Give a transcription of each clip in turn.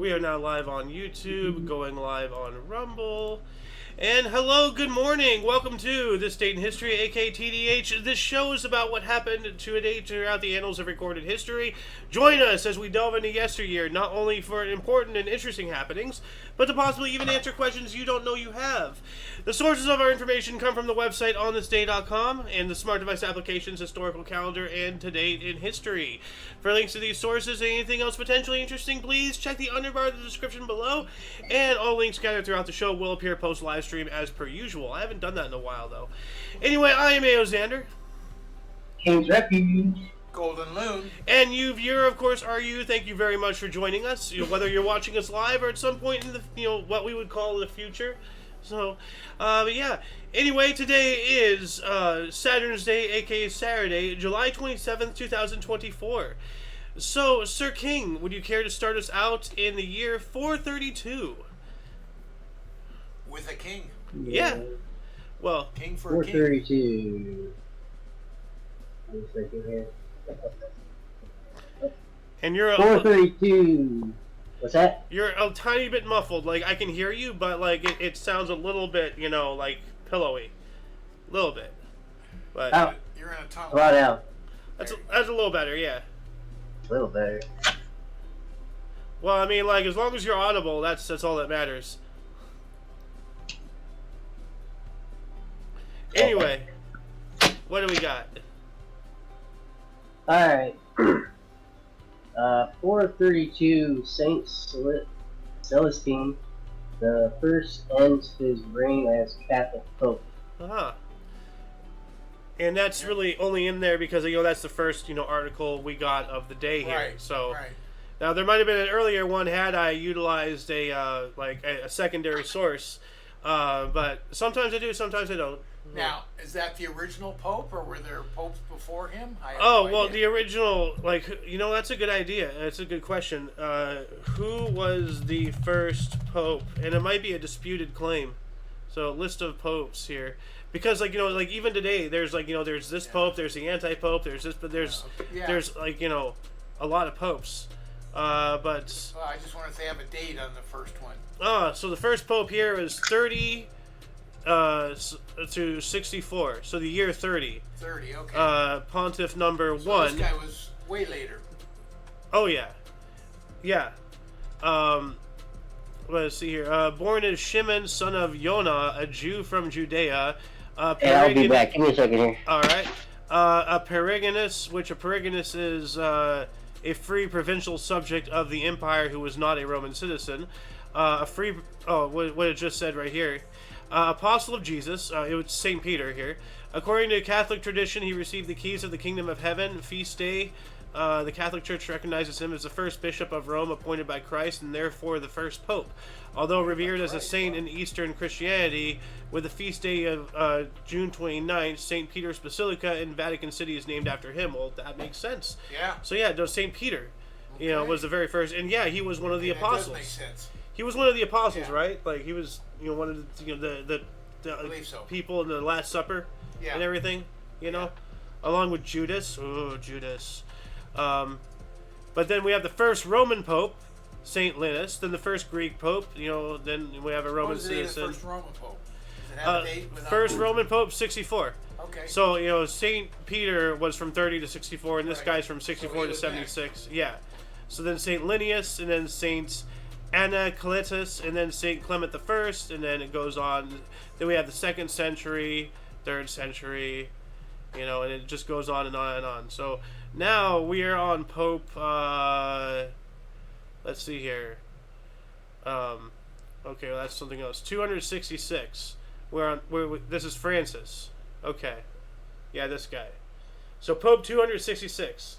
We are now live on YouTube, going live on Rumble. And hello, good morning. Welcome to This Date in History, aka TDH. This show is about what happened to a date throughout the annals of recorded history. Join us as we delve into yesteryear, not only for important and interesting happenings, but to possibly even answer questions you don't know you have. The sources of our information come from the website onthisday.com and the smart device applications, historical calendar, and to date in history. For links to these sources and anything else potentially interesting, please check the underbar of the description below, and all links gathered throughout the show will appear post-live stream as per usual. I haven't done that in a while, though. Anyway, I am Xander. King's Refuge. Golden Loon. And you, viewer, of course, are you. Thank you very much for joining us. Whether you're watching us live or at some point in the, what we would call the future. So, but yeah. Anyway, today is Saturn's Day, aka Saturday, July 27th, 2024. So, Sir King, would you care to start us out in the year 432? With a king. Yeah. Well, King for a king. 432. One second here. And you're 432. What's that? You're a tiny bit muffled. Like, I can hear you, but like it sounds a little bit, like pillowy, a little bit. But Oh. You're in a tunnel. Right out. that's a little better, yeah. A little better. Well, I mean, like, as long as you're audible, that's all that matters. Anyway, what do we got? Alright. 432, Saint Celestine the first ends his reign as Catholic Pope. Uh-huh. And that's really only in there because, that's the first, article we got of the day here. Right. So, Right. now there might have been an earlier one had I utilized a secondary source. But sometimes I do, sometimes I don't. Now, is that the original pope, or were there popes before him? I have Oh, no well, idea. the original, that's a good idea. That's a good question. Who was the first pope? And it might be a disputed claim. So, list of popes here. Because, even today, there's, there's this pope, there's the anti-pope, there's this, but there's, Yeah. there's, a lot of popes. But, Well, I just wonder if they have a date on the first one. so the first pope here is 30 to 64. So, the year 30. 30, okay. Pontiff number So 1. this guy was way later. Oh, yeah. Yeah. Let's see here. Born as Shimon, son of Yonah, a Jew from Judea. Hey, I'll be back. Give me a second here. Alright. A Perigonus, which a Perigonus is a free provincial subject of the empire who was not a Roman citizen. What it just said right here. Apostle of Jesus, it was St. Peter here. According to Catholic tradition, he received the keys of the kingdom of heaven, feast day. The Catholic Church recognizes him as the first bishop of Rome appointed by Christ and therefore the first pope. Although revered as a saint in Eastern Christianity, with the feast day of June 29th, St. Peter's Basilica in Vatican City is named after him. Well, that makes sense. Yeah. So yeah, no, St. Peter, was the very first. And yeah, he was one of the That apostles. does make sense. He was one of the apostles, Yeah. right? Like, he was, one of the I believe so. people in the Last Supper Yeah. and everything, along with Judas. Oh, Judas. But then we have the first Roman Pope, Saint Linus. Then the first Greek Pope. Then we have a What Roman was the date of citizen. the first Roman pope? Does it have a date? without- First Roman Pope, 64. Okay. So Saint Peter was from 30 to 64, and this Right. guy's from So 64 he to was 76. Yeah. So then Saint Linnaeus, and then Saint Anacletus, and then Saint Clement the First, and then it goes on. Then we have the 2nd century, 3rd century, and it just goes on and on and on. So now we are on Pope. Let's see here. Okay, well, that's something else. 266. This is Francis. Okay, yeah, this guy. So Pope 266.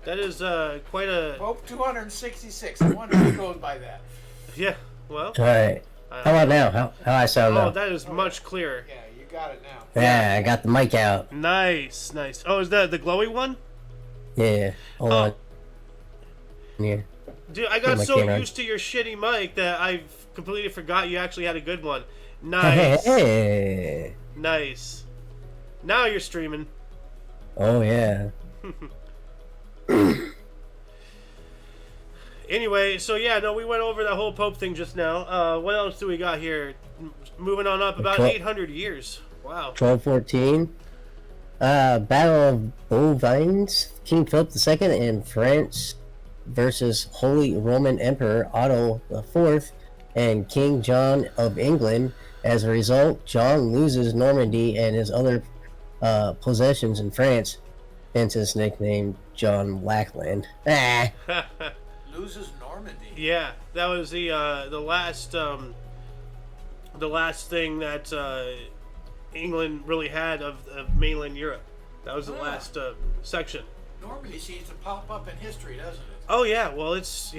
That is quite a. Pope 266. I wonder who goes by that. Yeah. Well. All right. How about now? How I sound Oh, now? that is much clearer. Yeah, you got it now. Yeah, I got the mic out. Nice, nice. Oh, is that the glowy one? Yeah. Hold on. Yeah. Dude, I got my so camera. used to your shitty mic that I completely forgot you actually had a good one. Nice. Hey. Nice. Now you're streaming. Oh yeah. Anyway, so yeah, no, we went over that whole Pope thing just now. What else do we got here? Moving on up about 800 years. Wow. 1214. Battle of Bovines. King Philip II and France versus Holy Roman Emperor Otto IV and King John of England. As a result, John loses Normandy and his other possessions in France, hence his nickname John Lackland. Loses Normandy. Yeah, that was the last thing that England really had of mainland Europe. That was the last section. Normandy seems to pop up in history, doesn't it? Oh yeah, well it's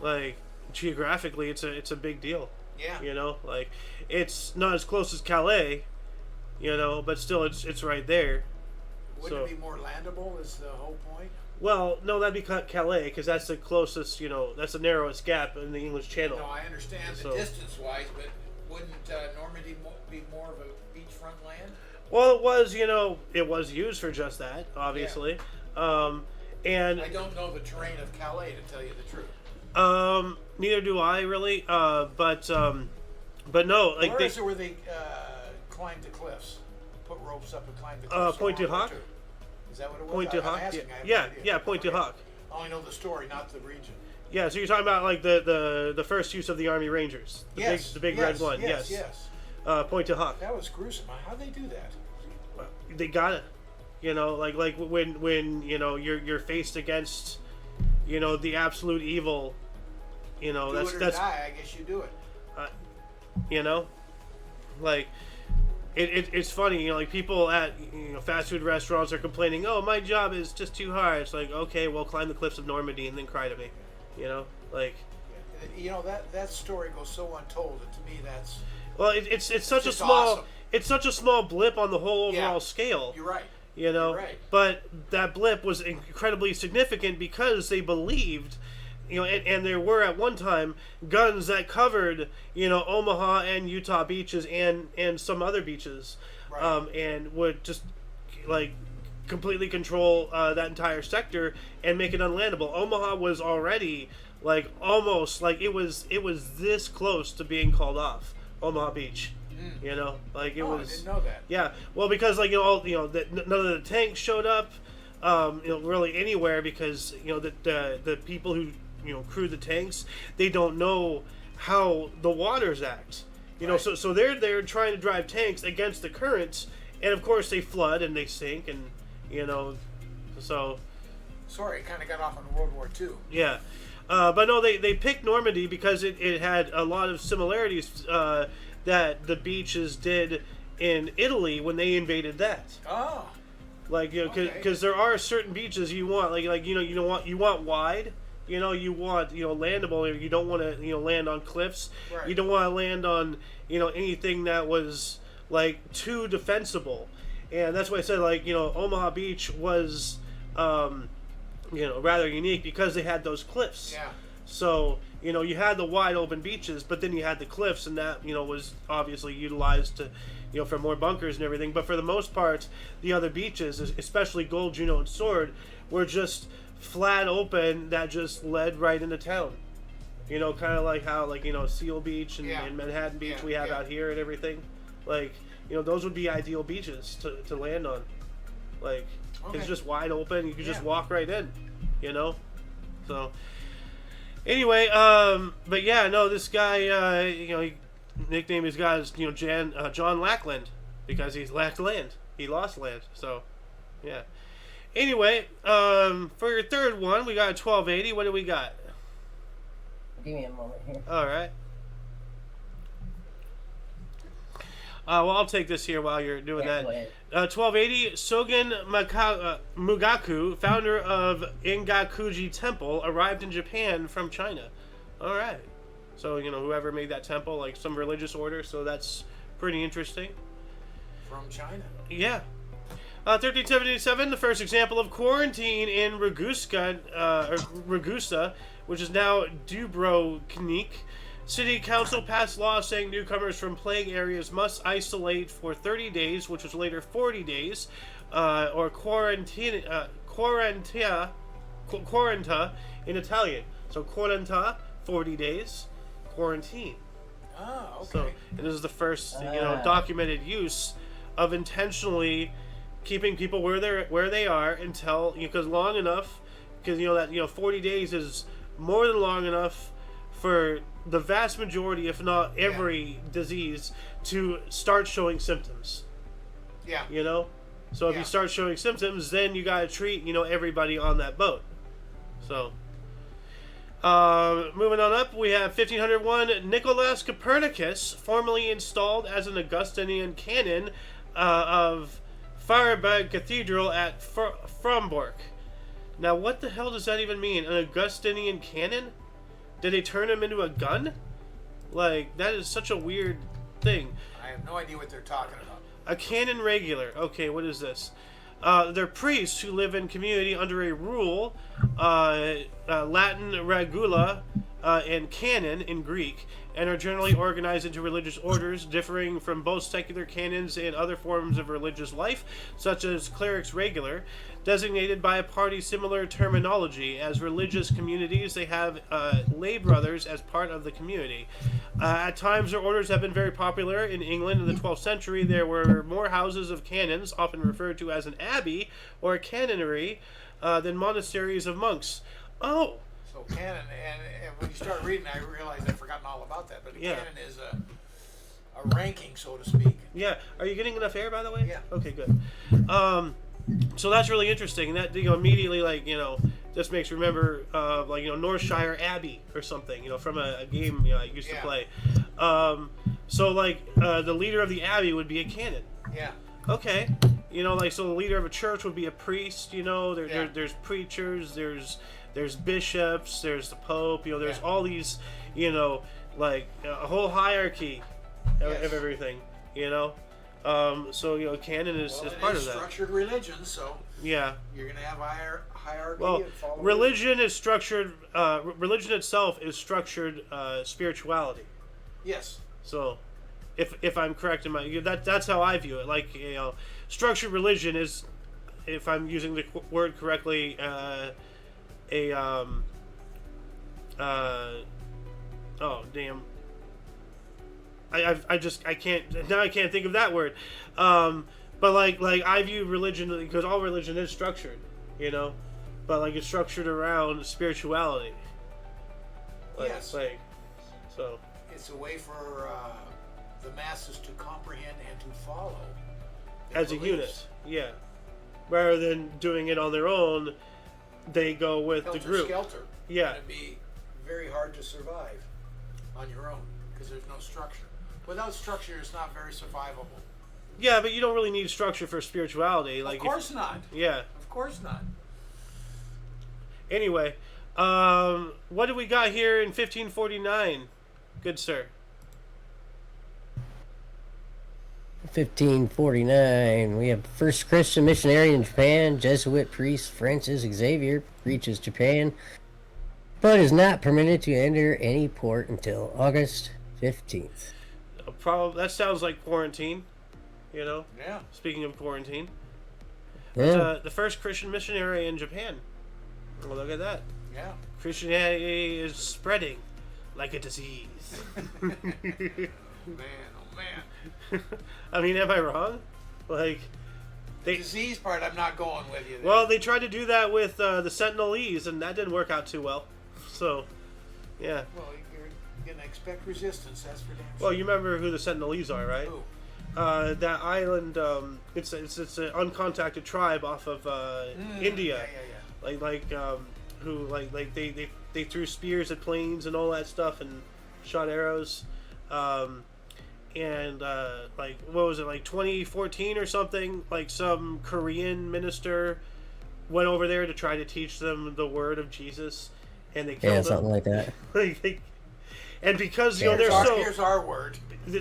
like geographically it's a big deal. Yeah. Like it's not as close as Calais, but still it's right there. Wouldn't it be more landable? Is the whole point? Well, no, that'd be Calais because that's the closest. That's the narrowest gap in the English Channel. No, I understand the distance-wise, but wouldn't Normandy be more of a beachfront land? Well, it was used for just that, obviously. Yeah. And I don't know the terrain of Calais, to tell you the truth. Neither do I really. But no, like Where is it where they climbed the cliffs, put ropes up and climbed the cliffs? Point du Hoc. Is that what it was? Point du Hoc. Yeah, Point du Hoc. I only know the story, not the region. Yeah, so you're talking about like the first use of the Army Rangers, the big red one. Yes. Point du Hoc. That was gruesome. How'd they do that? They got it. Like when you're faced against the absolute evil. That's die. I guess you do it. Like it's funny. Like people at fast food restaurants are complaining. Oh, my job is just too hard. It's like, okay, well, climb the cliffs of Normandy and then cry to me. Like. That story goes so untold, and to me that's. Well, it's such a small awesome. It's such a small blip on the whole overall scale. You're right. You're right. But that blip was incredibly significant because they believed, and there were at one time guns that covered, Omaha and Utah beaches and some other beaches, right. And would just like completely control that entire sector and make it unlandable. Omaha was already like almost like it was this close to being called off. Omaha Beach. Like it was. I didn't know that. Yeah, well, because like none of the tanks showed up, really anywhere because the people who crewed the tanks, they don't know how the waters act. Right. So they're trying to drive tanks against the currents, and of course they flood and they sink, and so. Sorry, it kind of got off in World War II. Yeah, but no, they picked Normandy because it had a lot of similarities. That the beaches did in Italy when they invaded that. Oh. Like because there are certain beaches you want you want wide, you want landable. You don't want to land on cliffs. Right. You don't want to land on anything that was like too defensible, and that's why I said Omaha Beach was rather unique because they had those cliffs. Yeah. So, you had the wide open beaches, but then you had the cliffs, and that, was obviously utilized to, for more bunkers and everything. But for the most part, the other beaches, especially Gold, Juno, and Sword, were just flat open that just led right into town. Kind of like how, Seal Beach and Manhattan Beach we have out here and everything. Like, those would be ideal beaches to land on. Like, it's just wide open. You can just walk right in, So... Anyway, but yeah, no, this guy, he nicknamed his guy as, John Lackland because he's lacked land. He lost land, so, yeah. Anyway, for your third one, we got 1280. What do we got? Give me a moment here. All right. Well, I'll take this here while you're doing that. 1280, Sogen Mugaku, founder of Ingakuji Temple, arrived in Japan from China. All right. So, whoever made that temple, like some religious order, so that's pretty interesting. From China. Yeah. 1377, the first example of quarantine in Ragusa, which is now Dubrovnik. City Council passed laws saying newcomers from plague areas must isolate for 30 days, which was later 40 days, or quaranta in Italian. So quaranta, 40 days, quarantine. Ah, okay. So and this is the first documented use of intentionally keeping people where they are until, because long enough, because 40 days is more than long enough for the vast majority, if not every disease, to start showing symptoms. Yeah. So if you start showing symptoms, then you gotta treat everybody on that boat. So moving on up, we have 1501. Nicholas Copernicus, formally installed as an Augustinian canon of Freiburg Cathedral at Frombork. Now, what the hell does that even mean? An Augustinian canon? Did they turn him into a gun? Like, that is such a weird thing. I have no idea what they're talking about. A canon regular. Okay, what is this? They're priests who live in community under a rule, Latin regula, and canon in Greek, and are generally organized into religious orders differing from both secular canons and other forms of religious life, such as clerics regular, designated by a party similar terminology. As religious communities, they have lay brothers as part of the community. At times, their orders have been very popular. In England in the 12th century, there were more houses of canons, often referred to as an abbey or a canonry, than monasteries of monks. Oh! So canon, and when you start reading, I realized I've forgotten all about that. But a canon is a ranking, so to speak. Yeah. Are you getting enough air, by the way? Yeah. Okay, good. So that's really interesting. That immediately just makes me remember Northshire Abbey or something from a game I used to play. So the leader of the abbey would be a canon. Yeah. Okay. So the leader of a church would be a priest. There's preachers. There's bishops. There's the pope. There's all these. A whole hierarchy of everything. So canon is part of that. Structured religion, so yeah, you're gonna have hierarchy. Well, and religion is structured. Religion itself is structured spirituality. Yes. So, if I'm correct in my that's how I view it. Structured religion is, if I'm using the word correctly, oh damn. I can't think of that word, but I view religion, because all religion is structured, but it's structured around spirituality. Yes. So it's a way for the masses to comprehend and to follow as a unit, yeah. Rather than doing it on their own, they go with the group. Skelter. Yeah. It'd be very hard to survive on your own because there's no structure. Without structure, it's not very survivable. Yeah, but you don't really need structure for spirituality. Of course not. Yeah. Of course not. Anyway, what do we got here in 1549? Good sir. 1549. We have first Christian missionary in Japan, Jesuit priest Francis Xavier reaches Japan, but is not permitted to enter any port until August 15th. That sounds like quarantine, Yeah. Speaking of quarantine. Yeah. The first Christian missionary in Japan. Well, look at that. Yeah. Christianity is spreading like a disease. Man, oh man. I mean, am I wrong? The disease part, I'm not going with you there. Well, they tried to do that with the Sentinelese, and that didn't work out too well. So, yeah. Well, you're gonna expect resistance. That's for damn sure. Well, you remember who the Sentinelese are, right? Who? That island. It's an uncontacted tribe off of India. Yeah. Who they threw spears at planes and all that stuff and shot arrows. What was it, 2014 or something? Some Korean minister went over there to try to teach them the word of Jesus, and they killed them. Something like that. And because here's our word.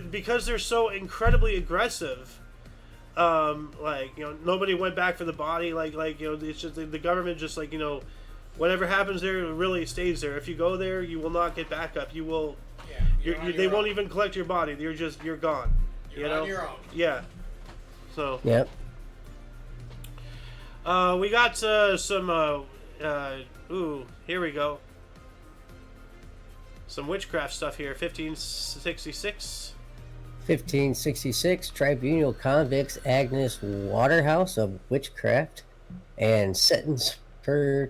Because they're so incredibly aggressive, nobody went back for the body. It's just the government just whatever happens there really stays there. If you go there, you will not get back up. You will. Yeah. They won't even collect your body. You're gone. You're on your own. Yeah. So. Yep. We got some. Ooh, here we go. Some witchcraft stuff here. 1566. 1566, tribunal convicts Agnes Waterhouse of witchcraft and sentenced her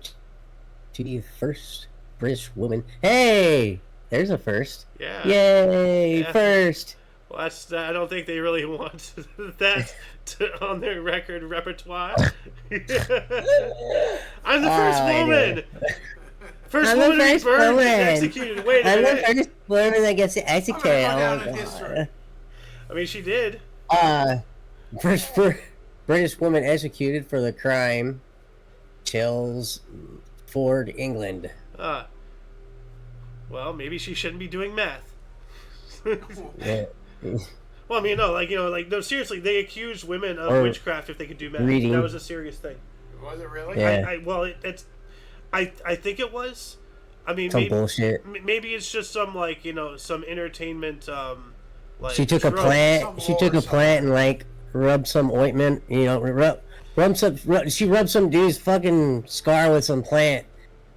to be the first British woman. Hey! There's a first. Yeah. Yay! Yeah. First! Well, I don't think they really want that on their repertoire. I'm the first woman! First woman to be burned and executed. Wait a minute. I'm the first woman that gets executed. Oh my god. I mean, she did. First British woman executed for the crime. Chelmsford, England. Well, maybe she shouldn't be doing math. Yeah. Well, I mean, no, no, seriously, they accused women of witchcraft if they could do math. Reading. That was a serious thing. Was it really? Yeah. I think it was. I mean, some bullshit. Maybe it's just some some entertainment. She took a plant. She took a plant and rubbed some ointment. She rubbed some dude's fucking scar with some plant,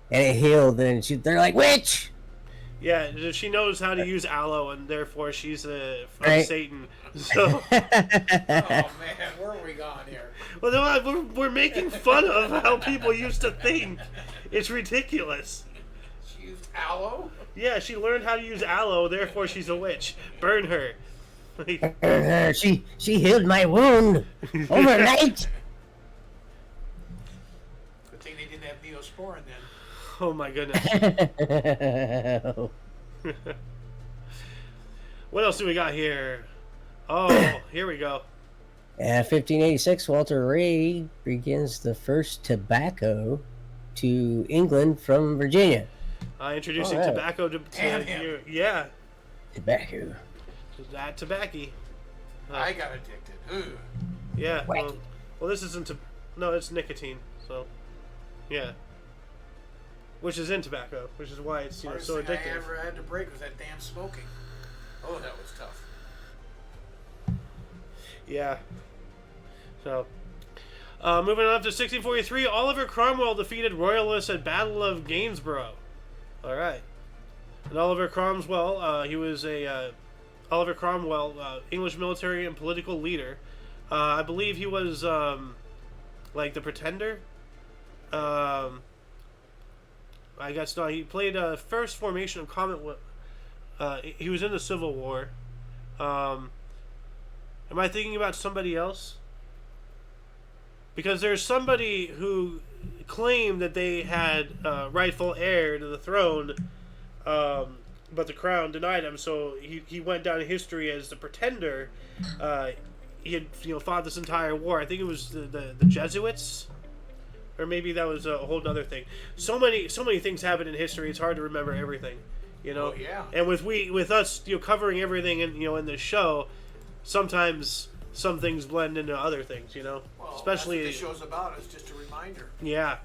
and it healed. And they're like, witch. Yeah, she knows how to use aloe, and therefore she's from Satan. So. Oh man, where are we gone here? Well, no, we're making fun of how people used to think. It's ridiculous. She used aloe? Yeah, she learned how to use aloe, therefore she's a witch. Burn her. Burn her. She healed my wound overnight. Good thing they didn't have Neosporin then. Oh my goodness. What else do we got here? Oh, here we go. 1586, Walter Ray begins the first tobacco to England from Virginia. Introducing tobacco to yeah. Tobacco. That tobacco. I got addicted. Ooh. Yeah. Well, this isn't. No, it's nicotine. So, yeah. Which is in tobacco, which is why it's so addictive. Thing I ever had to break was that damn smoking. Oh, that was tough. Yeah. So, moving on to 1643, Oliver Cromwell defeated royalists at Battle of Gainsborough. All right. And Oliver Cromwell, he was Oliver Cromwell, English military and political leader. I believe he was the Pretender. I guess no. He played first formation of Comet. He was in the Civil War. Am I thinking about somebody else? Because there's somebody who claimed that they had rightful heir to the throne, but the crown denied him. So he went down in history as the Pretender. He had fought this entire war. I think it was the Jesuits. Or maybe that was a whole other thing. So many things happen in history. It's hard to remember everything, Oh, yeah. And with us, covering everything in this show, sometimes some things blend into other things, Well, especially that's what this show's about. It's just a reminder. Yeah.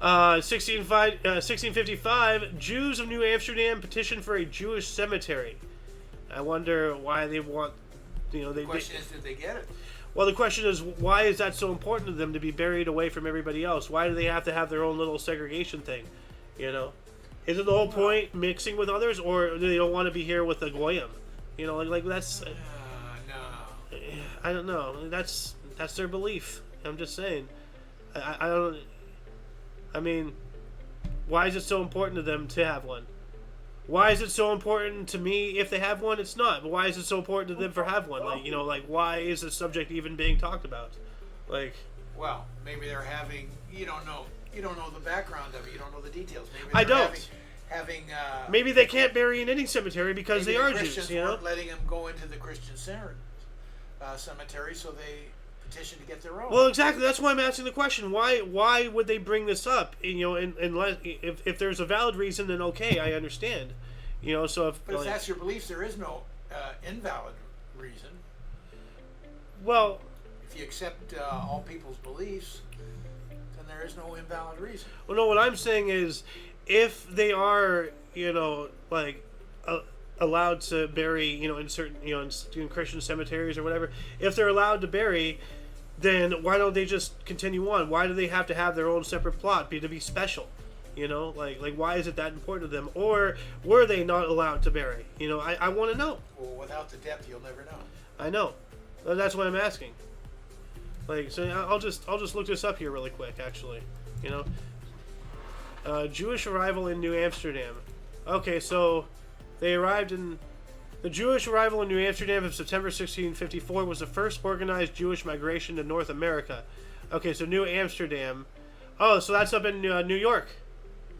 1655, Jews of New Amsterdam petitioned for a Jewish cemetery. I wonder why they want. The question is, did they get it? Well, the question is, why is that so important to them to be buried away from everybody else? Why do they have to have their own little segregation thing? Is it the whole point mixing with others, or do they don't want to be here with the goyim? That's. No. I don't know. That's their belief. I'm just saying. I don't. I mean, why is it so important to them to have one? Why is it so important to me if they have one? It's not. But why is it so important to them for have one? Why is the subject even being talked about? Well, maybe they're having. You don't know the background of it. You don't know the details. Maybe I don't. Having. Maybe they can't bury in any cemetery because they are Christians Jews. Weren't letting them go into the Christian cemetery, so they petitioned to get their own. Well, exactly. That's why I'm asking the question. Why would they bring this up? Unless if there's a valid reason, then okay, I understand. So if. But if that's your beliefs, there is no invalid reason. Well. If you accept all people's beliefs, then there is no invalid reason. Well, no. What I'm saying is, if they are, allowed to bury, in certain, in Christian cemeteries or whatever, if they're allowed to bury, then why don't they just continue on? Why do they have to have their own separate plot to be special? You know, like why is it that important to them? Or were they not allowed to marry? You know, I want to know. Well, without the depth, you'll never know. I know. That's what I'm asking. Like, so I'll just look this up here really quick, actually. You know, Jewish arrival in New Amsterdam. Okay, so they arrived in the Jewish arrival in New Amsterdam of September 1654 was the first organized Jewish migration to North America. Okay, so New Amsterdam. Oh, so that's up in New York.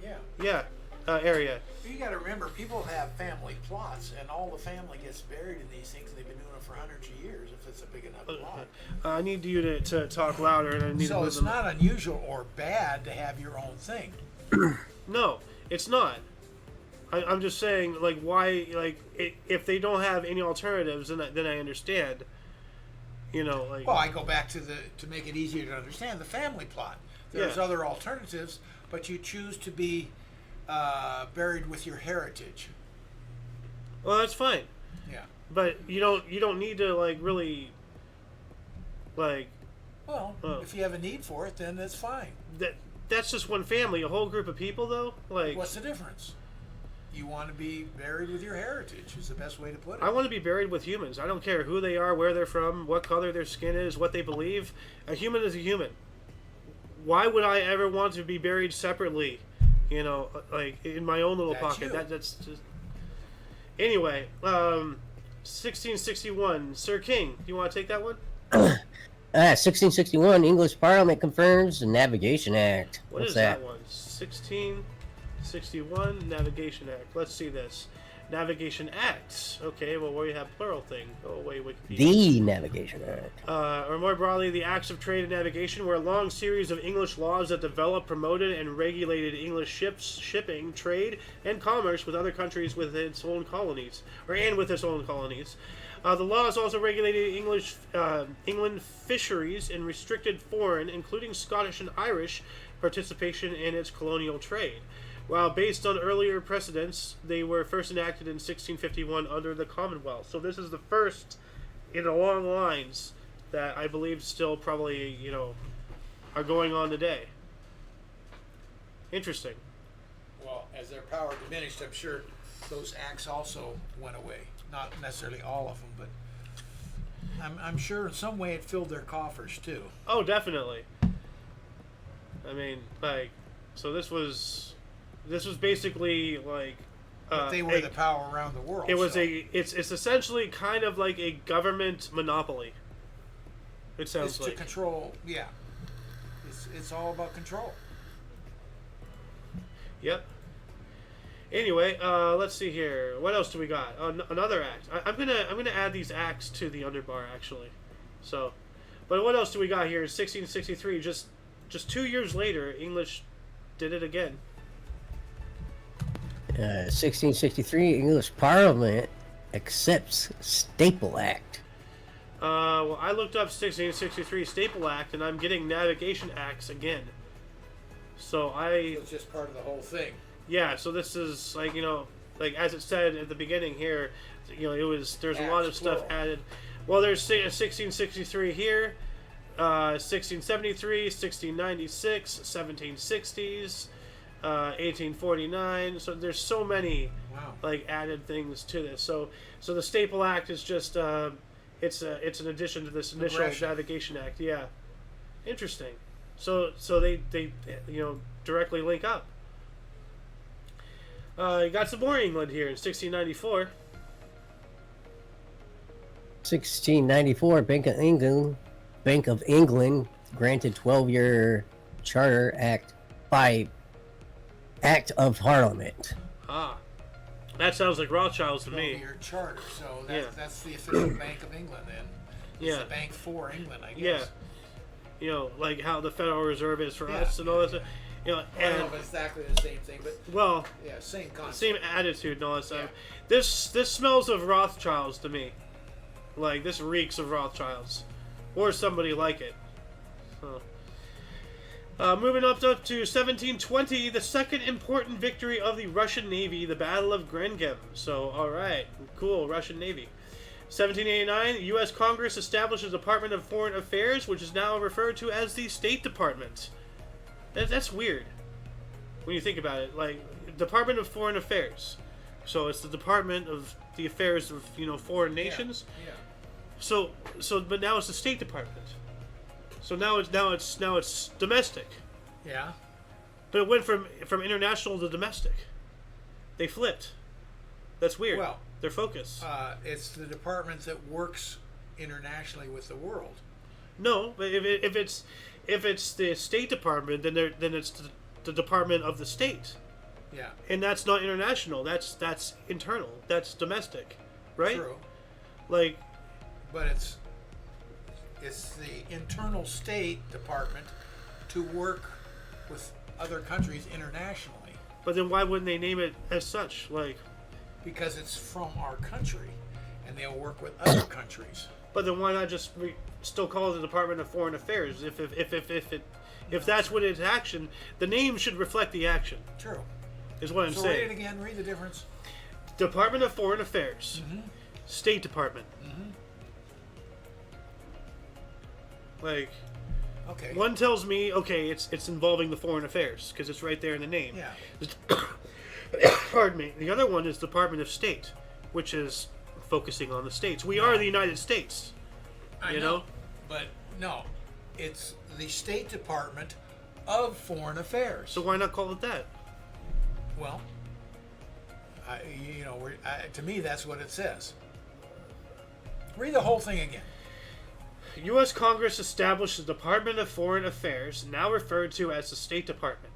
Yeah. Yeah, area. You got to remember, people have family plots, and all the family gets buried in these things. And they've been doing it for hundreds of years. If it's a big enough plot. I need you to talk louder, and I need so to it's not unusual or bad to have your own thing. No, it's not. I'm just saying, like, why, like, if they don't have any alternatives, then I understand. You know, like. Well, I go back to make it easier to understand the family plot. There's other alternatives, but you choose to be buried with your heritage. Well, that's fine. Yeah. But you don't need to, like, really, like. Well, if you have a need for it, then that's fine. That's just one family. A whole group of people, though, like. What's the difference? You want to be buried with your heritage is the best way to put it. I want to be buried with humans. I don't care who they are, where they're from, what color their skin is, what they believe. A human is a human. Why would I ever want to be buried separately? You know, like in my own little pocket. That's just. Anyway, 1661. Sir King, do you want to take that one? 1661, English Parliament confirms the Navigation Act. What's that one? 1661 Navigation Act. Let's see this. Navigation Acts. Okay, well, we have plural thing. Go away, Wikipedia. The Navigation Act. Or more broadly, the Acts of Trade and Navigation were a long series of English laws that developed, promoted, and regulated English shipping, trade, and commerce with other countries with its own colonies, with its own colonies. The laws also regulated England fisheries and restricted foreign, including Scottish and Irish, participation in its colonial trade. While based on earlier precedents, they were first enacted in 1651 under the Commonwealth. So this is the first in a long lines that I believe still probably, are going on today. Interesting. Well, as their power diminished, I'm sure those acts also went away. Not necessarily all of them, but I'm sure in some way it filled their coffers too. Oh, definitely. I mean, like, so this was basically like. But they were the power around the world. It's essentially kind of like a government monopoly. It sounds like. To control, yeah. It's all about control. Yep. Anyway, let's see here. What else do we got? Another act. I'm gonna add these acts to the underbar actually. So, but what else do we got here? 1663. Just 2 years later, English did it again. 1663, English Parliament accepts Staple Act. Well, I looked up 1663 Staple Act, and I'm getting Navigation Acts again. So It's just part of the whole thing. Yeah, so this is like like as it said at the beginning here, there's a lot of stuff added. Well, there's 1663 here, 1673, 1696, 1760s, 1849. So there's so many added things to this. So the Staple Act is just it's an addition to this initial Navigation Act. Yeah, interesting. So they directly link up. You got some more England here in 1694. 1694, Bank of England granted 12-year Charter Act by Act of Parliament. Ah, that sounds like Rothschilds to me. 12-year charter, so that's the official Bank of England then. It's the bank for England, I guess. Yeah. Like how the Federal Reserve is for us and all that stuff. I don't know if it's exactly the same thing, but same concept, same attitude and all that stuff. This smells of Rothschilds to me. Like this reeks of Rothschilds, or somebody like it. So, moving up to 1720, the second important victory of the Russian Navy, the Battle of Grengam. So, all right, cool, Russian Navy. 1789, U.S. Congress established the Department of Foreign Affairs, which is now referred to as the State Department. That's weird. when you think about it. Like, Department of Foreign Affairs. So it's the Department of the Affairs of, foreign nations. Yeah. So, but now it's the State Department. So now it's domestic. Yeah. But it went from international to domestic. They flipped. That's weird. Well, their focus. It's the department that works internationally with the world. No, but if it's the State Department, then it's the Department of the State. Yeah. And that's not international. That's internal. That's domestic, right? True. Like, but it's the internal State Department to work with other countries internationally. but then why wouldn't they name it as such? Like, Because it's from our country, and they'll work with other countries. but then why not just still call it the Department of Foreign Affairs? If that's what it's action, the name should reflect the action. True. Is what I'm So saying. read it again. Read the difference. Department of Foreign Affairs, State Department. Like, Okay. one tells me, okay, it's involving the foreign affairs because it's right there in the name. Yeah. Pardon me. The other one is Department of State, which is focusing on the states. We are the United States. I You know? But no, it's the State Department of Foreign Affairs. So why not call it that? Well, to me, that's what it says. Read the whole thing again. U.S. Congress established the Department of Foreign Affairs, now referred to as the State Department.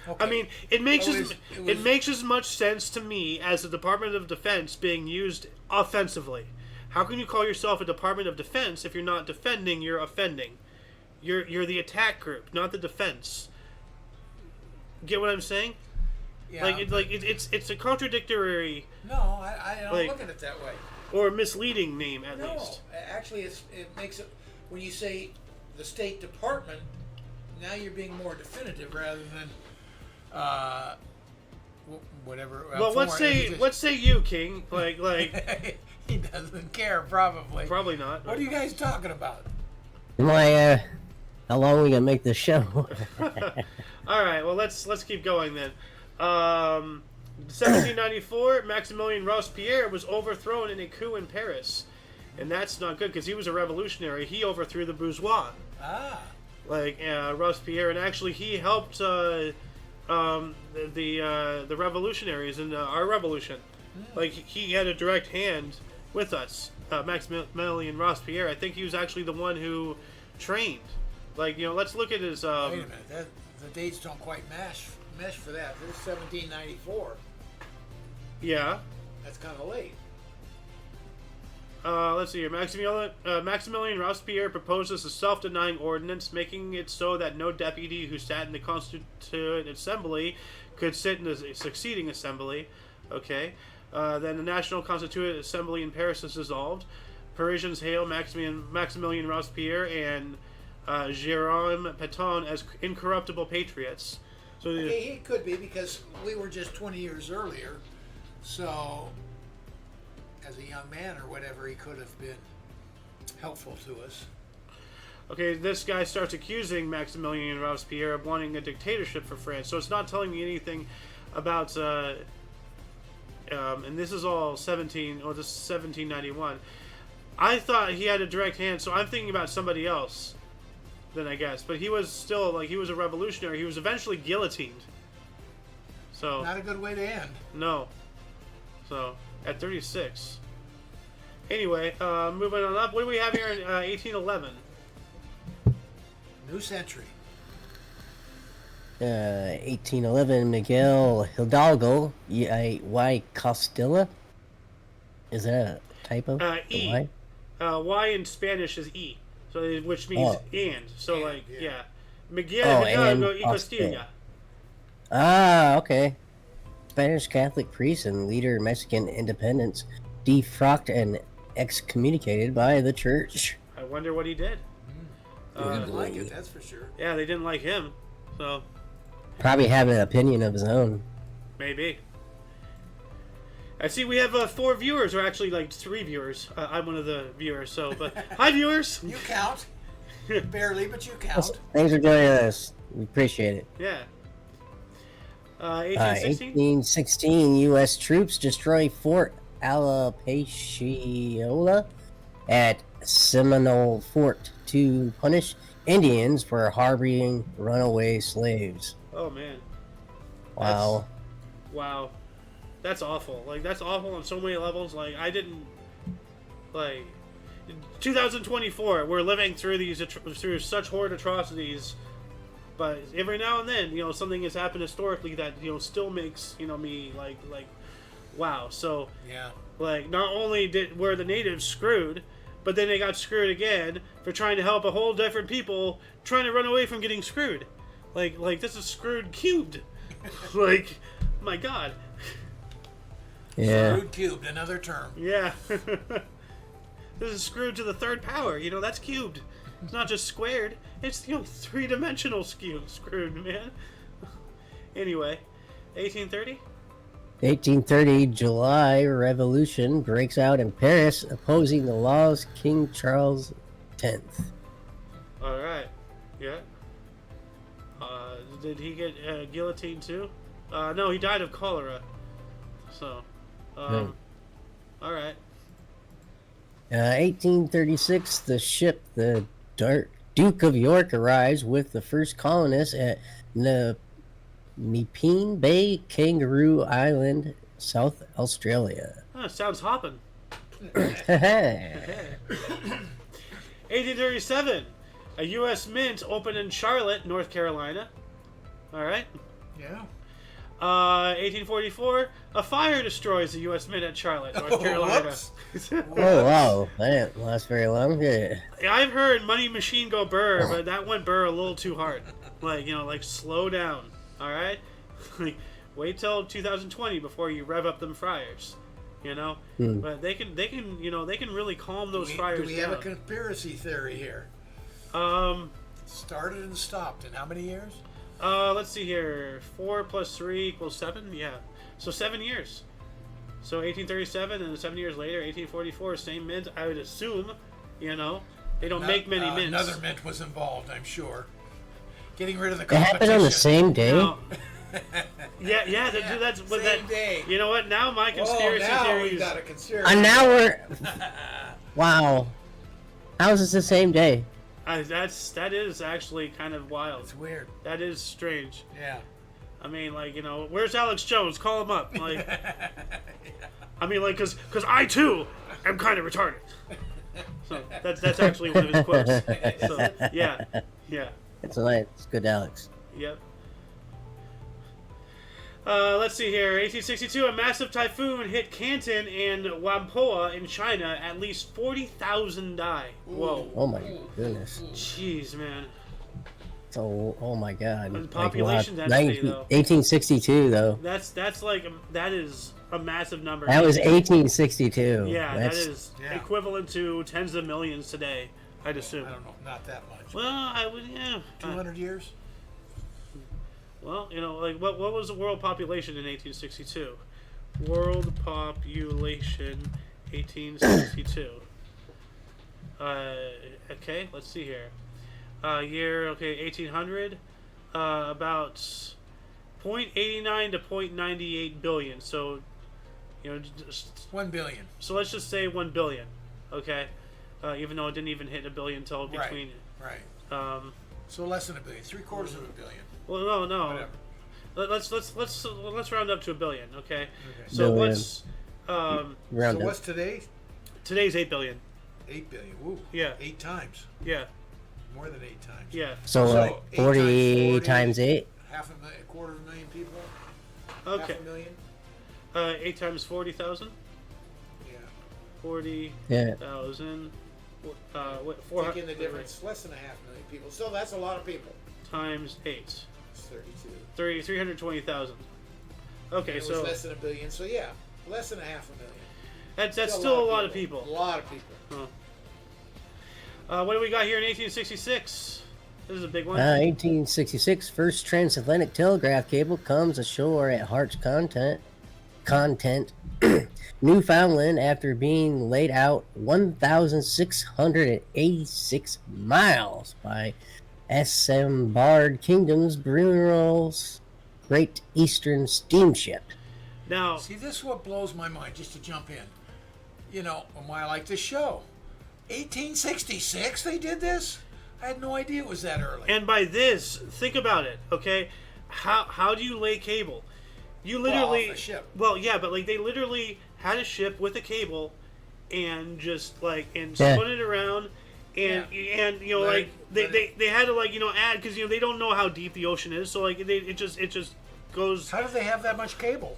Okay. I mean, it makes It was- makes as much sense to me as the Department of Defense being used offensively. How can you call yourself a Department of Defense if you're not defending? You're offending. You're the attack group, not the defense. Get what I'm saying? yeah, It's a contradictory no, I don't like- look at it that way. or misleading name at No, least. actually, it makes it when you say the State Department. Now you're being more definitive rather than whatever. Well, let's say you, King. Like he doesn't care probably. probably not. What are you guys talking about? How long are we gonna make this show? All right, well let's keep going then. 1794, Maximilien Robespierre was overthrown in a coup in Paris, and that's not good because he was a revolutionary. He overthrew the bourgeois, Ah, like Robespierre, and actually he helped the revolutionaries in our revolution. Like he had a direct hand with us. Maximilien Robespierre. I think he was actually the one who trained. Like, let's look at his. wait a minute. The dates don't quite mesh for that. This is 1794. Yeah. That's kind of late. Let's see here. Maximilien Robespierre proposes a self-denying ordinance, making it so that no deputy who sat in the Constituent Assembly could sit in the succeeding assembly. Okay. Then the National Constituent Assembly in Paris is dissolved. Parisians hail Maximilien Robespierre and Jérôme Pétain as incorruptible patriots. So Okay, he could be because we were just 20 years earlier. So, as a young man or whatever, he could have been helpful to us. okay, this guy starts accusing Maximilien Robespierre of wanting a dictatorship for France. So it's not telling me anything about. And this is all this is 1791. I thought he had a direct hand, so I'm thinking about somebody else. Then I guess, but he was still he was a revolutionary. He was eventually guillotined. So Not a good way to end. no. So at 36. Anyway, moving on up. What do we have here in 1811? New century. 1811, Miguel Hidalgo, Y. Costilla. Is that a typo? E. Y? Y in Spanish is E, so which means and. So And, yeah. yeah. Miguel Hidalgo and y Costilla. Ah, okay. Spanish Catholic priest and leader of Mexican independence, defrocked and excommunicated by the church. I wonder what he did. He didn't like it, that's for sure. Yeah, they didn't like him, so Probably have an opinion of his own. maybe. I see we have 4 viewers, or actually 3 viewers. I'm one of the viewers, so but hi viewers. You count. Barely, but you count. Thanks for joining us. We appreciate it. Yeah. 1816. 1816, U.S. troops destroy Fort Alapaciola at Seminole Fort to punish Indians for harboring runaway slaves. Oh man. Wow. Wow. That's awful. Like, that's awful on so many levels. Like, I didn't, like, 2024, we're living through through such horrid atrocities, but every now and then, something has happened historically that, still makes, me, like, wow. So, Yeah. like, not only were the natives screwed, but then they got screwed again for trying to help a whole different people trying to run away from getting screwed. Like this is screwed cubed. Like, my God. Yeah. Screwed cubed, another term. Yeah. This is screwed to the third power. That's cubed. It's not just squared. It's, three-dimensional screwed, man. Anyway, 1830? 1830, July Revolution breaks out in Paris, opposing the laws of King Charles X. All right. Yeah. Did he get guillotined too? No, he died of cholera. So, all right. 1836, the ship, the Duke of York, arrives with the first colonists at Nepean Bay, Kangaroo Island, South Australia. Sounds hopping. Haha. 1837, a U.S. mint opened in Charlotte, North Carolina. All right. Yeah. 1844, a fire destroys the U.S. mint at Charlotte, North Carolina. Whoops. Oh, wow. That didn't last very long, did it? I've heard Money Machine go burr, but that went burr a little too hard. Like slow down. All right. Like, wait till 2020 before you rev up them fryers. But they can really calm those fryers down. Do we have a conspiracy theory here? Started and stopped in how many years? Let's see here. 4 plus 3 equals 7. Yeah. So 7 years. So 1837, and 7 years later, 1844, same mint. I would assume, they don't make many mints. Another mint was involved, I'm sure. Getting rid of the It competition. happened on the same day? No. Yeah. That's what Same that. day. You know what? Now my conspiracy now theories. we got a conspiracy. And now we're... Wow. How is this the same day? That is actually kind of wild. It's weird. That is strange. Yeah. I mean, where's Alex Jones? Call him up. Like, I mean, because I too am kind of retarded. So that's actually one of his quotes. So yeah. It's nice. It's good, Alex. Yep. Let's see here. 1862, a massive typhoon hit Canton and Whampoa in China. At least 40,000 die. Whoa. Oh my goodness. Jeez, man. So, oh my God. The population Like, density, though. 1862, though. That is a massive number. That was 1862. Yeah, That's, that is equivalent to tens of millions today, I'd assume. I don't know. Not that much. Well, I would, yeah. 200 years? Well, what was the world population in 1862? World population, 1862. Okay, let's see here. Year, 1800. About 0.89 to 0.98 billion. So, just, 1 billion. so let's just say 1 billion. Okay, even though it didn't even hit a billion until between. Right. So less than a billion. 3/4 of a billion. Well, no. Whatever. Let's round up to a billion. Okay. Okay. So Billion. what's round So up. what's today? today's 8 billion. 8 billion. Ooh. Yeah. 8 times. Yeah. More than 8 times. Yeah. So, like, 8 40 times 8? Half a million, 250,000 people. Okay. Half a million. 8 times 40,000. Yeah. 40,000. Yeah. What? 400. Taking the difference, less than a half million people. So that's a lot of people. Times 8. It's 32. 320,000. Okay, And it so was less than a billion. So yeah, less than a half a million. that's still a lot of people. A lot of people. What do we got here in 1866? This is a big one. 1866, first transatlantic telegraph cable comes ashore at Hart's Content, Newfoundland, after being laid out 1,686 miles by Assembled Kingdom's Brunels Great Eastern Steamship. Now, See, this is what blows my mind, just to jump in. You know, and why I like this show. 1866 they did this? I had no idea it was that early. and by this, think about it, okay? How do you lay cable? You literally off a ship. Well, yeah, but like they literally had a ship with a cable and just like Yeah. spun it around and you know Let they had to like add because they don't know how deep the ocean is, so like it just goes. How did they have that much cable?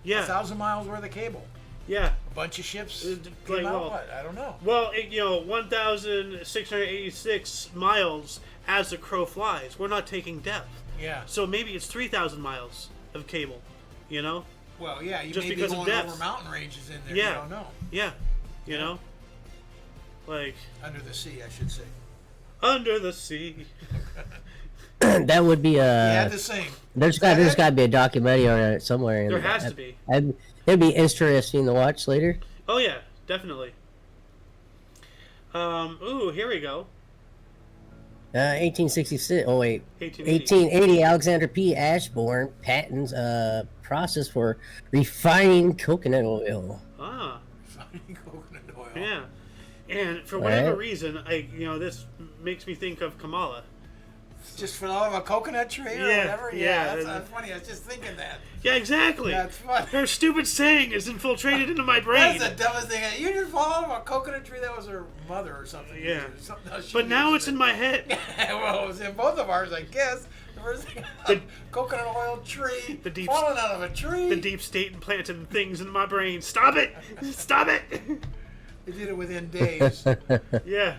Yeah, 1,000 miles worth of cable. yeah. A bunch of ships Like, came out, well- what? I don't know. Well, 1,686 miles as the crow flies. We're not taking depth, Yeah. so maybe it's 3,000 miles of cable. You know? Well, yeah, you Just may be because of going depth. over mountain ranges in there. Yeah. You don't know. Yeah. You know? Like Under the sea, I should say. under the sea. That would be You a. had to sing. There's got to be a documentary on it somewhere. There has to be. It'd be interesting to watch later. Oh yeah, definitely. Ooh, here we go. 1866. Oh wait, 1880. 1880. Alexander P. Ashburn patents a process for refining coconut oil. Ah, Finding coconut oil. yeah. And for whatever Right. reason, this makes me think of Kamala. Just for the love of a coconut tree or Yeah, whatever? yeah. That's funny. I was just thinking that. Yeah, exactly. That's funny. Her stupid saying is infiltrated into my brain. That's the dumbest thing. You just fall out of a coconut tree. That was her mother or something. Yeah. Or something else she But now used it's in my head. well, it was in both of ours, I guess. The first thing, The- coconut oil tree, The deep- falling out of a tree. The deep state implanted things in my brain. Stop it! Stop it! They did it within days. Yeah.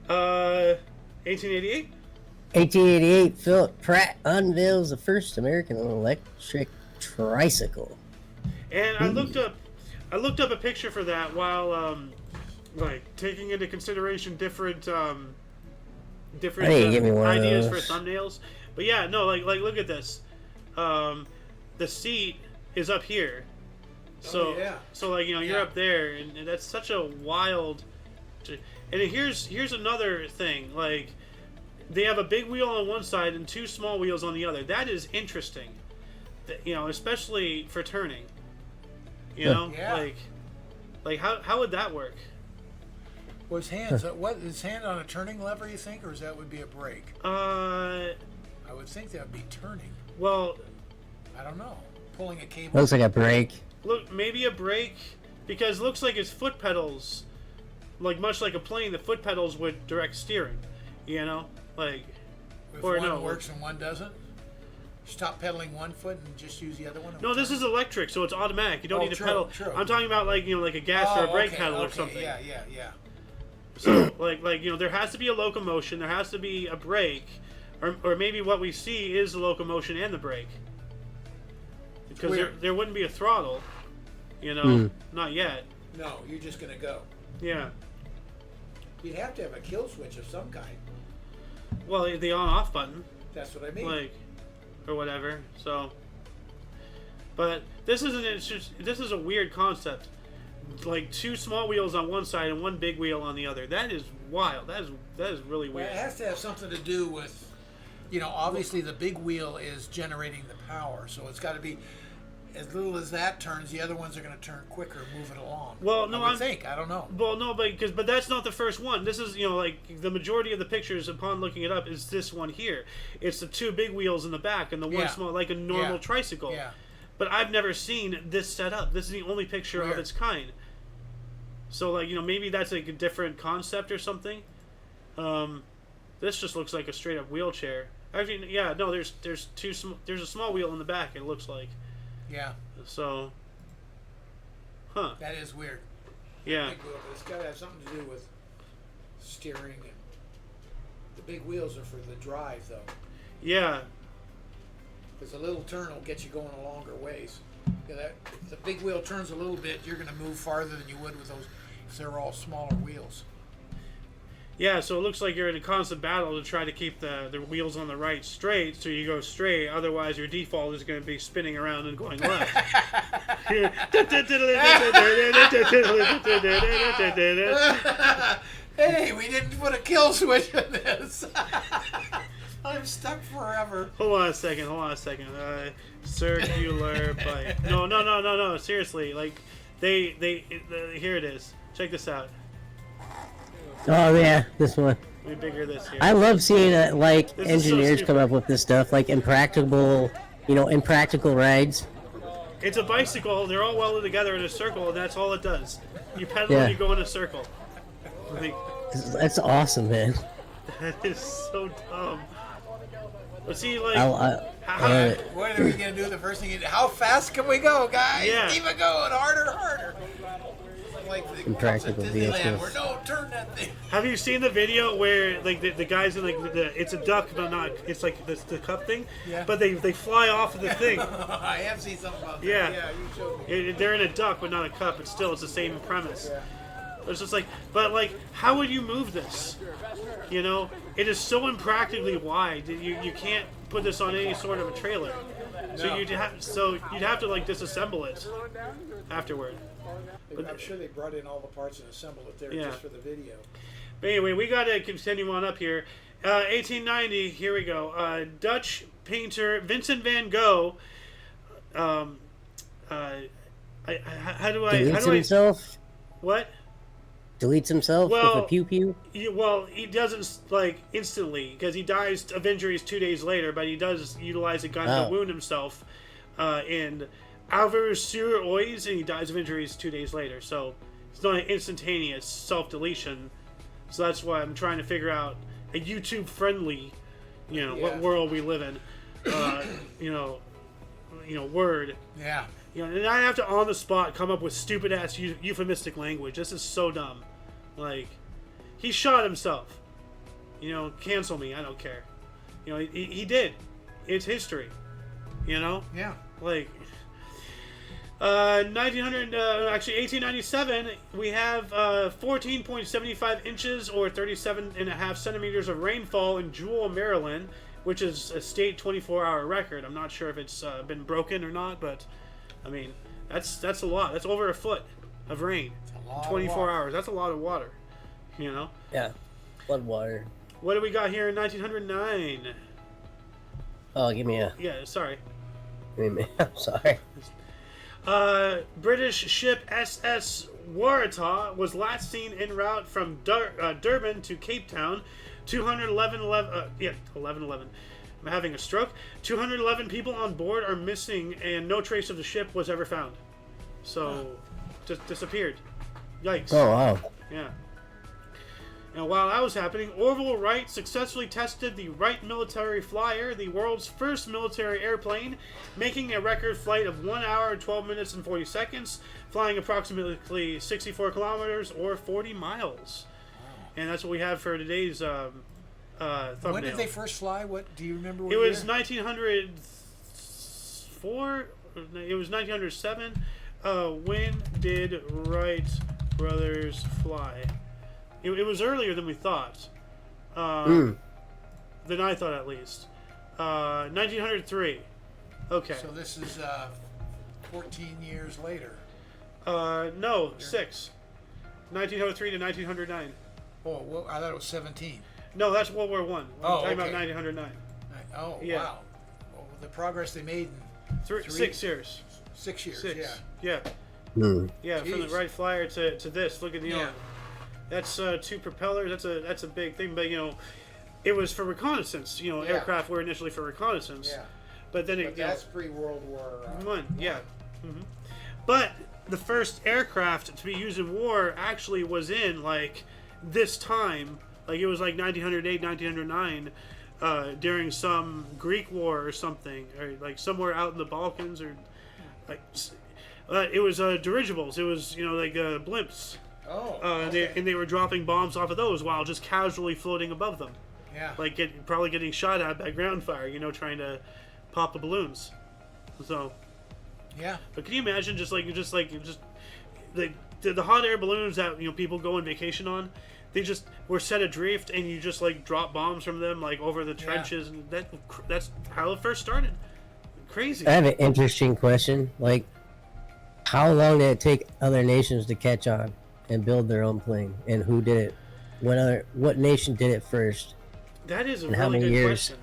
1888? 1888. Philip Pratt unveils the first American electric tricycle. And I looked up a picture for that while like taking into consideration different I need to get me one of ideas for those. thumbnails. But yeah, no, like look at this. The seat is up here. So yeah. so like you're Yeah. up there and that's such a wild and here's another thing, like they have a big wheel on one side and two small wheels on the other. That is interesting. Especially for turning. Yeah. Like how would that work? Was hands? What is hand on a turning lever? You think, or is that would be a brake? I would think that would be turning. Well, I don't know. Pulling a cable. Looks like a brake. look, maybe a brake, because it looks like his foot pedals, like much like a plane, the foot pedals would direct steering, like, If or one no. works and one doesn't. Stop pedaling one foot and just use the other one. No, this is electric, so it's automatic. You don't Oh, need to true, pedal. true. I'm talking about like like a gas or a brake pedal or something. Yeah. So like there has to be a locomotion, there has to be a brake, or maybe what we see is the locomotion and the brake. Because weird. there wouldn't be a throttle, not yet. No, you're just gonna go. Yeah. You'd have to have a kill switch of some kind. Well, the on-off button, That's what I mean. like, or whatever. So, but this is a weird concept. Like two small wheels on one side and one big wheel on the other. That is wild. That is really Well, weird. it has to have something to do with, obviously the big wheel is generating the power, so it's got to be as little as that turns. The other ones are going to turn quicker, move it along. Well, no, I think. I don't know. Well, no, but that's not the first one. This is like the majority of the pictures upon looking it up is this one here. It's the two big wheels in the back and the one Yeah. small, like a normal Yeah. tricycle. Yeah. But I've never seen this set up. This is the only picture of Weird. its kind. So like maybe that's like a different concept or something. This just looks like a straight up wheelchair. Actually, yeah, no. There's there's a small wheel in the back. It looks like. Yeah, So. Huh. that is weird. Yeah. Big wheel, but it's got to have something to do with steering. And the big wheels are for the drive, though. Yeah. Because a little turn will get you going a longer ways. If the big wheel turns a little bit, you're going to move farther than you would with those if they're all smaller wheels. Yeah, so it looks like you're in a constant battle to try to keep the wheels on the right straight, so you go straight. Otherwise, your default is going to be spinning around and going left. Hey, we didn't put a kill switch in this. I'm stuck forever. Hold on a second. Circular pipe. No. Seriously, like here it is. Check this out. Oh yeah, this one. Let me bigger this here. I love seeing like This is so engineers come stupid. up with this stuff, like impractical rides. It's a bicycle. They're all welded together in a circle, and that's all it does. You pedal Yeah. and you go in a circle. Like, That's awesome, man. that is so dumb. But see, like, I What are we gonna do? The first thing, how fast can we go, guys? Yeah. Keep it going, harder. Like the Impractical cops at Disneyland, vehicles. where no, turn that thing. have you seen the video where like the guys in like it's a duck, but not it's like the cup thing, Yeah. but they fly off of the thing. I have seen something about that. Yeah. Yeah, you showed me. They're in a duck, but not a cup. But still, it's the same premise. It's just like, but like, how would you move this? You know, it is so impractically wide. You can't put this on any sort of a trailer. So No. you'd have to like disassemble it afterward. I'm sure they brought in all the parts and assembled it there Yeah. just for the video. But anyway, we got to continue on up here. 1890. Here we go. Dutch painter Vincent van Gogh. How do deletes I? himself. What? Deletes himself Well- with a pew pew. Well, he doesn't like instantly because he dies of injuries 2 days later, but he does utilize a gun to Oh. wound himself in Auvers-sur-Oise, and he dies of injuries 2 days later. So it's not an instantaneous self-deletion. So that's why I'm trying to figure out a YouTube-friendly, what Yeah. world we live in, word. Yeah. And I have to on the spot come up with stupid ass euphemistic language. This is so dumb. Like, he shot himself. Cancel me. I don't care. He did. It's history. Yeah. Like, 1897, we have 14.75 inches or 37.5 centimeters of rainfall in Jewell, Maryland, which is a state 24-hour record. I'm not sure if it's been broken or not, but I mean, that's a lot. That's over a foot of rain. A lot of 24 water. hours. That's a lot of water. Yeah, flood water. What do we got here in 1909? Oh, give me a. Yeah, sorry. I'm sorry. British ship SS Waratah was last seen en route from Durban to Cape Town. 1111. I'm having a stroke. 211 people on board are missing, and no trace of the ship was ever found. So, just disappeared. Yikes. Oh wow. Yeah. And while that was happening, Orville Wright successfully tested the Wright Military Flyer, the world's first military airplane, making a record flight of 1 hour, 12 minutes, and 40 seconds, flying approximately 64 kilometers or 40 miles. And that's what we have for today's thumbnail. When did they first fly? What do you remember? What It was year? 1904. It was 1907. When did Wright brothers fly? It was earlier than we thought. Than I thought, at least. 1903. Okay. So this is 14 years later. No, 6. 1903 to 1909. Oh, well, I thought it was 17. No, that's World War One. We're Oh, talking about okay. 1909. Oh, Yeah. wow. Well, the progress they made in 6 years. 6 years. 6. Yeah. Yeah, from the Jeez. Wright Flyer to this. Look at Yeah. That's 2 propellers. That's a big thing. But it was for reconnaissance. Aircraft were initially for reconnaissance. Yeah. But then But that's pre-World War One. Yeah. But the first aircraft to be used in war actually was in like this time. Like it was like 1908, 1909. During some Greek war or something, or like somewhere out in the Balkans, or like it was dirigibles. It was like blimps. Oh. And they were dropping bombs off of those while just casually floating above them, Yeah. like probably getting shot at by ground fire. Trying to pop the balloons. So, Yeah. but can you imagine just the hot air balloons that people go on vacation on? They just were set adrift, and you just like drop bombs from them like over the trenches, and that's how it first started. Crazy. I have an interesting question. Like, how long did it take other nations to catch on and build their own plane? And who did it? What nation did it first? That is a And how really many good years? question.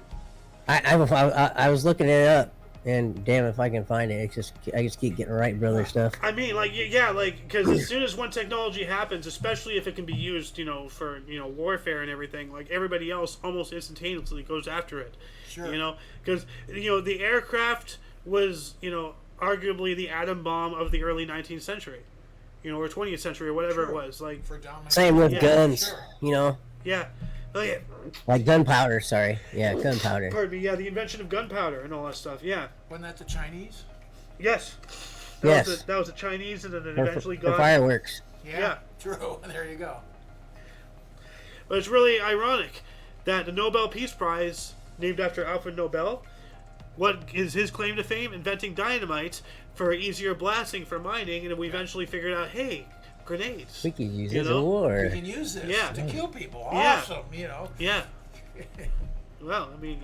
I was looking it up, and damn if I can find it. I just keep getting Wright brother stuff. I mean, like, yeah, like, because as soon as one technology happens, especially if it can be used, for, warfare and everything, like, everybody else almost instantaneously goes after it. Sure. Because, the aircraft was, arguably the atom bomb of the early 19th century, or 20th century, or whatever it was. Like, same with Yeah, guns, sure. yeah. Oh, yeah. like gunpowder. Sorry, yeah, gunpowder. Pardon me, yeah, the invention of gunpowder and all that stuff, yeah. Wasn't that the Chinese? Yes. Yes. That was the Chinese, and then it For eventually got... fireworks. Yeah. True. There you go. But it's really ironic that the Nobel Peace Prize, named after Alfred Nobel, what is his claim to fame? Inventing dynamite for easier blasting for mining, and we eventually figured out, hey, grenades. We could use You it in know? war. We can use this Yeah. to kill people. Yeah. Awesome, Yeah. Well, I mean,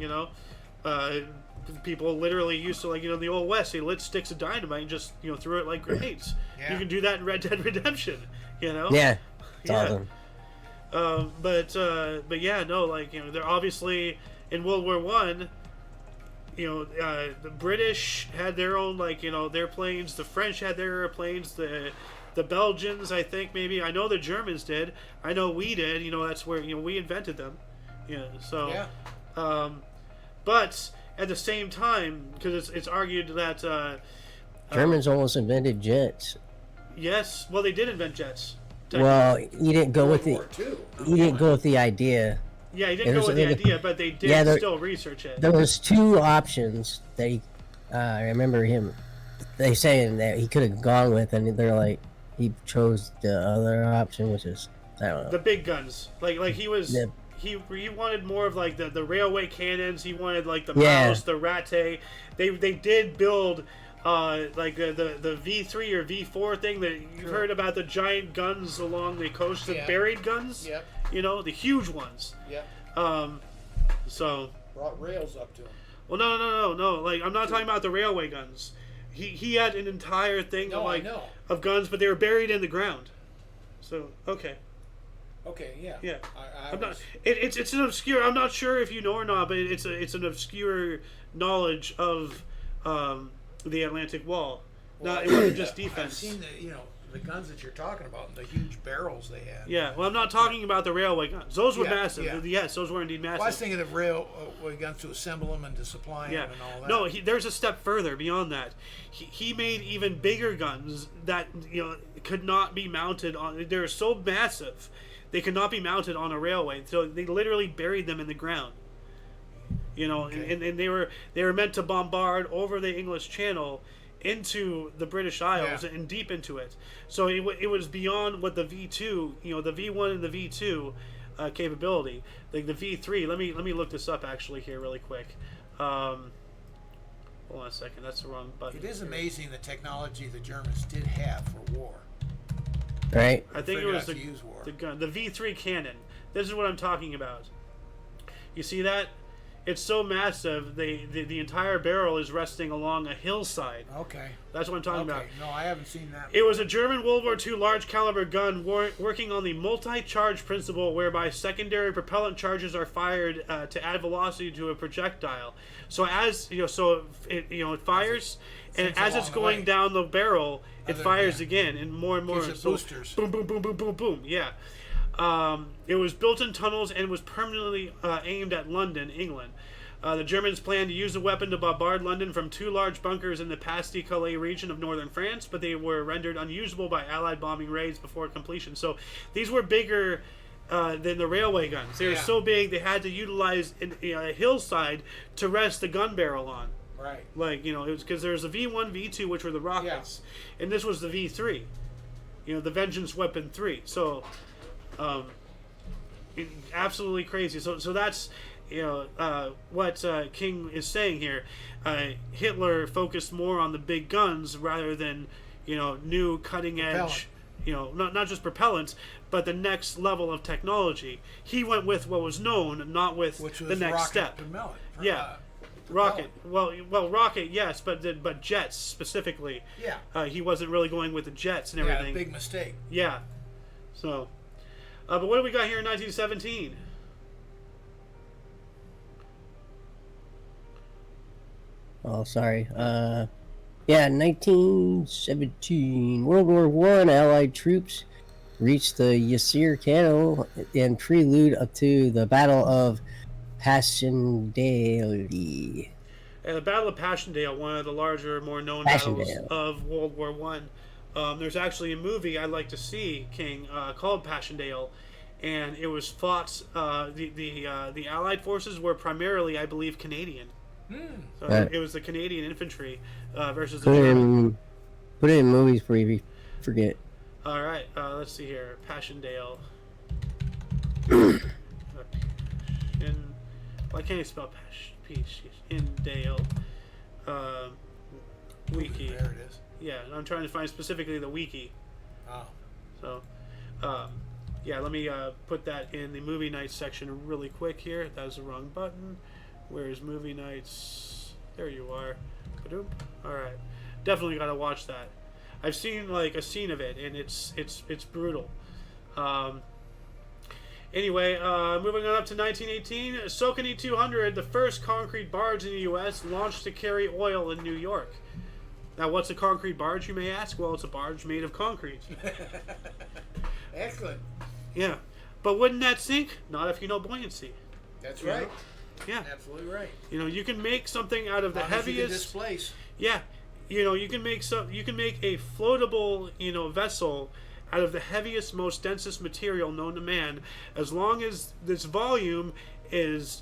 people literally used to, like, in the Old West, they lit sticks of dynamite and just, threw it like grenades. Yeah. You can do that in Red Dead Redemption, Yeah, it's Yeah. awesome. But yeah, no, like, they're obviously in World War One. The British had their own, like, their planes. The French had their airplanes. The Belgians, I think, maybe. I know the Germans did. I know we did. That's where we invented them. Yeah. So. Yeah. But at the same time, because it's argued that. Germans almost invented jets. Yes. Well, they did invent jets. Well, you didn't go with the World War II. you didn't go with the idea. Yeah, he didn't There's- go with the there- idea, but they did yeah, there- still research it. There was two options that I remember him. They saying that he could have gone with, and they're like he chose the other option, which is I don't know. The big guns, like he was. Yeah. He wanted more of like the railway cannons. He wanted like the Yeah. Maus, the Ratte. They did build like the V3 or V4 thing that you've heard about, the giant guns along the coast, the Yeah. buried guns. Yep. The huge ones. Yep. So. Brought rails up to them. Well, no. Like, I'm not talking about the railway guns. He had an entire thing No, of, I like, know. of guns, but they were buried in the ground. So okay. Okay, yeah. Yeah, I I'm not. was- It's an obscure. I'm not sure if you know or not, but it's an obscure knowledge of the Atlantic Wall. well, It wasn't just I've defense. seen the guns that you're talking about, and the huge barrels they had. Yeah, well, I'm not talking about the railway guns. Those were Yeah, massive. yeah. Yes, those were indeed massive. Well, I was thinking of railway guns to assemble them and to supply Yeah. them and all that. No, there's a step further beyond that. He made even bigger guns that could not be mounted on. They're so massive, they could not be mounted on a railway. So they literally buried them in the ground. Okay. And they were meant to bombard over the English Channel into the British Isles Yeah. and deep into it. So it was beyond what the V2, the V1 and the V2 capability. Like the V3. Let me look this up actually here really quick. Hold on a second. That's the wrong button. It is amazing the technology the Germans did have for war. Right? I think it Figured was out the to use war. gun, the V3 cannon. This is what I'm talking about. You see that? It's so massive. The entire barrel is resting along a hillside. Okay. That's what I'm talking about. Okay. No, I haven't seen that. It was a German World War II large caliber gun working on the multi-charge principle, whereby secondary propellant charges are fired to add velocity to a projectile. So as it fires, and Sinks as along it's the going way. down the barrel, it Other- fires yeah. again and more. Gives it So boosters. boom, boom, boom, boom, boom, boom. Yeah. It was built in tunnels and was permanently aimed at London, England. The Germans planned to use the weapon to bombard London from two large bunkers in the Pas-de-Calais region of northern France, but they were rendered unusable by Allied bombing raids before completion. So these were bigger than the railway guns. They were Yeah. so big they had to utilize a hillside to rest the gun barrel on. Right. Like, it was because there's the V1, V2, which were the rockets, and this was the V3. The Vengeance Weapon 3. So, absolutely crazy. So that's what King is saying here. Hitler focused more on the big guns rather than new cutting edge. Not just propellants, but the next level of technology. He went with what was known, not with Which was the next rocket step. propellant. Yeah. Rocket. Well, rocket, yes, but jets specifically. Yeah. He wasn't really going with the jets and Yeah, everything. big mistake. Yeah. So, but what do we got here in 1917? Oh, sorry. Yeah, 1917. World War One. Allied troops reached the Yesteryear Canal in prelude up to the Battle of Passchendaele. And the Battle of Passchendaele, one of the larger, more known battles Passchendaele. of World War One. There's actually a movie I'd like to see, King, called Passchendaele, and it was fought. The Allied forces were primarily, I believe, Canadian. So it was the Canadian infantry versus the German. Put it in movies before you forget. All right, let's see here. Passchendaele. Why can't I spell Passchendaele? Wiki. There it is. Yeah, I'm trying to find specifically the wiki. Oh. So, yeah, let me put that in the movie nights section really quick here. That was the wrong button. Where's movie nights? There you are. Ba-doop. All right, definitely got to watch that. I've seen like a scene of it, and it's brutal. Anyway, moving on up to 1918, TOCNS 200, the first concrete barge in the U.S., launched to carry oil in New York. Now, what's a concrete barge, you may ask? Well, it's a barge made of concrete. Excellent. Yeah, but wouldn't that sink? Not if you know buoyancy. That's You right. know? Yeah. Absolutely right. You know, you can make something out of the As long as you can heaviest. displace. Yeah, you know, you can make a floatable, vessel out of the heaviest, most densest material known to man, as long as this volume is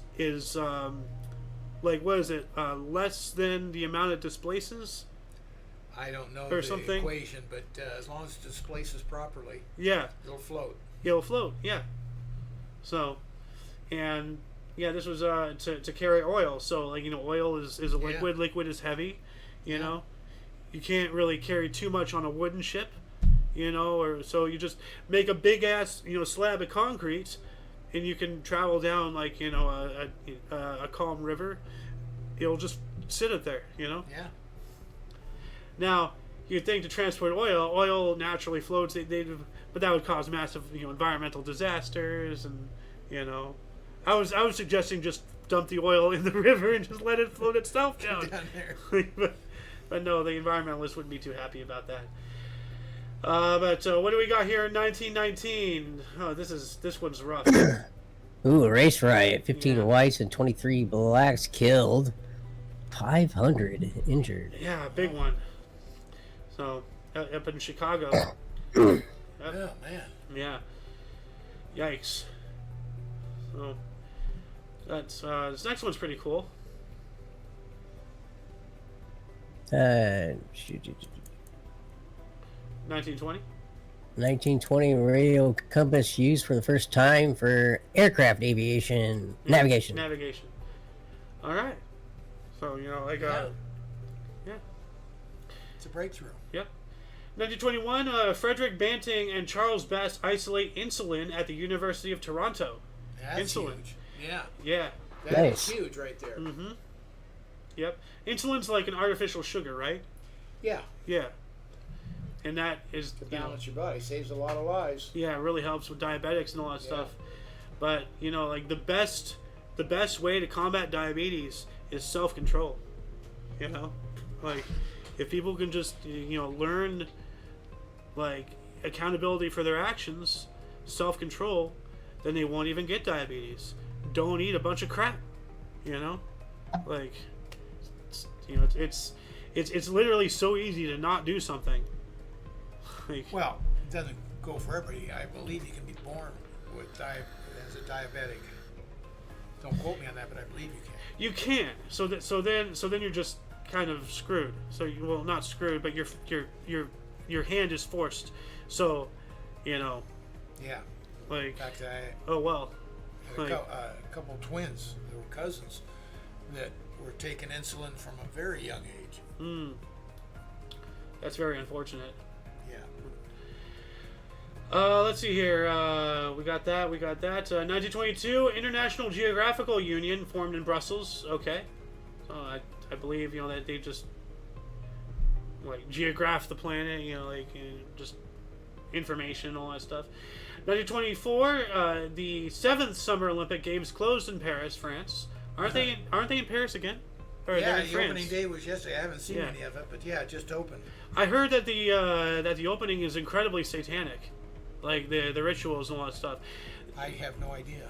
like, what is it, less than the amount it displaces. I don't know Or the something. equation, but as long as it displaces properly, Yeah, it'll float. it'll float. Yeah. So, and yeah, this was to carry oil. So, like, oil is a liquid. Yeah. Liquid is heavy. You Yeah. know, you can't really carry too much on a wooden ship. Or so you just make a big ass slab of concrete, and you can travel down like a calm river. It'll just sit it there. Yeah. Now, you'd think to transport oil naturally floats. But that would cause massive, environmental disasters, and I was suggesting just dump the oil in the river and just let it float itself down. Down there. but no, the environmentalists wouldn't be too happy about that. But what do we got here in 1919? Oh, this one's rough. Ooh, a race riot. 15 Yeah. whites and 23 blacks killed. 500 injured. Yeah, big one. So up in Chicago. Oh man. Yeah. Yikes. So that's this next one's pretty cool. Shoot. 1920. 1920 radio compass used for the first time for aircraft aviation navigation. Navigation. All right. So yeah. It's a breakthrough. Yep. 1921, Frederick Banting and Charles Best isolate insulin at the University of Toronto. That's Insulin. huge. Yeah. Yeah. That's Nice. huge right there. Mm-hmm. Yep. Insulin's like an artificial sugar, right? Yeah. Yeah. And that is To balance your body. Saves a lot of lives. yeah, it really helps with diabetics and all that stuff. But like the best way to combat diabetes is self-control. Like if people can just learn like accountability for their actions, self-control, then they won't even get diabetes. Don't eat a bunch of crap. Like it's literally so easy to not do something. Like, Well, it doesn't go for everybody. I believe you can be born with as a diabetic. Don't quote me on that, but I believe you can. you can. So then you're just kind of screwed. So not screwed, but your hand is forced. So, Yeah. like, In fact, I oh well. had Like, a couple of twins that were cousins that were taking insulin from a very young age. that's very unfortunate. Yeah. Let's see here. We got that. 1922, International Geographical Union formed in Brussels. Okay. So I believe that they just like geograph the planet. Just information and all that stuff. 1924, the 7th Summer Olympic Games closed in Paris, France. Aren't they in Paris again? Or Yeah, they're in the France. opening day was yesterday. I haven't seen Yeah. any of it, but yeah, it just opened. I heard that the opening is incredibly satanic, like the rituals and all that stuff. I have no idea.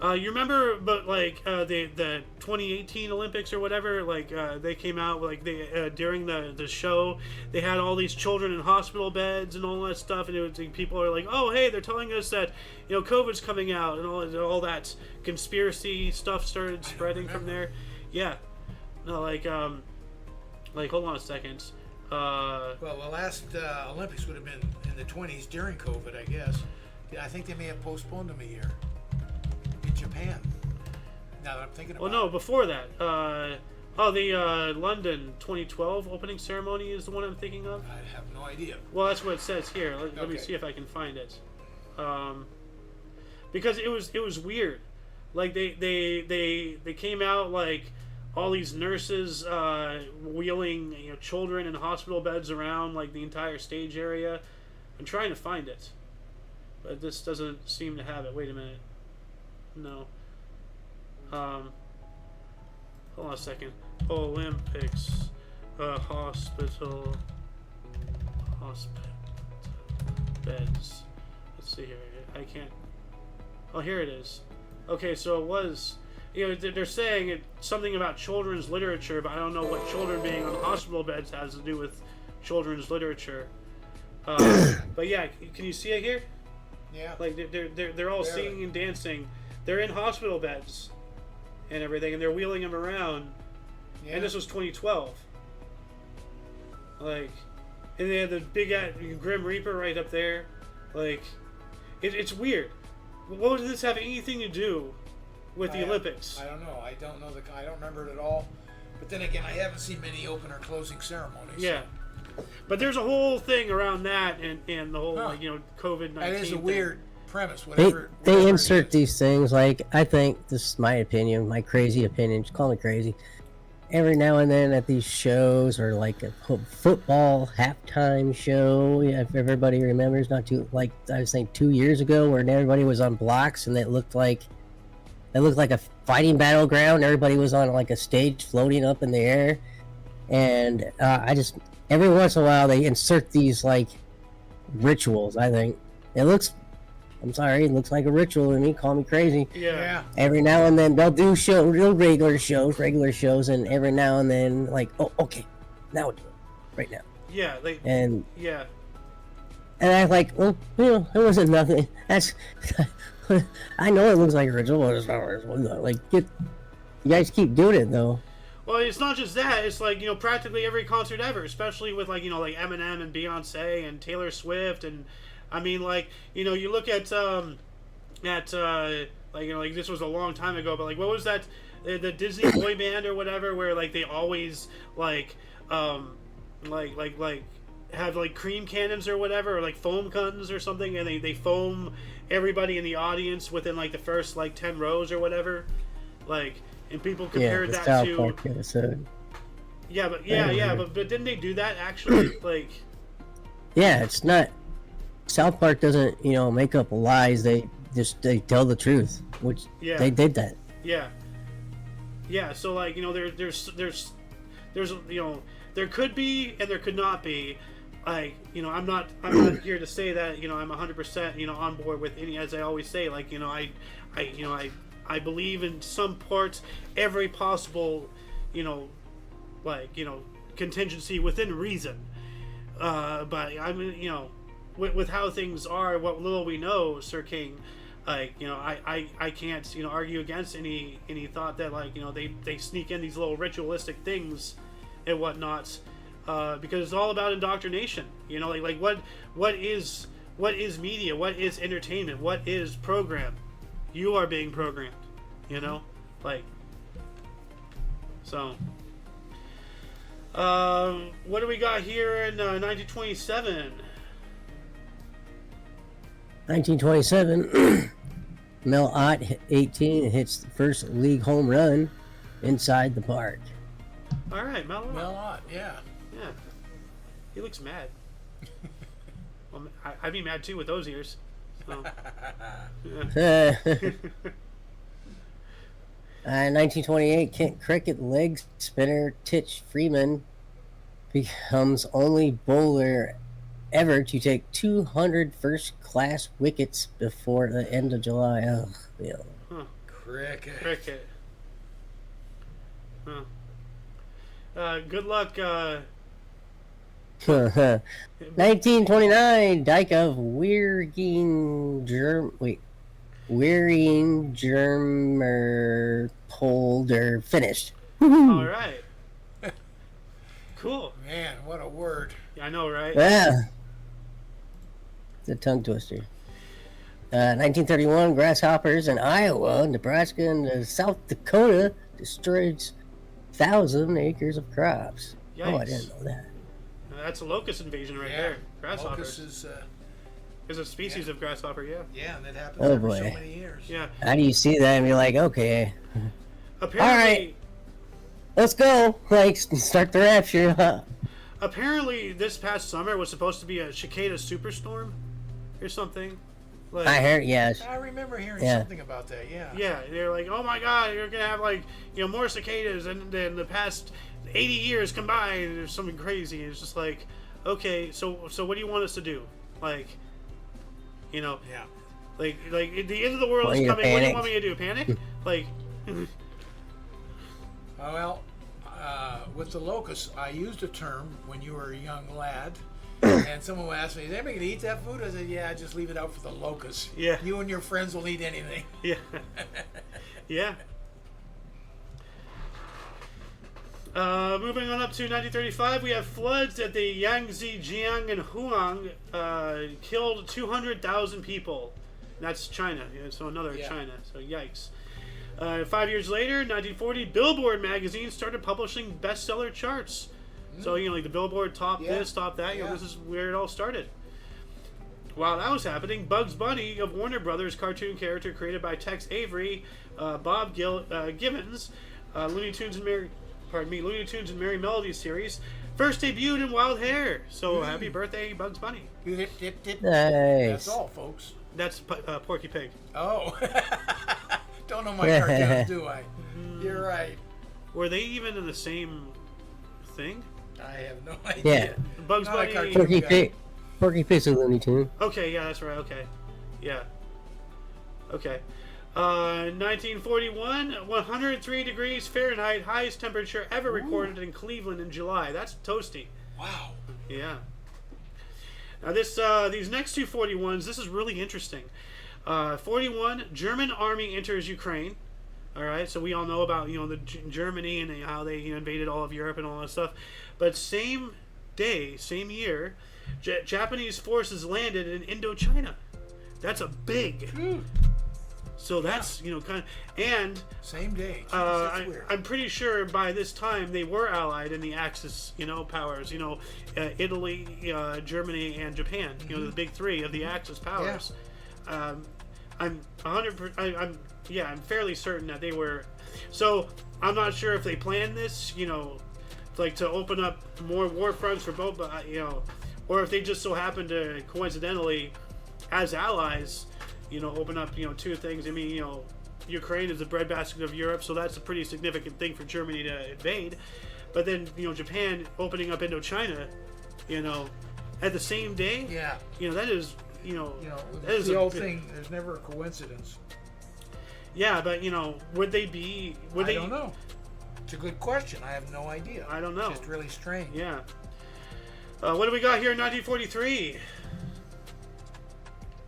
You remember, but like the 2018 Olympics or whatever, like they came out like they during the show, they had all these children in hospital beds and all that stuff, and it was, like, people are like, oh hey, they're telling us that COVID's coming out, and all that conspiracy stuff started spreading from there. Yeah, no, like hold on a second. Well, the last Olympics would have been in the 20s during COVID, I guess. Yeah, I think they may have postponed them a year. In Japan. Now that I'm thinking about Well, no, before that. The London 2012 opening ceremony is the one I'm thinking of. I have no idea. Well, that's what it says here. Let me Okay. see if I can find it. Because it was weird. Like they came out like all these nurses wheeling children in hospital beds around like the entire stage area. I'm trying to find it, but this doesn't seem to have it. Wait a minute. No. Hold on a second. Olympics, hospital beds. Let's see here. I can't. Oh, here it is. Okay, so it was. They're saying something about children's literature, but I don't know what children being on hospital beds has to do with children's literature. But yeah, can you see it here? Yeah. Like they're all singing and dancing. They're in hospital beds and everything, and they're wheeling them around. Yeah. And this was 2012. Like, and they had the big Grim Reaper right up there. Like, it's weird. What does this have anything to do with the Olympics? I don't know. I don't know I don't remember it at all. But then again, I haven't seen many open or closing ceremonies. Yeah. But there's a whole thing around that and the whole COVID-19. That is a thing. weird premise. They Whatever it insert is. these things, like, I think, this is my opinion, my crazy opinion, just call me crazy. Every now and then at these shows, or like a football halftime show, if everybody remembers, not too, like, I was saying 2 years ago, where everybody was on blocks and it looked like a fighting battleground. Everybody was on like a stage floating up in the air. And I just, every once in a while, they insert these like rituals. I think it looks, I'm sorry, it looks like a ritual to me. Call me crazy. Yeah. Every now and then they'll do real regular shows, and every now and then, like, oh, okay, now we'll do it right now. Yeah. And yeah. And I'm like, well, it wasn't nothing. That's, I know it looks like a ritual, but it's not a ritual. Like, you guys keep doing it though. Well, it's not just that. It's like, practically every concert ever, especially with like, like Eminem and Beyonce and Taylor Swift. And I mean, like, you look at like this was a long time ago, but like, what was that, the Disney boy band or whatever, where like they always like have like cream cannons or whatever, or like foam guns or something, and they foam everybody in the audience within like the first like 10 rows or whatever, like, and people compared the that South to Park episode. but didn't they do that actually? Like, Yeah, it's not. South Park doesn't, make up lies. They tell the truth, which they did that. Yeah. So like, there's there could be and there could not be. Like, I'm not here to say that I'm 100% on board with any, as I always say, like, I believe in some parts every possible contingency within reason, but I mean, with how things are, what little we know, Sir King, like, I can't argue against any thought that, like, they sneak in these little ritualistic things and whatnot, because it's all about indoctrination. Like what is media, what is entertainment, what is program? You are being programmed, like, so. What do we got here in 1927? 1927, Mel Ott, 18, hits the first league home run inside the park. All right, Mel Ott. Yeah. Yeah. He looks mad. Well, I'd be mad too with those ears. So. Yeah. 1928, Kent cricket leg spinner Titch Freeman becomes only bowler ever to take 200 first-class wickets before the end of July. Oh, yeah. Huh. Cricket. Cricket. Huh. Good luck. 1929, Dyke of Wearing Germerpolder finished. All right. Cool. Man, what a word. Yeah, I know, right? Yeah. It's a tongue twister. 1931, grasshoppers in Iowa, Nebraska, and South Dakota destroyed 1,000 acres of crops. Yikes. Oh, I didn't know that. That's a locust invasion right there. Grasshoppers. Locust is, There's a species of grasshopper, yeah. yeah, and that happens Oh, every boy. so many years. Yeah. How do you see that and be like, okay, Apparently, let's go. Like, start the rapture. Huh? apparently, this past summer was supposed to be a cicada superstorm or something. Like, I heard, yes. I remember hearing Yeah. something about that, yeah. Yeah, they're like, oh my god, you're gonna have like, more cicadas than the past 80 years combined or something crazy. It's just like, okay, so what do you want us to do? Like, Yeah. like the end of the world Want is you to coming. What do you panic? want me to do? Panic? Like, Well, with the locust, I used a term when you were a young lad, and someone would ask me, is anybody going to eat that food? I said, yeah, just leave it out for the locusts. Yeah. You and your friends will eat anything. yeah, yeah. Moving on up to 1935, we have floods at the Yangtze, Jiang, and Huang killed 200,000 people. That's China, so another Yeah. China. So yikes. 5 years later, 1940, Billboard magazine started publishing bestseller charts. So like the Billboard top Yeah. this, top that. Yeah. This is where it all started. While that was happening, Bugs Bunny of Warner Brothers cartoon character created by Tex Avery, Bob Gibbons, Looney Tunes and Merry Melody series, first debuted in Wild Hair. So happy birthday, Bugs Bunny. Dip, dip, dip. Nice. That's all, folks. That's Porky Pig. Oh. Don't know my cartoons, do I? You're right. Were they even in the same thing? I have no idea. Yeah. Bugs Not a Bunny. cartoon. Porky guy. Pig. Porky Pig's a Looney Tune. Okay, yeah, that's right. Okay, yeah. Okay. 1941, 103 degrees Fahrenheit, highest temperature ever recorded in Cleveland in July. That's toasty. Wow. Yeah. Now these next two 41s, this is really interesting. 41, German army enters Ukraine. All right, so we all know about the Germany and how they invaded all of Europe and all that stuff. But same day, same year, Japanese forces landed in Indochina. That's a big. So that's kind of and Same day. Jeez, that's weird. I'm pretty sure by this time they were allied in the Axis powers. Italy, Germany, and Japan. The big three of the Axis powers. I'm 100%. I'm fairly certain that they were. So I'm not sure if they planned this. Like to open up more war fronts for both. Or if they just so happened to coincidentally, as allies, open up, two things. I mean, Ukraine is the breadbasket of Europe, so that's a pretty significant thing for Germany to invade. But then, Japan opening up Indochina, at the same day. Yeah. That is, that is the old thing. There's never a coincidence. Yeah, but would they be? Would they? I don't know. It's a good question. I have no idea. I don't know. It's just really strange. Yeah. What do we got here in 1943?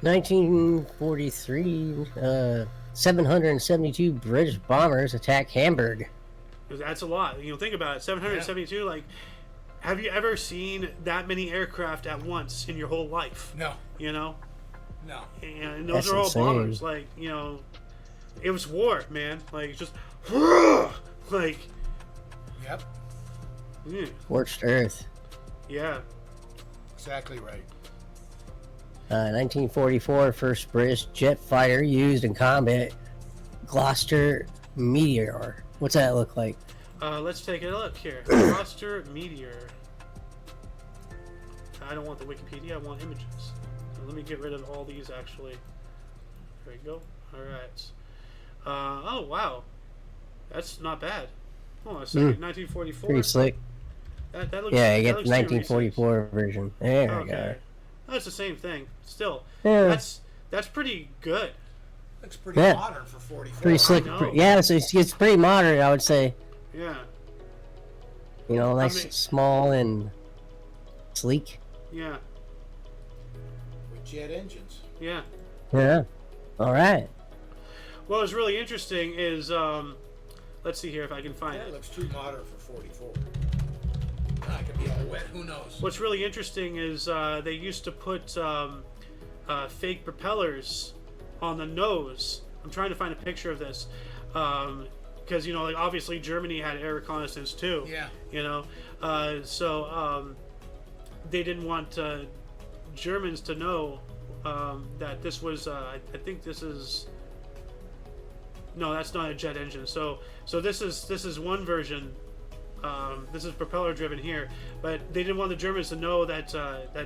1943, 772 British bombers attack Hamburg. That's a lot. Think about it. 772. Yeah. Like, have you ever seen that many aircraft at once in your whole life? No. No. And those That's are all insane. bombers. Like, it was war, man. Like, just like. Yep. mm, Scorched earth. Yeah. Exactly right. 1944, first British jet fighter used in combat. Gloucester Meteor. What's that look like? Let's take a look here. Gloucester Meteor. I don't want the Wikipedia. I want images. So let me get rid of all these. Actually, there we go. All right. Oh wow. That's not bad. Hold on a second. 1944. Pretty slick. That looks. Yeah, you that get the looks too recent. 1944 version. There we go. Okay. That's the same thing. Still, Yeah. that's pretty good. Looks pretty Yeah. modern for 44. Pretty slick. know. Yeah, it's pretty modern, I would say. Yeah. You know, nice, mean- small, and sleek. Yeah. With jet engines. Yeah. Yeah. All right. What was really interesting is, let's see here if I can find That it. looks too modern for 44. It could be all wet. Who knows? What's really interesting is they used to put fake propellers on the nose. I'm trying to find a picture of this. Because, you know, like obviously Germany had air reconnaissance too. Yeah. You know, so they didn't want Germans to know that this was. I think this is. No, that's not a jet engine. So this is one version. This is propeller driven here, but they didn't want the Germans to know that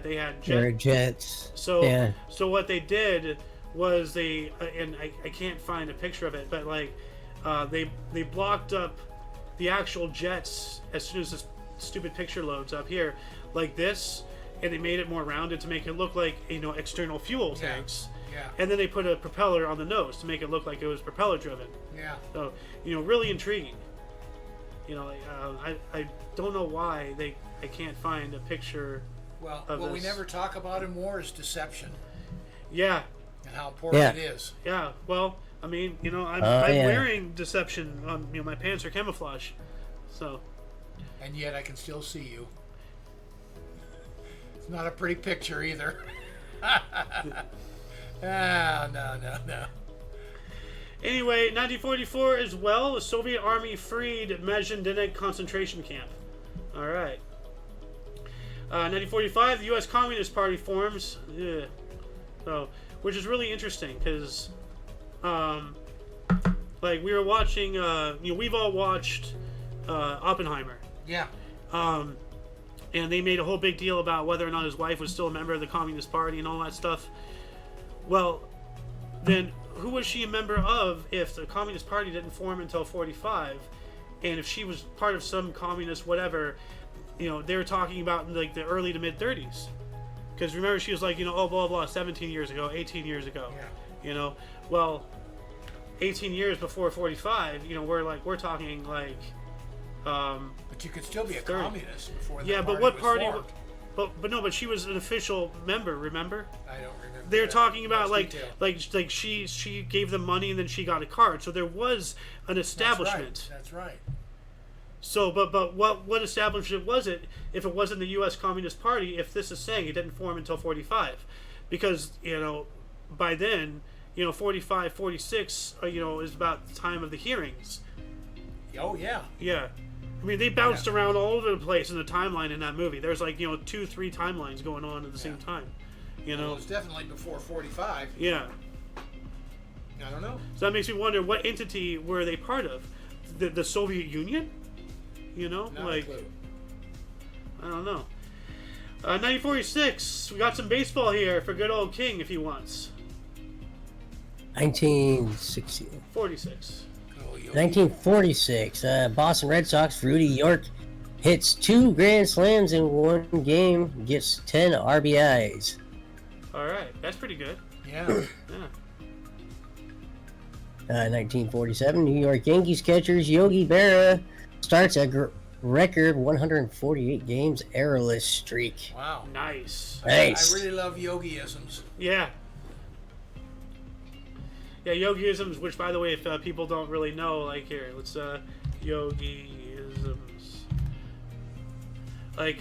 they had They're jets. So Yeah. so what they did was they and I can't find a picture of it, but like they blocked up the actual jets as soon as this stupid picture loads up here, like this, and they made it more rounded to make it look like, you know, external fuel tanks. Yeah. And then they put a propeller on the nose to make it look like it was propeller driven. Yeah. So, you know, really intriguing. You know, I don't know why I can't find a picture. Well, of what we this. never talk about in war is deception Yeah, and how important Yeah. it is. yeah. Well, I mean, you know, I'm Yeah. wearing deception. You know, my pants are camouflage. So, And yet I can still see you. It's not a pretty picture either. No. anyway, 1944 as well, the Soviet Army freed Mazandenek concentration camp. All right. 1945, the U.S. Communist Party forms. Yeah. So, which is really interesting because, like we were watching. You know, we've all watched Oppenheimer. Yeah. And they made a whole big deal about whether or not his wife was still a member of the Communist Party and all that stuff. Well, then who was she a member of if the Communist Party didn't form until 45? And if she was part of some communist whatever, you know, they were talking about in like the early to mid 30s. Because remember, she was like, you know, oh, blah, blah, 17 years ago, 18 years ago. Yeah. You know, well, 18 years before 45, you know, we're talking like... But you could still be a 30. communist before the yeah, party but what was party? formed. But no, but she was an official member. Remember? I don't remember. They're that talking about much detail. like she gave them money and then she got a card. So there was an establishment. That's right. So, but what establishment was it if it wasn't the U.S. Communist Party? If this is saying it didn't form until 45, because you know by then, you know, 45, 46, you know, is about the time of the hearings. Oh yeah. Yeah. I mean, they bounced around all over the place in the timeline in that movie. There's like, you know, 2-3 timelines going on at the same time. You Well, know? it was definitely before 45. Yeah. I don't know. So that makes me wonder, what entity were they part of? The Soviet Union? You know? Not like, a clue. I don't know. 1946, we got some baseball here for good old King if he wants. 1960. 46. Oh, Yogi. 1946, Boston Red Sox, Rudy York hits 2 grand slams in one game, gets 10 RBIs. All right, that's pretty good. Yeah. Yeah. 1947, New York Yankees catchers Yogi Berra starts a record 148 games errorless streak. Wow. Nice. Nice. I really love yogiisms. Yeah. Yeah, yogiisms, which, by the way, if people don't really know, like here, let's yogiisms. Like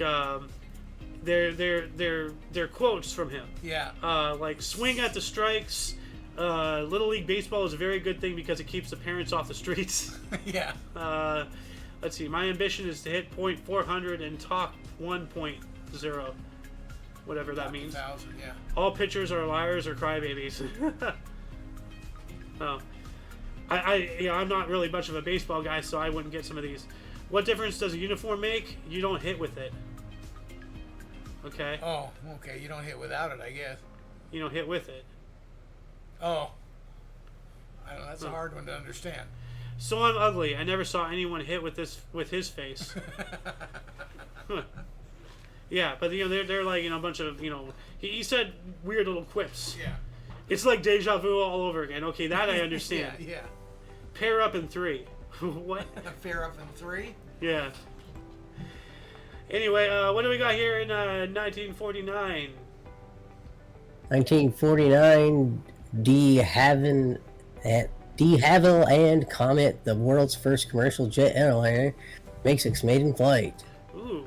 they're quotes from him. Yeah. Like swing at the strikes. Little League baseball is a very good thing because it keeps the parents off the streets. Yeah. Let's see. My ambition is to hit .400 and talk 1.0, whatever that means. 1,000, yeah. All pitchers are liars or crybabies. Oh, I'm not really much of a baseball guy, so I wouldn't get some of these. What difference does a uniform make? You don't hit with it. Okay. Oh, okay. You don't hit without it, I guess. You don't hit with it. Oh. I don't know, that's a hard one to understand. So I'm ugly. I never saw anyone hit with his face. Yeah, but they're like a bunch of he said weird little quips. Yeah. It's like deja vu all over again. Okay, that I understand. Yeah. Pair up in 3. What? Pair up in 3. Yeah. Anyway, what do we got here in 1949? 1949, de Havilland Comet, the world's first commercial jet airliner, makes its maiden flight. Ooh.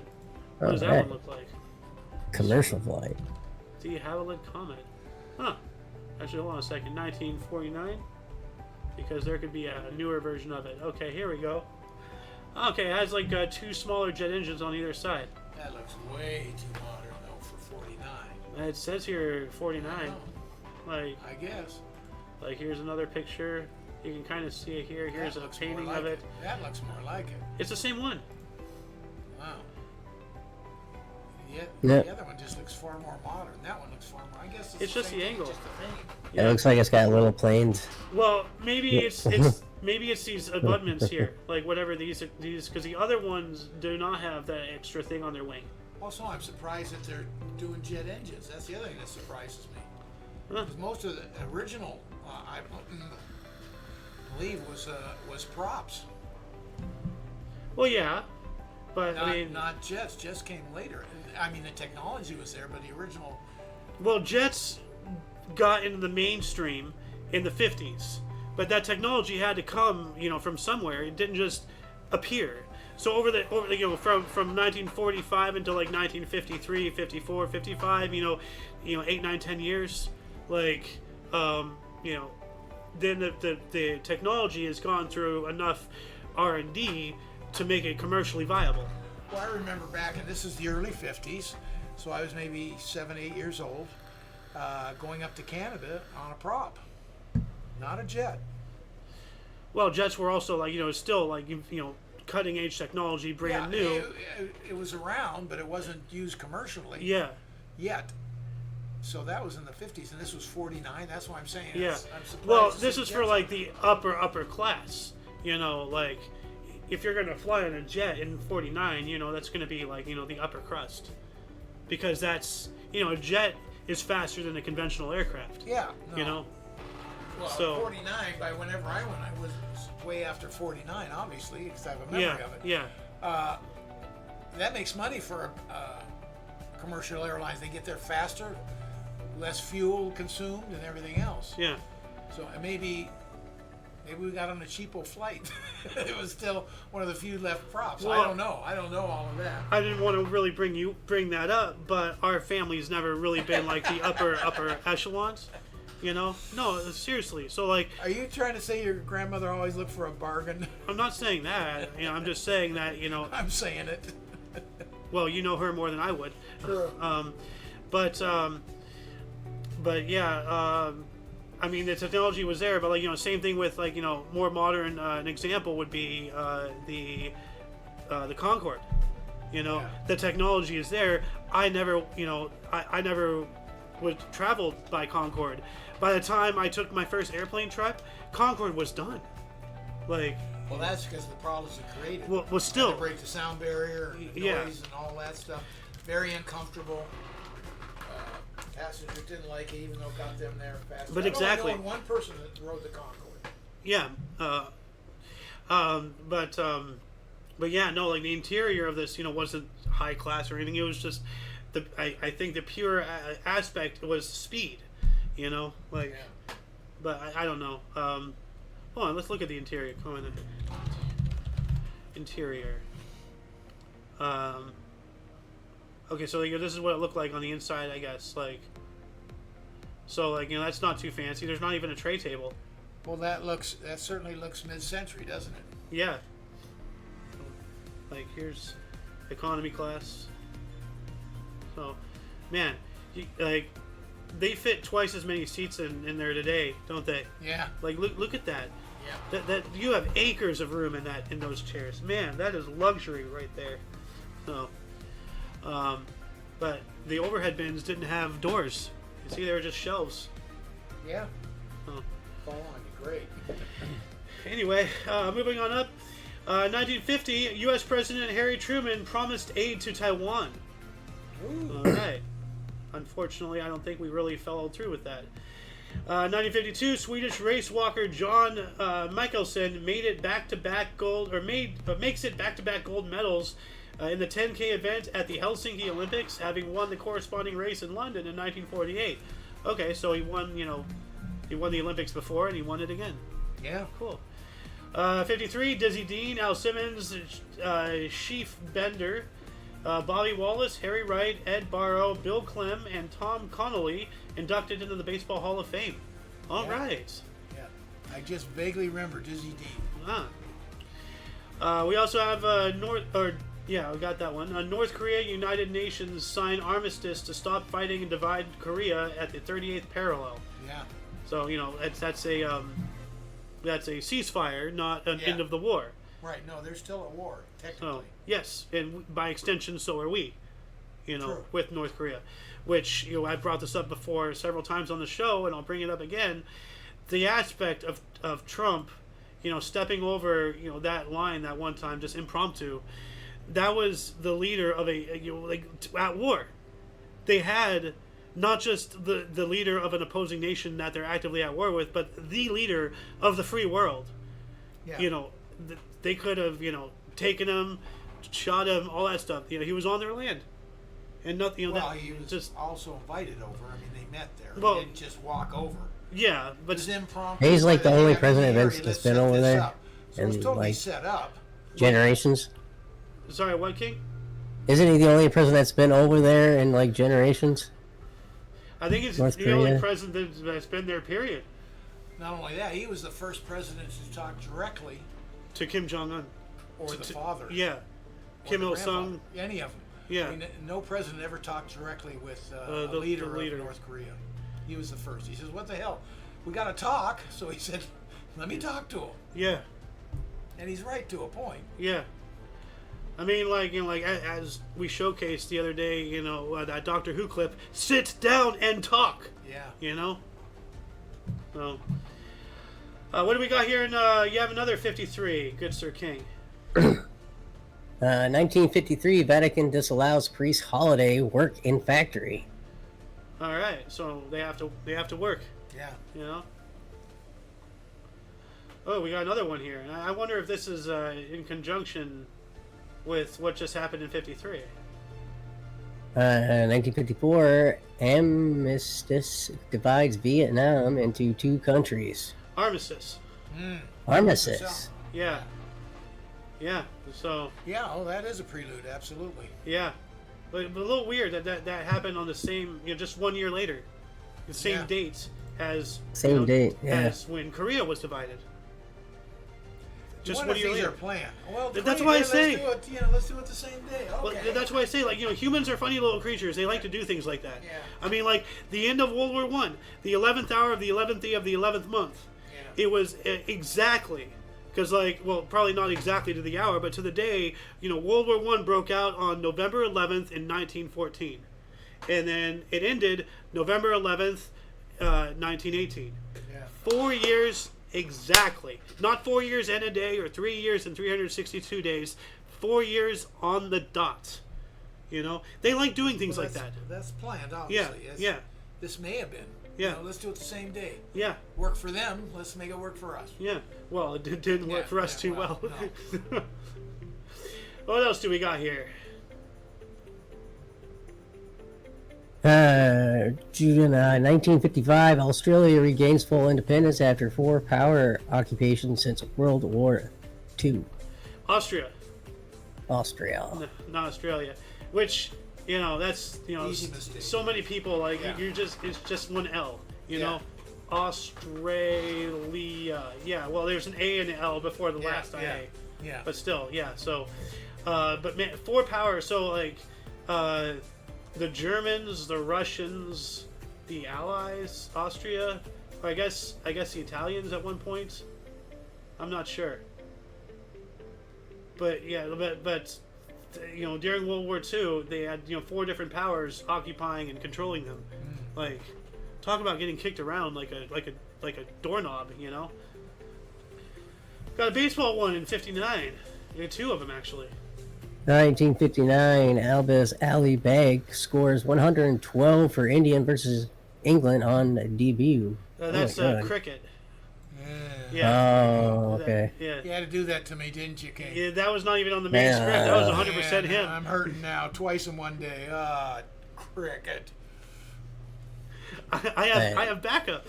What does that Alright. one look like? Commercial flight. The Havilland Comet. Huh. Actually, hold on a second. 1949? Because there could be a newer version of it. Okay, here we go. Okay, it has like 2 smaller jet engines on either side. That looks way too modern though for 49. It says here 49. Like, I guess. like here's another picture. You can kind of see it here. Here's That a looks more painting like of it. That looks more like it. It's the same one. Wow. Yeah, Yeah. the other one just looks far more modern. That one looks far more. I guess It's the just same the thing, angle. Just the paint. It looks like it's got little planes. Well, maybe it's maybe it's these abutments here, like whatever these because the other ones do not have that extra thing on their wing. Also, I'm surprised that they're doing jet engines. That's the other thing that surprises me. Huh. Because most of the original, I believe, was props. Well, yeah, but Not, I mean, not jets. Jets came later. I mean, the technology was there, but the original. well, jets got into the mainstream in the 50s, but that technology had to come, from somewhere. It didn't just appear. So over the from 1945 until like 1953, 54, 55, 8, 9, 10 years, like then the technology has gone through enough R&D to make it commercially viable. Well, I remember back, and this is the early 50s, so I was maybe 7, 8 years old, going up to Canada on a prop, not a jet. Well, jets were also like still like cutting edge technology, brand new. It was around, but it wasn't used commercially Yeah. yet. So that was in the 50s, and this was 49. That's why I'm saying. Yeah. I'm surprised Well, to this see is for jets. like the upper class. Like if you're gonna fly on a jet in 49, that's gonna be like the upper crust, because that's a jet is faster than a conventional aircraft. Yeah. No. Well, So 49. By whenever I went, I was way after 49, obviously, because I have a memory Yeah. of it. Yeah. That makes money for commercial airlines. They get there faster, less fuel consumed, and everything else. Yeah. So maybe we got on a cheapo flight. It was still one of the few left props. Well, I don't know. I don't know all of that. I didn't want to really bring that up, but our family's never really been like the upper echelons. No, seriously. So like, Are you trying to say your grandmother always looked for a bargain? I'm not saying that. I'm just saying that I'm saying it. well, you know her more than I would. But yeah. I mean, the technology was there, but like same thing with like more modern. An example would be the Concorde. The technology is there. I never I never would travel by Concorde. By the time I took my first airplane trip, Concorde was done. Like, Well, that's because of the problems it created. well, Had still, to break the sound barrier, and Yeah. noise, and all that stuff. Very uncomfortable. Passengers didn't like it, even though it got them there faster. But I've only exactly. known one person that rode the Concorde. yeah. But yeah, no, like the interior of this, wasn't high class or anything. It was just I think the pure aspect was speed, like. Yeah. But I don't know. Hold on, let's look at the interior. Come on. Interior. Okay, so this is what it looked like on the inside, I guess. Like, so like that's not too fancy. There's not even a tray table. Well, that certainly looks mid-century, doesn't it? Yeah. Like here's economy class. So, man, like they fit twice as many seats in there today, don't they? Yeah. Like look at that. Yeah. That you have acres of room in those chairs. Man, that is luxury right there. So, but the overhead bins didn't have doors. You see, they were just shelves. Yeah. Oh. Fall on you, great. Anyway, moving on up. 1950, U.S. President Harry Truman promised aid to Taiwan. Ooh. All right. Unfortunately, I don't think we really followed through with that. 1952, Swedish race walker John Michelsen made it back-to-back gold, or makes it back-to-back gold medals in the 10K event at the Helsinki Olympics, having won the corresponding race in London in 1948. Okay, so he won, he won the Olympics before, and he won it again. Yeah. Cool. 53, Dizzy Dean, Al Simmons, Sheaf Bender, Bobby Wallace, Harry Wright, Ed Barrow, Bill Clem, and Tom Connolly inducted into the Baseball Hall of Fame. All right. Yeah. I just vaguely remember Dizzy Dean. We also have we got that one. North Korea United Nations sign armistice to stop fighting and divide Korea at the 38th parallel. Yeah. So that's a ceasefire, not an end of the war. Right. No, there's still a war technically. So yes, and by extension, so are we. True. With North Korea, which I've brought this up before several times on the show, and I'll bring it up again. The aspect of Trump, stepping over that line that one time, just impromptu, that was the leader of at war. They had not just the leader of an opposing nation that they're actively at war with, but the leader of the free world. Yeah. They could have taken him, shot him, all that stuff. He was on their land, and nothing. Well, he was just also invited over. I mean, they met there. Well, he didn't just walk over. Yeah, but It was impromptu. He's like the By only end of president year, that's let's been set over this there, up. So and, it's totally like, set up. generations. sorry, what, King? Isn't he the only president that's been over there in like generations? I think it's North the only Korea. president that's been there. Period. Not only that, he was the first president to talk directly, To Kim Jong Un. or the father. Yeah. or Kim the Il Sung. grandfather, any of them. Yeah. I mean, no president ever talked directly with the a leader leader. of North Korea. He was the first. He says, "What the hell? We got to talk." So he said, "Let me talk to him," Yeah. and he's right to a point. Yeah. I mean, as we showcased the other day, that Doctor Who clip, sit down and talk. Yeah. So, what do we got here? You have another 53, good Sir King. 1953, Vatican disallows priest holiday work in factory. All right, so they have to work. Yeah. Oh, we got another one here. And I wonder if this is in conjunction with what just happened in 53. 1954, armistice divides Vietnam into two countries. Armistice. Armistice. Yeah. Yeah. So. Yeah. Oh, that is a prelude. Absolutely. Yeah. But a little weird that happened on the same, just 1 year later. The same date as. Same date, yeah. As when Korea was divided. Just 1 year these later. are planned. Well, That's why I say. Let's do it the same day. Okay. Well, that's why I say, humans are funny little creatures. They like to do things like that. Yeah. I mean, the end of World War I, the 11th hour of the 11th day of the 11th month. Yeah. It was exactly, because probably not exactly to the hour, but to the day. World War I broke out on November 11th in 1914, and then it ended November 11th, 1918. Yeah. 4 years. Exactly. Not 4 years and a day or 3 years and 362 days. 4 years on the dot. They like doing things like that. That's planned, obviously. Yeah. This may have been. Yeah. Let's do it the same day. Yeah. Work for them. Let's make it work for us. Yeah. Well, it didn't work for us too well. No. What else do we got here? June 1955, Australia regains full independence after 4 power occupations since World War II. Austria. Austria. No, not Australia. Which, that's, Easy mistake. so many people, it's just one L, Yeah. Australia. Yeah, well, there's an A and an L before the last IA. Yeah. But still, yeah. So, but man, 4 power. So the Germans, the Russians, the Allies, Austria. Or I guess the Italians at one point. I'm not sure. But yeah, but during World War II, they had 4 different powers occupying and controlling them. Talk about getting kicked around like a doorknob. Got a baseball one in '59. You got two of them actually. 1959, Albus Ali Beg scores 112 for Indian versus England on debut. That's my God. cricket. Yeah. Yeah. Oh, okay. Yeah. You had to do that to me, didn't you, King? Yeah, that was not even on the main Yeah. script. That was 100% Man, him. I'm hurting now. Twice in one day. Cricket. I have backup.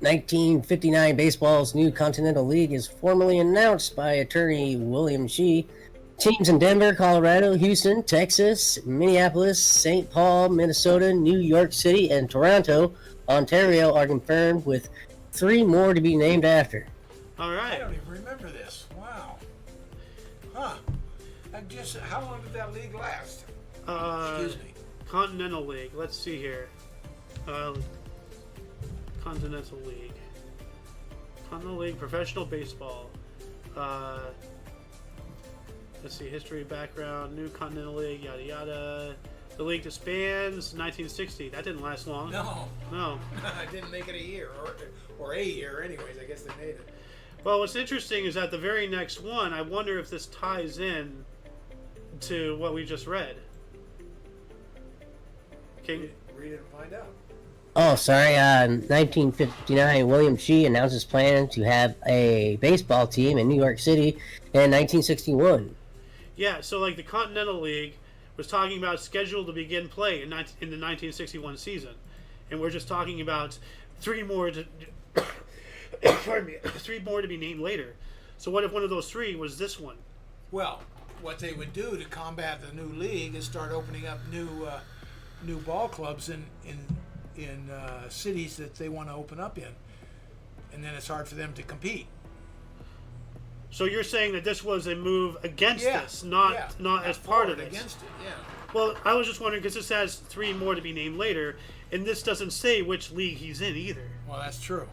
1959, baseball's new Continental League is formally announced by attorney William Shea. Teams in Denver, Colorado, Houston, Texas, Minneapolis, St. Paul, Minnesota, New York City, and Toronto, Ontario are confirmed, with 3 more to be named after. All I right. don't even remember this. Wow. Huh. How long did that league last? Excuse me. Continental League. Let's see here. Continental League. Continental League, professional baseball. Let's see, history, background, new Continental League, yada yada. The league disbands 1960. That didn't last long. No. No. I didn't make it a year, or a year anyways. I guess they made it. Well, what's interesting is that the very next one, I wonder if this ties in to what we just read. King? Read it and find out. Oh, sorry. 1959, William Shea announces plan to have a baseball team in New York City in 1961. Yeah, so like the Continental League was talking about scheduled to begin play in the 1961 season. And we're just talking about 3 more to... pardon me, 3 more to be named later. So what if one of those 3 was this one? Well, what they would do to combat the new league is start opening up new ball clubs in cities that they want to open up in, and then it's hard for them to compete. So you're saying that this was a move against this, not as part of it. Against it, yeah. Well, I was just wondering because this has 3 more to be named later, and this doesn't say which league he's in either. Well, that's true.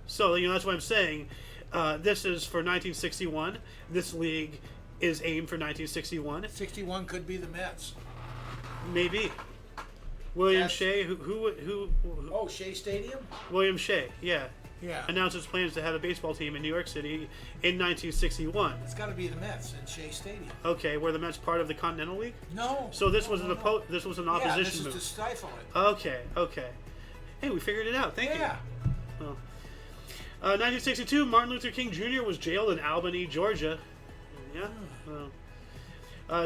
So that's what I'm saying. This is for 1961. This league is aimed for 1961. 61 could be the Mets. Maybe. William That's- Shea, who Oh, Shea Stadium? William Shea, yeah, Yeah. announces plans to have a baseball team in New York City in 1961. It's got to be the Mets in Shea Stadium. Okay, were the Mets part of the Continental League? No. So this was no. this was an Yeah, opposition this is move. to stifle it. Okay. Hey, we figured it out. Thank Yeah. you. 1962, Martin Luther King Jr. was jailed in Albany, Georgia. Yeah.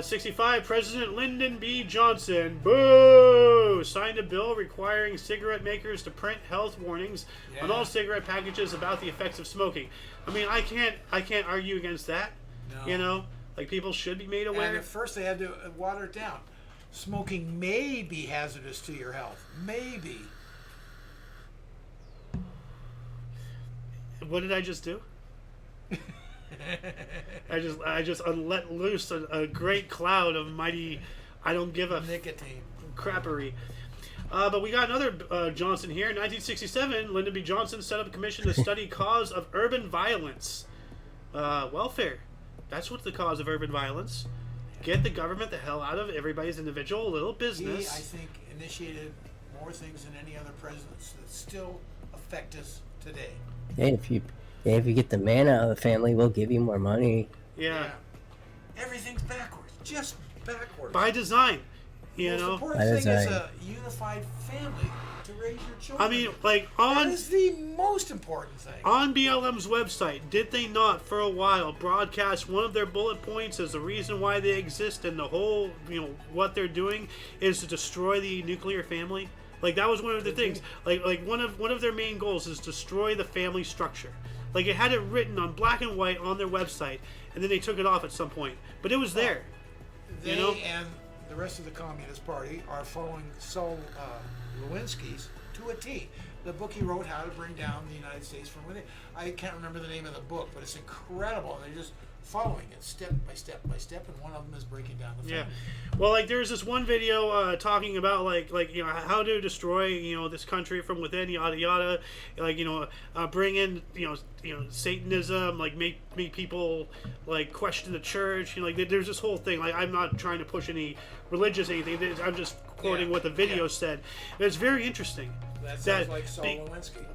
65, President Lyndon B. Johnson, boo, signed a bill requiring cigarette makers to print health warnings on all cigarette packages about the effects of smoking. I mean, I can't argue against that. No. Like people should be made And aware. at first they had to water it down. Smoking may be hazardous to your health. Maybe. What did I just do? I just let loose a great cloud of mighty, I don't give a Nicotine. crappery. But we got another Johnson here. 1967, Lyndon B. Johnson set up a commission to study cause of urban violence. Welfare. That's what's the cause of urban violence. Get the government the hell out of everybody's individual little business. He, I think, initiated more things than any other presidents that still affect us today. Hey, if you get the man out of the family, we'll give you more money. Yeah. Everything's backwards. Just backwards. By design. The You most know? important By thing is design. a unified family to raise your children. I mean, like that on is the most important thing. on BLM's website, did they not for a while broadcast one of their bullet points as the reason why they exist and the whole, what they're doing is to destroy the nuclear family? Like that was one of the things. Like one of their main goals is destroy the family structure. Like it had it written on black and white on their website, and then they took it off at some point. But it was there. They you know? and the rest of the Communist Party are following Saul Lewinsky's to a T. The book he wrote, How to Bring Down the United States from Within. I can't remember the name of the book, but it's incredible. They just following it step by step by step, and one of them is breaking down the Yeah, family. well, like there's this one video talking about like how to destroy this country from within, yada yada, like bring in Satanism, like make people like question the church, like there's this whole thing. Like I'm not trying to push any religious anything. I'm just quoting what the video said. It's very interesting. That sounds like Saul Lewinsky.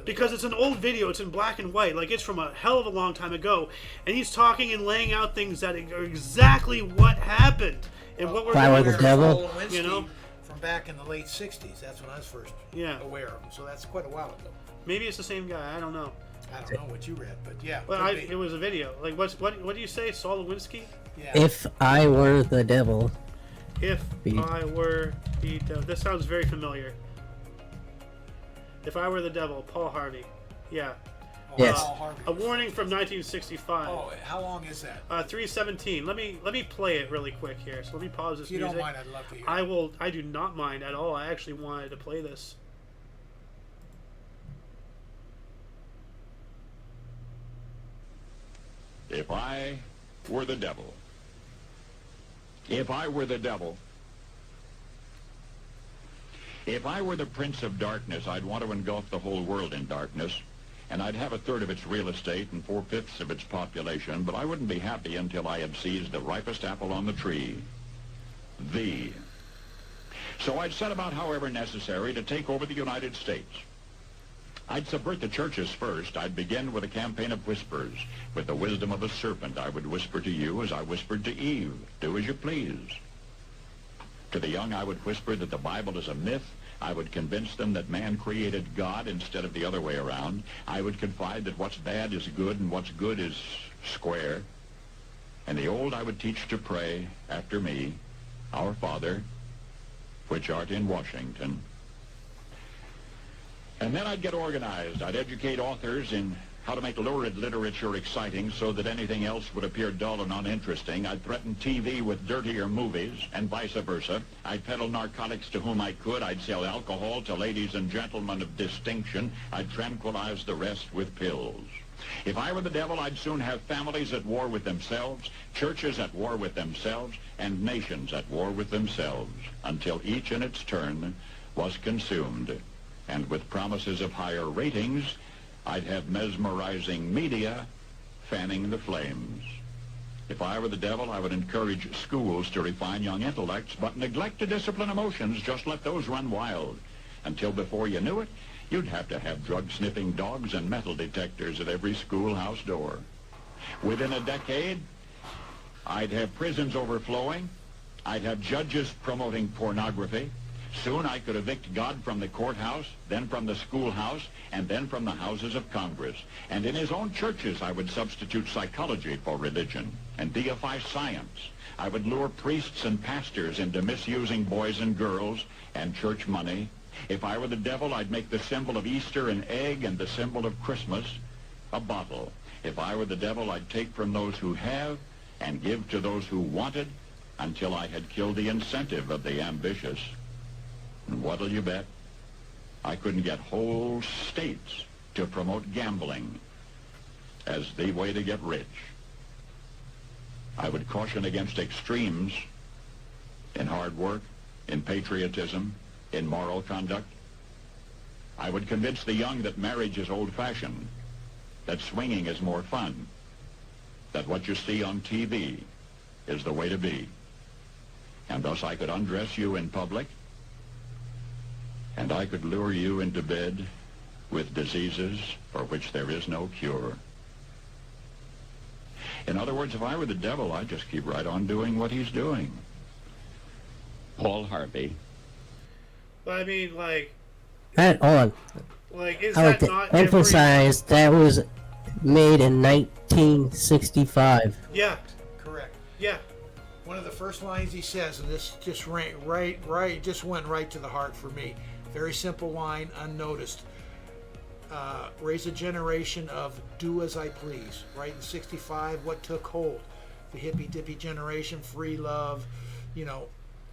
Because it's an old video, it's in black and white, like it's from a hell of a long time ago, and he's talking and laying out things that are exactly what happened and what we're Power going of the devil. From back in the late '60s. That's when I was first aware of him. So that's quite a while ago. Maybe it's the same guy. I don't know. I don't know what you read, but yeah. Well, it was a video. Like what do you say, Saul Lewinsky? Yeah. If I were the devil. If I were the devil. This sounds very familiar. If I were the devil, Paul Harvey. Yeah. Oh, Yes. Paul Harvey. A warning from 1965. Oh, how long is that? 3:17. Let me play it really quick here. So let me pause this If you music. don't mind, I'd love to hear. I will. I do not mind at all. I actually wanted to play this. If I were the devil. If I were the devil. If I were the prince of darkness, I'd want to engulf the whole world in darkness, and I'd have a third of its real estate and 4/5 of its population, but I wouldn't be happy until I had seized the ripest apple on the tree. Thee. So I'd set about, however necessary, to take over the United States. I'd subvert the churches first. I'd begin with a campaign of whispers. With the wisdom of a serpent, I would whisper to you as I whispered to Eve, do as you please. To the young, I would whisper that the Bible is a myth. I would convince them that man created God instead of the other way around. I would confide that what's bad is good and what's good is square. And the old I would teach to pray after me, Our Father, which art in Washington. And then I'd get organized. I'd educate authors in how to make lurid literature exciting so that anything else would appear dull and uninteresting. I'd threaten TV with dirtier movies and vice versa. I'd peddle narcotics to whom I could. I'd sell alcohol to ladies and gentlemen of distinction. I'd tranquilize the rest with pills. If I were the devil, I'd soon have families at war with themselves, churches at war with themselves, and nations at war with themselves, until each in its turn was consumed. And with promises of higher ratings, I'd have mesmerizing media fanning the flames. If I were the devil, I would encourage schools to refine young intellects, but neglect to discipline emotions. Just let those run wild. Until before you knew it, you'd have to have drug-sniffing dogs and metal detectors at every schoolhouse door. Within a decade, I'd have prisons overflowing. I'd have judges promoting pornography. Soon I could evict God from the courthouse, then from the schoolhouse, and then from the houses of Congress. And in his own churches, I would substitute psychology for religion and deify science. I would lure priests and pastors into misusing boys and girls and church money. If I were the devil, I'd make the symbol of Easter an egg and the symbol of Christmas a bottle. If I were the devil, I'd take from those who have and give to those who wanted until I had killed the incentive of the ambitious. And what'll you bet? I couldn't get whole states to promote gambling as the way to get rich. I would caution against extremes in hard work, in patriotism, in moral conduct. I would convince the young that marriage is old-fashioned, that swinging is more fun, that what you see on TV is the way to be. And thus I could undress you in public, and I could lure you into bed with diseases for which there is no cure. In other words, if I were the devil, I'd just keep right on doing what he's doing. Paul Harvey. But I mean, like, Hold on. like is I that would not emphasize that was made in 1965. Yeah, Correct. yeah. One of the first lines he says, and this just went right to the heart for me. Very simple line, unnoticed. Raise a generation of do as I please. Right in '65, what took hold? The hippy dippy generation, free love,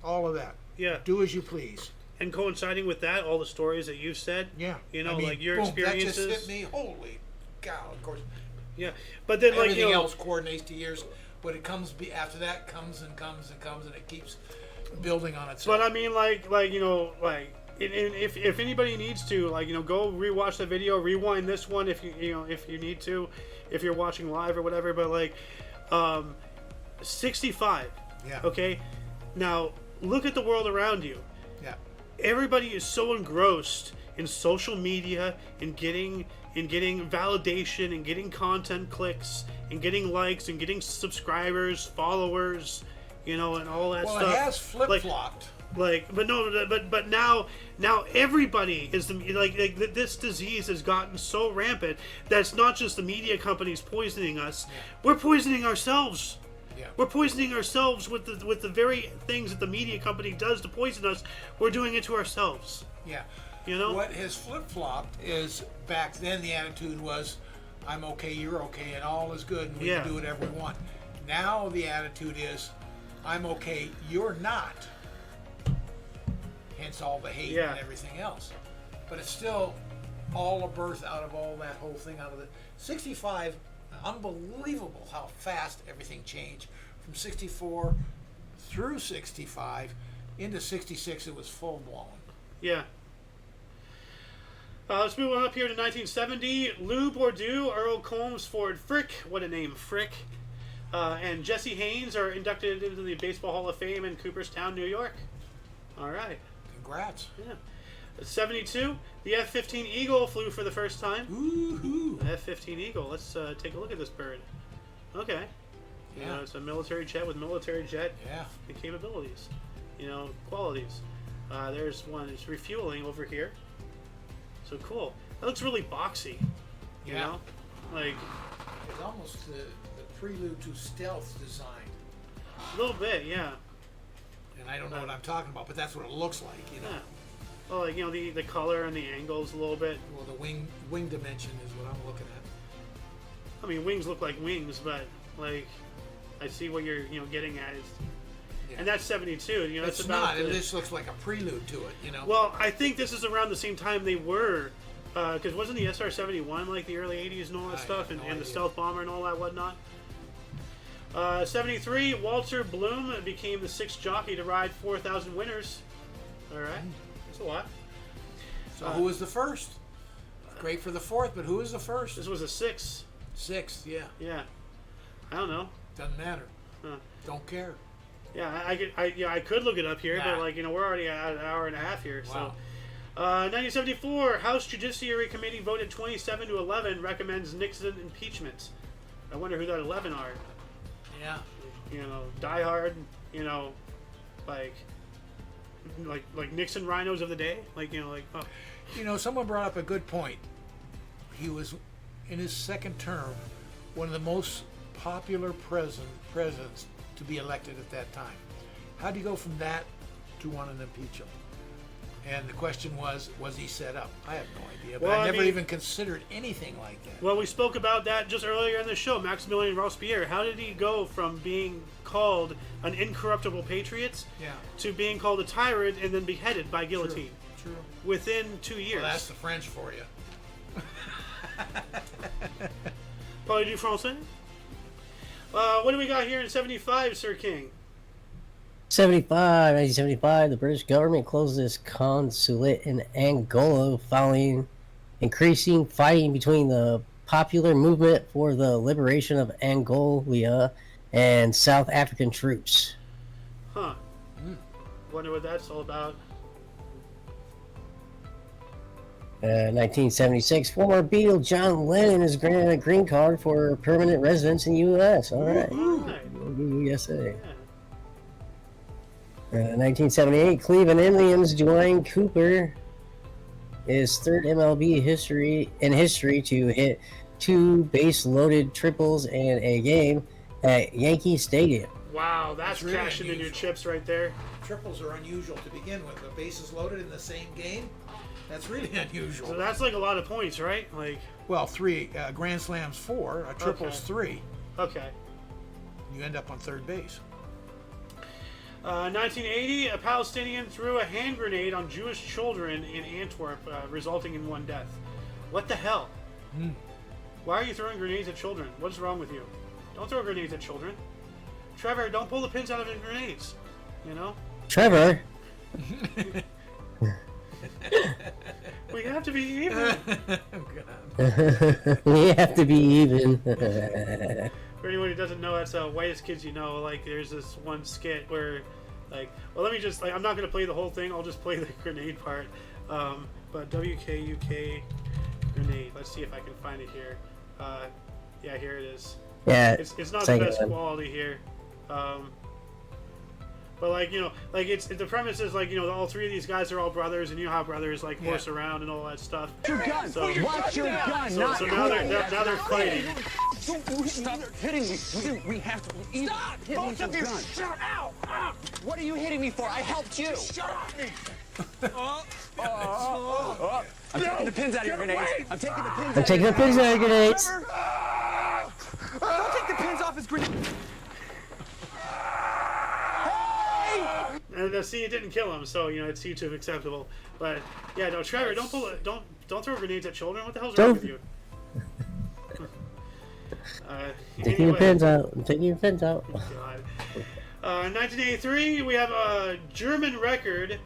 all of that. Yeah. Do as you please. And coinciding with that, all the stories that you've said. Yeah. You know, I mean, like your boom, experiences. That just hit me. Holy cow! Of course, Yeah, but then like Everything else coordinates to years, but it comes after that comes and comes and comes, and it keeps building on itself. But I mean, like if anybody needs to, go rewatch the video, rewind this one if you need to, if you're watching live or whatever. But 65. Yeah. Okay. Now look at the world around you. Yeah. Everybody is so engrossed in social media, in getting validation, and getting content clicks, and getting likes, and getting subscribers, followers, and all that Well, stuff. it has flip-flopped. But now everybody is this disease has gotten so rampant that it's not just the media companies poisoning us. Yeah. We're poisoning ourselves. Yeah. We're poisoning ourselves with the very things that the media company does to poison us. We're doing it to ourselves. Yeah. What has flip-flopped is back then the attitude was, I'm okay, you're okay, and all is good, and we can do whatever we want. Now the attitude is, I'm okay, you're not. Hence all the hate and everything else. But it's still all a birth out of all that whole thing, out of the 65. Unbelievable how fast everything changed from 64 through 65 into 66. It was full blown. Yeah. Let's move on up here to 1970. Lou Bourdieu, Earl Combs, Ford Frick, what a name, Frick, and Jesse Haynes are inducted into the Baseball Hall of Fame in Cooperstown, New York. All right. Congrats. Yeah. 72. The F-15 Eagle flew for the first time. Woohoo! The F-15 Eagle. Let's take a look at this bird. Okay. Yeah. It's a military jet with military jet capabilities. Qualities. There's one. It's refueling over here. So cool. That looks really boxy. You know? It's almost the prelude to stealth design. A little bit, yeah. And I don't know what I'm talking about, but that's what it looks like, Yeah. Well, the color and the angles a little bit. Well, the wing dimension is what I'm looking at. I mean, wings look like wings, but I see what you're getting at. And that's 72. That's It's about not. It just looks like a prelude to it. Well, I think this is around the same time they were, because wasn't the SR-71 like the early 80s and all that stuff, and the stealth bomber and all that whatnot? 73, Walter Bloom became the 6th jockey to ride 4,000 winners. All right, that's a lot. So who was the first? Great for the 4th, but who was the first? This was a 6. 6th, yeah. Yeah, I don't know. Doesn't matter. Huh. Don't care. Yeah, I could look it up here, but we're already at an hour and a half here. Wow. So, 1974, House Judiciary Committee voted 27 to 11 recommends Nixon impeachment. I wonder who that 11 are. Yeah. Die Hard. Like Nixon rhinos of the day. Someone brought up a good point. He was in his second term, one of the most popular presidents to be elected at that time. How do you go from that to wanting to impeach him? And the question was he set up? I have no idea, but I never even considered anything like that. Well, we spoke about that just earlier in the show. Maximilian Robespierre. How did he go from being called an incorruptible patriot to being called a tyrant and then beheaded by guillotine? True. Within 2 years. Well, that's the French for you. Parlez du français? What do we got here in 75, Sir King? 1975, the British government closed its consulate in Angola following increasing fighting between the Popular Movement for the Liberation of Angola and South African troops. Huh. Wonder what that's all about. 1976, former Beatle John Lennon is granted a green card for permanent residence in the U.S. All right. USA. 1978, Cleveland Indians joined Cooper, his third MLB history to hit 2 base-loaded triples in a game at Yankee Stadium. Wow, that's really cashing in your chips right there. Triples are unusual to begin with. The bases loaded in the same game. That's really unusual. So that's like a lot of points, right? Well, 3 Grand Slams 4, a triples 3. Okay. You end up on third base. 1980, a Palestinian threw a hand grenade on Jewish children in Antwerp, resulting in 1 death. What the hell? Why are you throwing grenades at children? What's wrong with you? Don't throw grenades at children. Trevor, don't pull the pins out of the grenades. You know? Trevor. We have to be even. We have to be even. For anyone who doesn't know, that's Whitest Kids You Know. Like, there's this one skit where, like, well, let me just, like, I'm not going to play the whole thing. I'll just play the grenade part. But WKUK grenade. Let's see if I can find it here. Yeah, here it is. Yeah. It's not the best quality here. But like, you know, like the premise is like, you know, all three of these guys are all brothers, and you know how brothers like horse around and all that stuff. Your gun. So, Watch your gun. so now they're fighting. Stop hitting me. We have to. Stop! Both of you! Shut out! What are you hitting me for? I helped you. Shut me! I'm taking the pins out of your grenades. I'm taking the pins out of your grenades. Don't take the pins off his grenade. And see, it didn't kill him, so you know it's YouTube acceptable. But yeah, no, Trevor, don't pull it. Don't throw grenades at children. What the hell's wrong with you? Taking your pins out. I'm taking your pins out. God. 1983, we have a German record,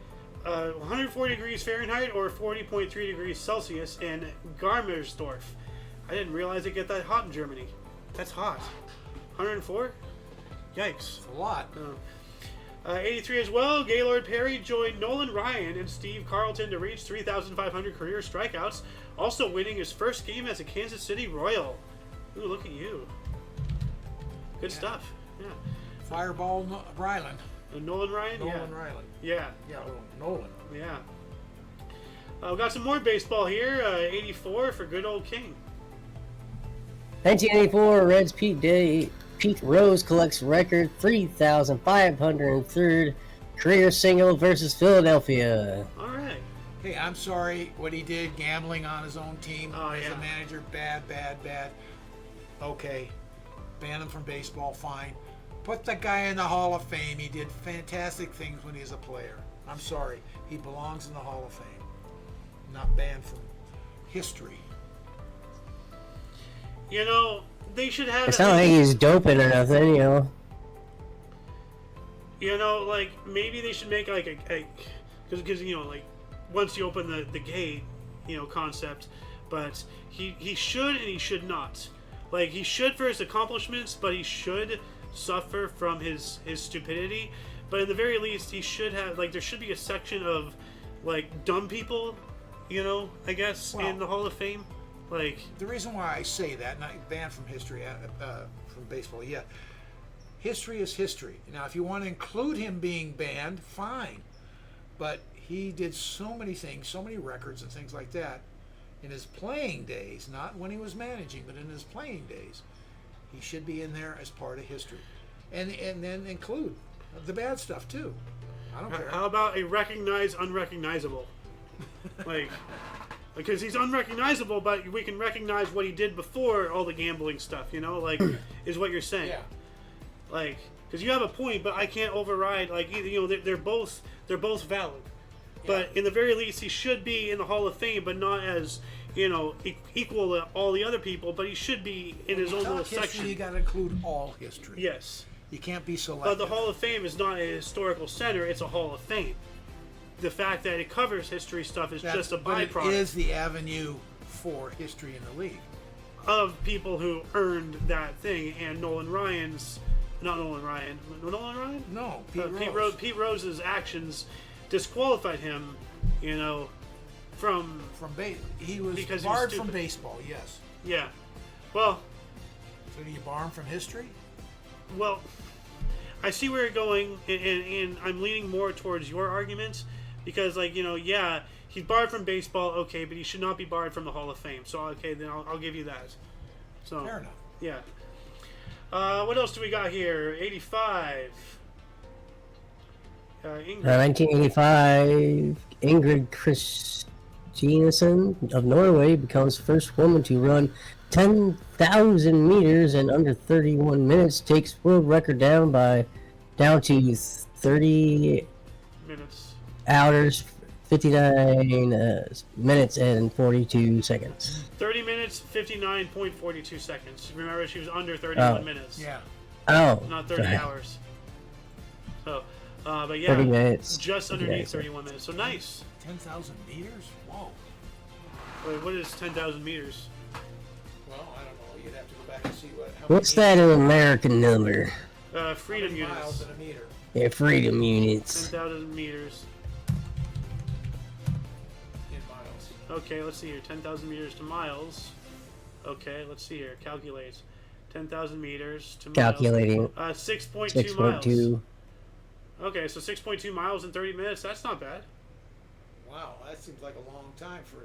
140 degrees Fahrenheit or 40.3 degrees Celsius in Garmersdorf. I didn't realize it get that hot in Germany. That's hot. 104? Yikes. It's a lot. 83 as well, Gaylord Perry joined Nolan Ryan and Steve Carlton to reach 3,500 career strikeouts, also winning his first game as a Kansas City Royal. Ooh, look at you. Good stuff. Yeah. Fireball Ryland. Nolan Ryan? Nolan Ryland. Yeah. Yeah, Nolan. Yeah. We got some more baseball here. 84 for good old King. 1984, Reds Pete Rose collects record 3,503rd career single versus Philadelphia. All right. Hey, I'm sorry what he did, gambling on his own team as a manager. Bad. Okay. Ban him from baseball, fine. Put the guy in the Hall of Fame. He did fantastic things when he was a player. I'm sorry. He belongs in the Hall of Fame. Not banned from history. You know, they should have... It's not like he's doping or nothing, you know. You know, like, maybe they should make, like, a because, you know, like, once you open the gay, you know, concept, but he should and he should not. Like, he should for his accomplishments, but he should suffer from his stupidity. But at the very least, he should have, like, there should be a section of, like, dumb people, you know, I guess, in the Hall of Fame. Like, the reason why I say that, not banned from history, from baseball, history is history. Now, if you want to include him being banned, fine. But he did so many things, so many records and things like that in his playing days, not when he was managing, but in his playing days. He should be in there as part of history. And then include the bad stuff, too. I don't care. How about a recognized unrecognizable? Like... Because he's unrecognizable, but we can recognize what he did before all the gambling stuff, you know? Like, is what you're saying. Yeah. Like, because you have a point, but I can't override, like, you know, they're both valid. Yeah. But in the very least, he should be in the Hall of Fame, but not as, you know, equal to all the other people, but he should be in his own little section. You got to include all history. Yes. You can't be selective. But the Hall of Fame is not a historical center, it's a Hall of Fame. The fact that it covers history stuff is just a byproduct. But it is the avenue for history in the league. Of people who earned that thing, and Not Nolan Ryan? No, Pete Rose's actions disqualified him, you know, from he was barred from baseball, yes. Yeah. Well... So do you bar him from history? Well, I see where you're going, and I'm leaning more towards your argument. Because, like, you know, yeah, he's barred from baseball, okay, but he should not be barred from the Hall of Fame. So, okay, then I'll give you that. So, fair enough. Yeah. What else do we got here? 85. 1985, Ingrid Christiansen of Norway becomes first woman to run 10,000 meters in under 31 minutes, takes world record down to 30 minutes. Hours, 59 minutes and 42 seconds. 30 minutes, 59.42 seconds. Remember, she was under 31 Oh. minutes. Yeah. Oh, Not 30 sorry. hours. So, but yeah, 30 minutes. just underneath 59 31 minutes. So nice. 10,000 meters? Whoa. Wait, what is 10,000 meters? Well, I don't know. You'd have to go back and see how What's many that in American number? Freedom how many miles units. in a meter. Yeah, freedom units. 10,000 meters. In miles. Okay, let's see here. 10,000 meters to miles. Okay, let's see here. Calculate. 10,000 meters to Calculating. miles. 6.2 miles. 6.2. Okay, so 6.2 miles in 30 minutes. That's not bad. Wow, that seems like a long time for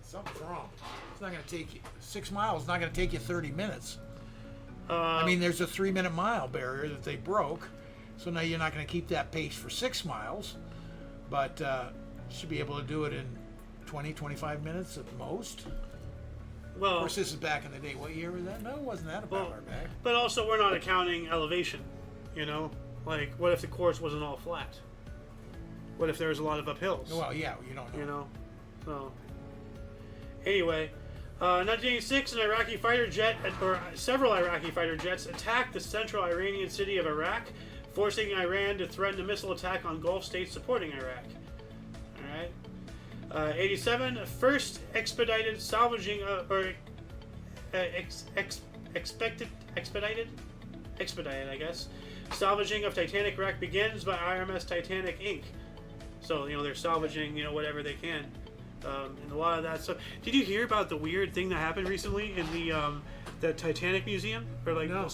something's wrong. It's not going to take you 6 miles. Not going to take you 30 minutes. I mean, there's a 3-minute mile barrier that they broke, so now you're not going to keep that pace for 6 miles, but should be able to do it in 20, 25 minutes at most. Of Well, course, this is back in the day. What year was that? No, it wasn't that about our back. but also we're not accounting elevation. You know, like what if the course wasn't all flat? What if there was a lot of uphills? Well, yeah, you don't know. You know, so anyway, 1986, an Iraqi fighter jet, or several Iraqi fighter jets, attacked the central Iranian city of Iraq, forcing Iran to threaten a missile attack on Gulf states supporting Iraq. All right. 87, first expedited salvaging expedited, I guess, salvaging of Titanic wreck begins by RMS Titanic Inc. So, you know, they're salvaging, you know, whatever they can. And a lot of that stuff. Did you hear about the weird thing that happened recently in the Titanic Museum? Or like No.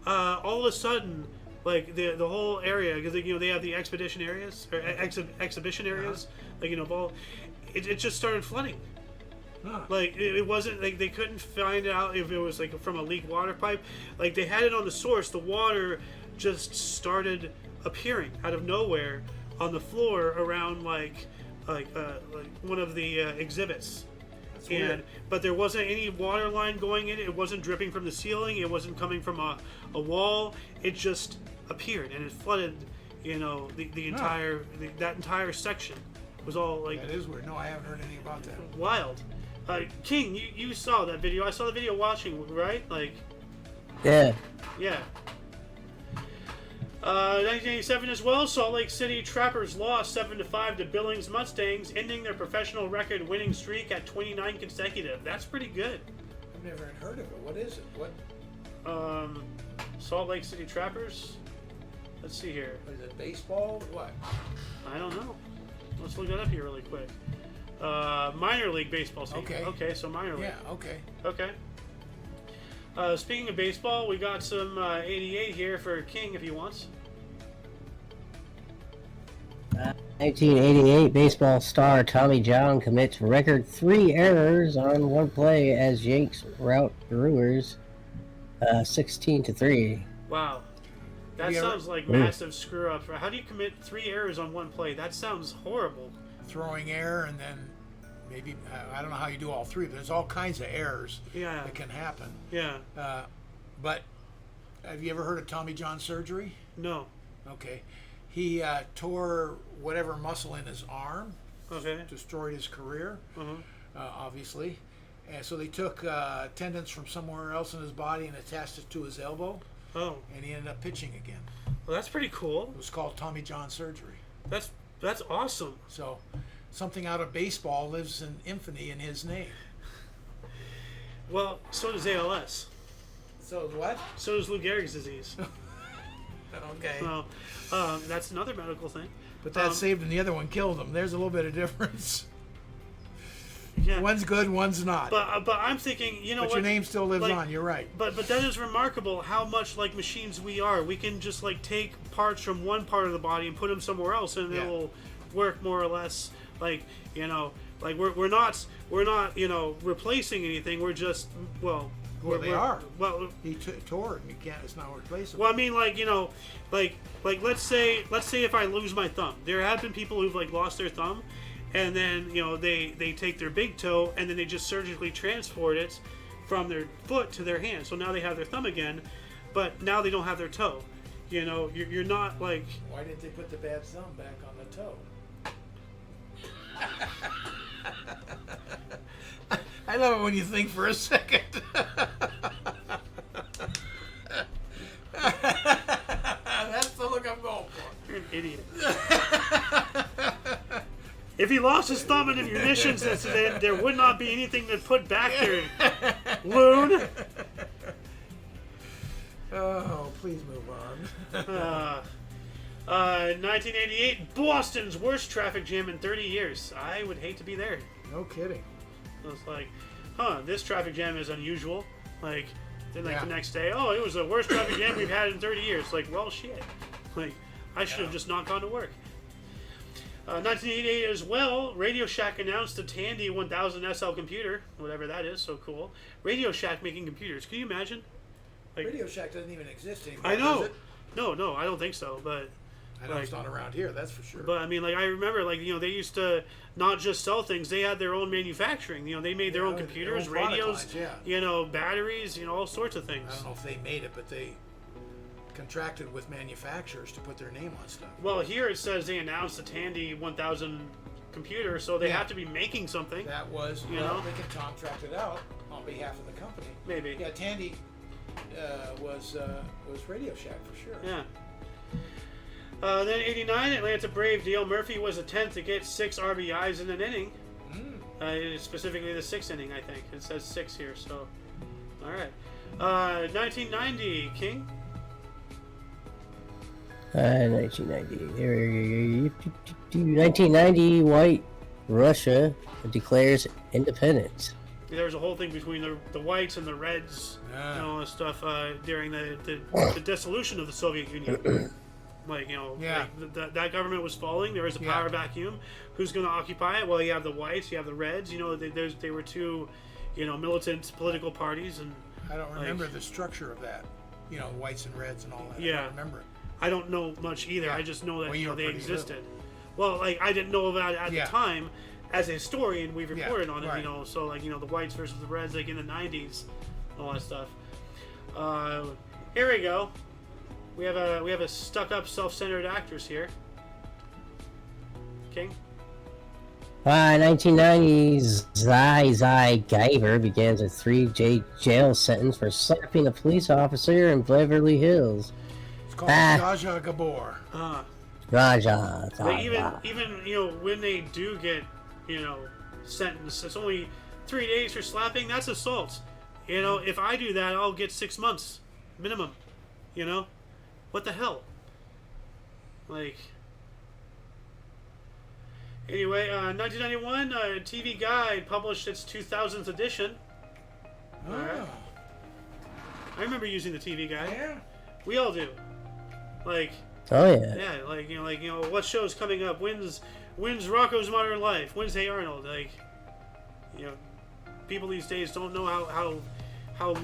all of a sudden, like the whole area, because you know they have the expedition areas or exhibition areas, like you know, it just started flooding. Huh. Like it wasn't like they couldn't find out if it was like from a leaked water pipe. Like they had it on the source. The water just started appearing out of nowhere on the floor around like one of the exhibits. weird. But there wasn't any water line going in. It wasn't dripping from the ceiling. It wasn't coming from a wall. It just appeared and it flooded. You know the entire that entire section was all like That is weird. No, I haven't heard anything about that. wild. King, you saw that video. I saw the video watching, right? Like, Yeah. yeah. 1987 as well. Salt Lake City Trappers lost 7-5 to Billings Mustangs, ending their professional record-winning streak at 29 consecutive. That's pretty good. I've never even heard of it. What is it? What Salt Lake City Trappers. Let's see here. is it? Baseball? What? I don't know. Let's look that up here really quick. Minor league baseball team. Okay. Okay, so minor league. Yeah. Okay. Okay. Speaking of baseball, we got some 88 here for King if he wants. 1988 baseball star Tommy John commits record 3 errors on one play as Yanks rout Brewers 16-3. Wow. That Have you ever- sounds like massive screw ups. How do you commit 3 errors on one play? That sounds horrible. Throwing error and then maybe I don't know how you do all three. But there's all kinds of errors Yeah. that can happen. Yeah. But have you ever heard of Tommy John surgery? No. Okay. He tore whatever muscle in his arm, Okay. destroyed his career, Uh-huh. obviously. And so they took tendons from somewhere else in his body and attached it to his elbow, Oh. and he ended up pitching again. Well, that's pretty cool. It was called Tommy John surgery. That's awesome. So something out of baseball lives in infamy in his name. Well, so does ALS. So what? So does Lou Gehrig's disease. Okay. So that's another medical thing. But that saved him. The other one killed him. There's a little bit of difference. Yeah. One's good, one's not. But I'm thinking, you know But what? your name still lives Like, on. You're right. But that is remarkable how much like machines we are. We can just like take parts from one part of the body and put them somewhere else, and Yeah. it will work more or less. Like like we're not you know replacing anything. We're just Well, they we're- are. Well, He tore it, and you can't. It's not replaceable. well, I mean, like like let's say if I lose my thumb, there have been people who've like lost their thumb, and then they take their big toe and then they just surgically transport it from their foot to their hand. So now they have their thumb again, but now they don't have their toe. You know, you're not like Why didn't they put the bad thumb back on the toe? I love it when you think for a second. That's the look I'm going for. You're an idiot. If he lost his thumb in a munitions incident, there would not be anything to put back there. Loon. Oh, please move on. 1988, Boston's worst traffic jam in 30 years. I would hate to be there. No kidding. It's like, this traffic jam is unusual. Like, then Yeah. the next day, oh, it was the worst traffic jam we've had in 30 years. Like, well, shit. Like, I should have just not gone to work. 1988 as well, Radio Shack announced the Tandy 1000 SL computer, whatever that is, so cool. Radio Shack making computers. Can you imagine? Like, Radio Shack doesn't even exist anymore. I know. Does it? No, I don't think so, but... I know it's not around here, that's for sure. But I mean, like, I remember, like, they used to not just sell things; they had their own manufacturing. They made their own computers, their own product radios, lines, batteries, all sorts of things. I don't know if they made it, but they contracted with manufacturers to put their name on stuff. Well, here it says they announced the Tandy 1000 computer, so they have to be making something. That was, they can contract it out on behalf of the company. Maybe. Yeah, Tandy was Radio Shack for sure. Yeah. Then 89, Atlanta Brave Dale Murphy was the 10th to get 6 RBIs in an inning. Specifically the 6th inning, I think. It says 6 here, so... Alright. 1990, King? 1990, White Russia declares independence. There was a whole thing between the whites and the reds and all this stuff during the dissolution of the Soviet Union. Like, that government was falling. There was a power vacuum. Who's going to occupy it? Well, you have the whites, you have the reds. They were two, militant political parties. And I don't remember the structure of that. Whites and reds and all that. Yeah. I don't remember it. I don't know much either. Yeah. I just know that Well, they existed. Well, like, I didn't know about it at the time. As a historian, we've reported on it. Right. So like the whites versus the reds, like in the 90s, all that stuff. Here we go. We have a stuck-up, self-centered actress here. King. 1990s, Zai Guyver begins a 3-day jail sentence for slapping a police officer in Beverly Hills. It's called Jaja Gabor. Raja. But even when they do get sentenced, it's only 3 days for slapping. That's assault. If I do that, I'll get 6 months minimum. What the hell? Like. Anyway, 1991, TV Guide published its 2000th edition. Oh. Alright. I remember using the TV Guide. Yeah. We all do. Like. Oh yeah. Yeah, like what show's coming up? When's Rocco's Modern Life? When's Hey Arnold? Like, people these days don't know how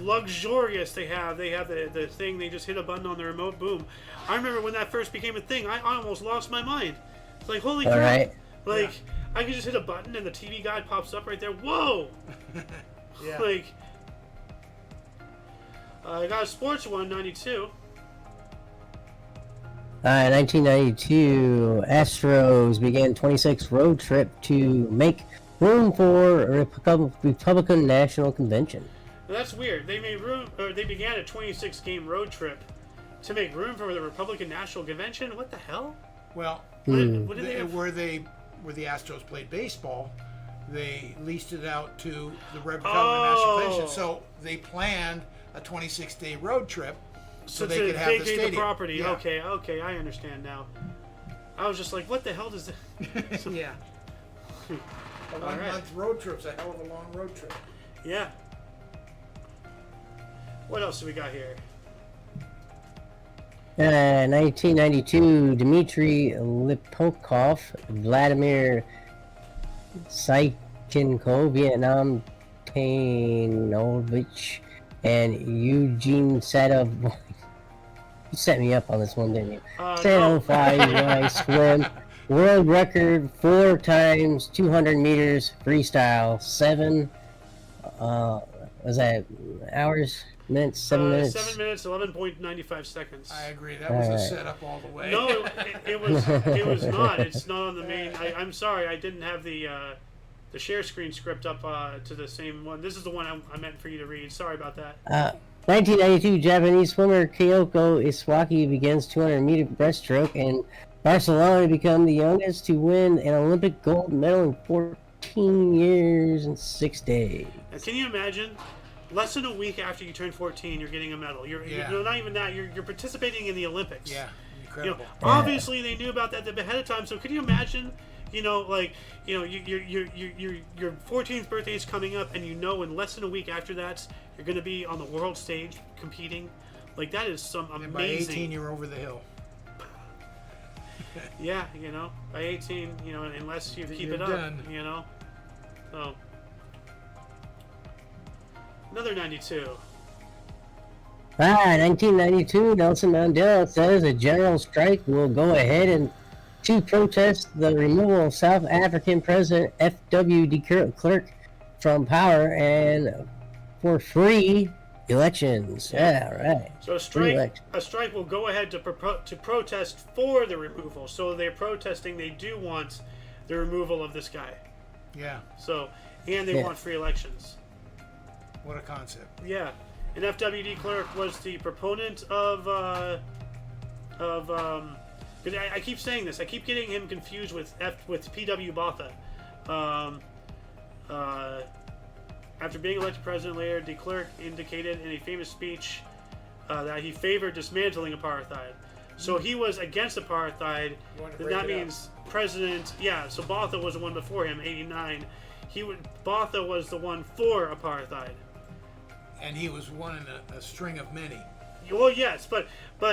luxurious they have. They have the thing. They just hit a button on the remote. Boom. I remember when that first became a thing. I almost lost my mind. It's like, holy crap! Right. Like, I can just hit a button and the TV Guide pops up right there. Whoa! Yeah. Like, I got a sports one, 92. 1992, Astros began 26th road trip to make room for a Republican National Convention. Now that's weird. They made room, or they began a 26-game road trip to make room for the Republican National Convention. What the hell? Well, What did they have? where the Astros played baseball, they leased it out to the Republican National Convention. So they planned a 26-day road trip so they to could have the vacate stadium. the property. Yeah. Okay, I understand now. I was just like, what the hell does that? Yeah. A 1 month road trip's a hell of a long road trip. Yeah. What else do we got here? 1992, Dmitry Lipokov, Vladimir Saikinko, Vietnam Tainovich, and Eugene Sadov. You set me up on this one, didn't you? No. 10:05 swim, world record 4 times 200 meters freestyle, 7. Was that hours? minutes, 7 minutes. 7 minutes, 11.95 seconds. I agree. That was a Alright. setup all the way. No, it was. It was not. It's not on the main. I'm sorry, I didn't have the share screen script up to the same one. This is the one I meant for you to read. Sorry about that. 1992 Japanese swimmer Kyoko Iswaki begins 200-meter breaststroke, and Barcelona to become the youngest to win an Olympic gold medal in 14 years and 6 days. Now, can you imagine? Less than a week after you turn 14, you're getting a medal. You're not even that. You're participating in the Olympics. Yeah, You incredible. know, obviously they knew about that ahead of time. So could you imagine? You know, like your 14th birthday is coming up, and you know in less than a week after that you're going to be on the world stage competing. Like that is some amazing. And by 18, you're over the hill. Yeah, you know, by 18, you know, unless you keep You're it up, done. you know. So another 92. 1992 Nelson Mandela says a general strike will go ahead and to protest the removal of South African President F.W. de Klerk from power and for free elections. Yeah, right. So a strike will go ahead to protest for the removal. So they're protesting. They do want the removal of this guy. Yeah. So and they want free elections. What a concept. Yeah, and F.W. de Klerk was the proponent of because I keep saying this. I keep getting him confused with P.W. Botha. After being elected president later, de Klerk indicated in a famous speech that he favored dismantling apartheid. So he was against apartheid. That means president. Yeah. So Botha was the one before him, 89. Botha was the one for apartheid. And he was one in a string of many. Well, yes, but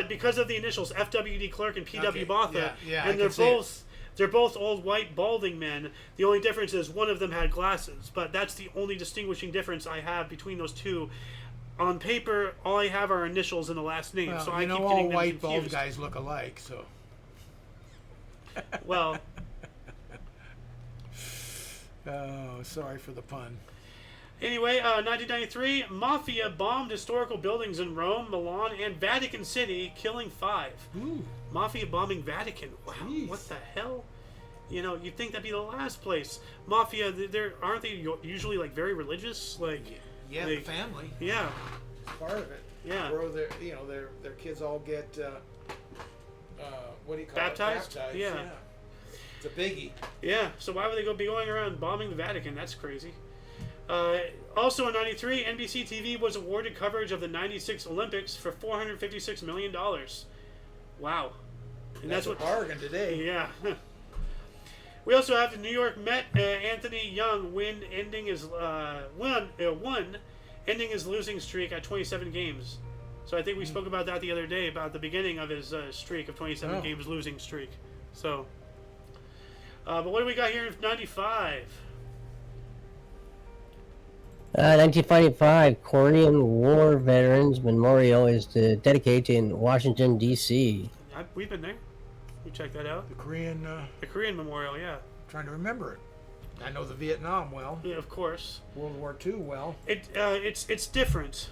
because of the initials F.W. de Klerk and P.W. Botha, and they're both old white balding men. The only difference is one of them had glasses, but that's the only distinguishing difference I have between those two. On paper, all I have are initials and the last name, Well, so I keep all getting them white bald confused. guys look alike, so. Well, Oh, sorry for the pun. anyway, 1993, Mafia bombed historical buildings in Rome, Milan, and Vatican City, killing 5. Ooh. Mafia bombing Vatican. Wow, Jeez. what the hell? You know, you'd think that'd be the last place. Mafia, aren't they usually like very religious? Like, Yeah, they- the family. yeah, Part of it. Yeah. Where their kids all get what do you call Baptized? it? Baptized. Yeah. It's a biggie. yeah. So why would they be going around bombing the Vatican? That's crazy. Also in '93, NBC TV was awarded coverage of the '96 Olympics for $456 million. Wow. And That's a bargain today. Yeah. We also have the New York Met. Anthony Young ending his losing streak at 27 games. So I think we spoke about that the other day, about the beginning of his streak of 27 games losing streak. So, but what do we got here in '95? 1945 Korean War Veterans Memorial is dedicated in Washington, D.C. We've been there. We checked that out. The Korean. The Korean Memorial, yeah. Trying to remember it. I know the Vietnam well. Yeah, of course. World War II well. It's different.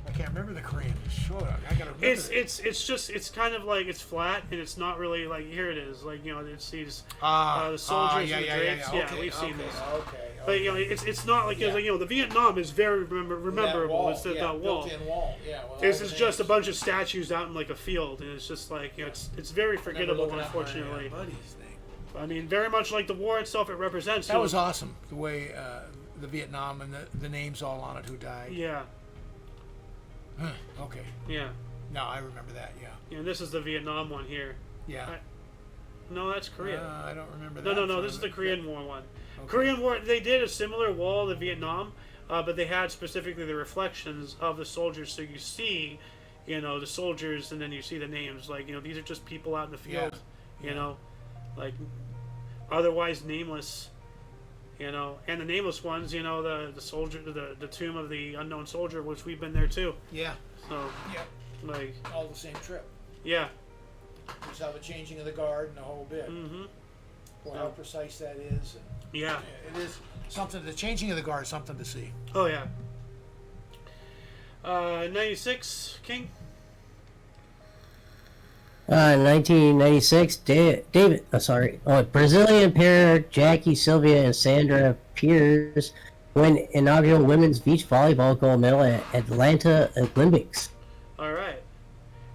I can't remember the Korean. Sure, I gotta remember. It's kind of like it's flat and it's not really like here it is like it's these the soldiers and the drapes. Okay, We've seen this. Okay. But it's not like the Vietnam is very rememberable. It's that wall. Built-in wall. Yeah. Well, This is just a bunch of statues out in like a field, and it's just like it's very forgettable, unfortunately. My buddy's name. I mean, very much like the war itself, it represents. That was awesome. The way the Vietnam and the names all on it who died. Yeah, Okay. yeah. No, I remember that. Yeah. And this is the Vietnam one here. Yeah. No, that's Korea. I don't remember that. No. This is the Korean War one. Okay. Korean War. They did a similar wall to Vietnam, but they had specifically the reflections of the soldiers. So you see, the soldiers, and then you see the names. Like these are just people out in the field. Like otherwise nameless. And the nameless ones. The soldier, the tomb of the unknown soldier, which we've been there too. Yeah. So Yeah. like All the same trip. yeah. Just how the changing of the guard and the whole bit. Mm-hmm. Well, how precise that is. And Yeah. it is something. The changing of the guard is something to see. Oh yeah. '96, King. 1996, Brazilian pair Jackie Sylvia and Sandra Pierce win inaugural women's beach volleyball gold medal at Atlanta Olympics. All right,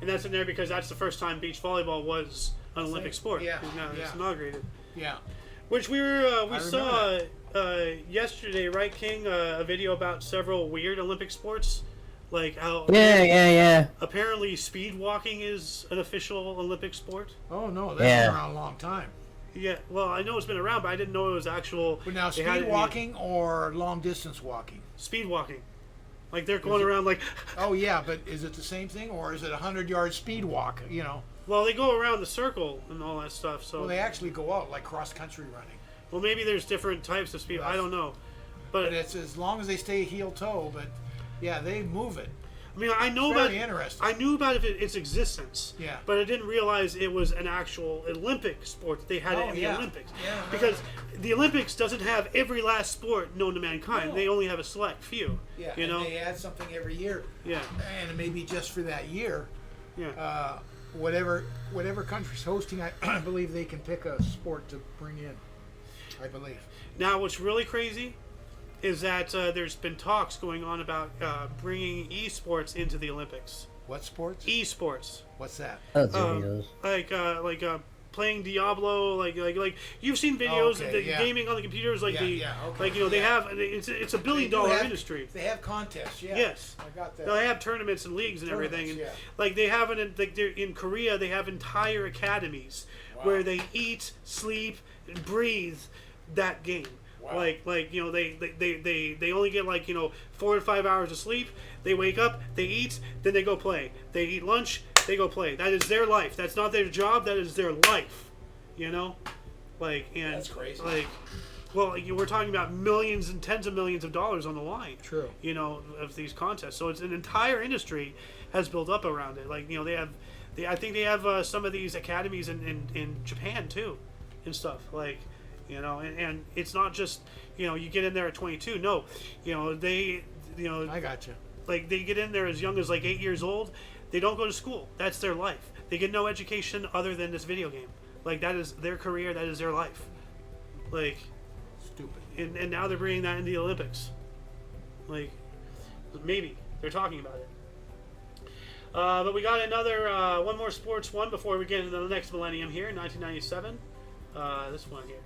and that's in there because that's the first time beach volleyball was an Olympic sport. Yeah, It's inaugurated. Yeah. Which we saw yesterday, right, King? A video about several weird Olympic sports, like how apparently speed walking is an official Olympic sport. Oh no, that's been around a long time. Yeah, well, I know it's been around, but I didn't know it was actual. But now, speed walking or long distance walking? Speed walking, like they're going around like. Oh yeah, but is it the same thing, or is it a 100-yard speed walk? You know. Well, they go around the circle and all that stuff. So. Well, they actually go out like cross country running. Well, maybe there's different types of speed. I don't know, but it's as long as they stay heel toe. But yeah, they move it. I mean, I know very interesting. I knew about its existence. Yeah. But I didn't realize it was an actual Olympic sport that they had it in the Olympics. Yeah. Because the Olympics doesn't have every last sport known to mankind. No. They only have a select few. Yeah. You know. And they add something every year. Yeah. And maybe just for that year. Yeah. Whatever country's hosting, I believe they can pick a sport to bring in. I believe. Now, what's really crazy is that there's been talks going on about bringing esports into the Olympics. What sports? Esports. What's that? Like playing Diablo, like you've seen videos of the gaming on the computers, like they have it's $1 billion industry. They have contests, yeah. Yes, I got that. They have tournaments and leagues and everything, and like they have in Korea, they have entire academies where they eat, sleep, and breathe that game. Wow. Like they only get 4 to 5 hours of sleep. They wake up, they eat, then they go play. They eat lunch, they go play. That is their life. That's not their job. That is their life. You know, and that's crazy. We're talking about millions and tens of millions of dollars on the line. True. You know, of these contests. So it's an entire industry has built up around it. I think they have some of these academies in Japan too, and stuff and it's not just you get in there at 22. No, I got you. Like they get in there as young as 8 years old. They don't go to school. That's their life. They get no education other than this video game. That is their career. That is their life. Stupid. And now they're bringing that into the Olympics. Maybe they're talking about it. But we got another one more sports one before we get into the next millennium here in 1997. This one here.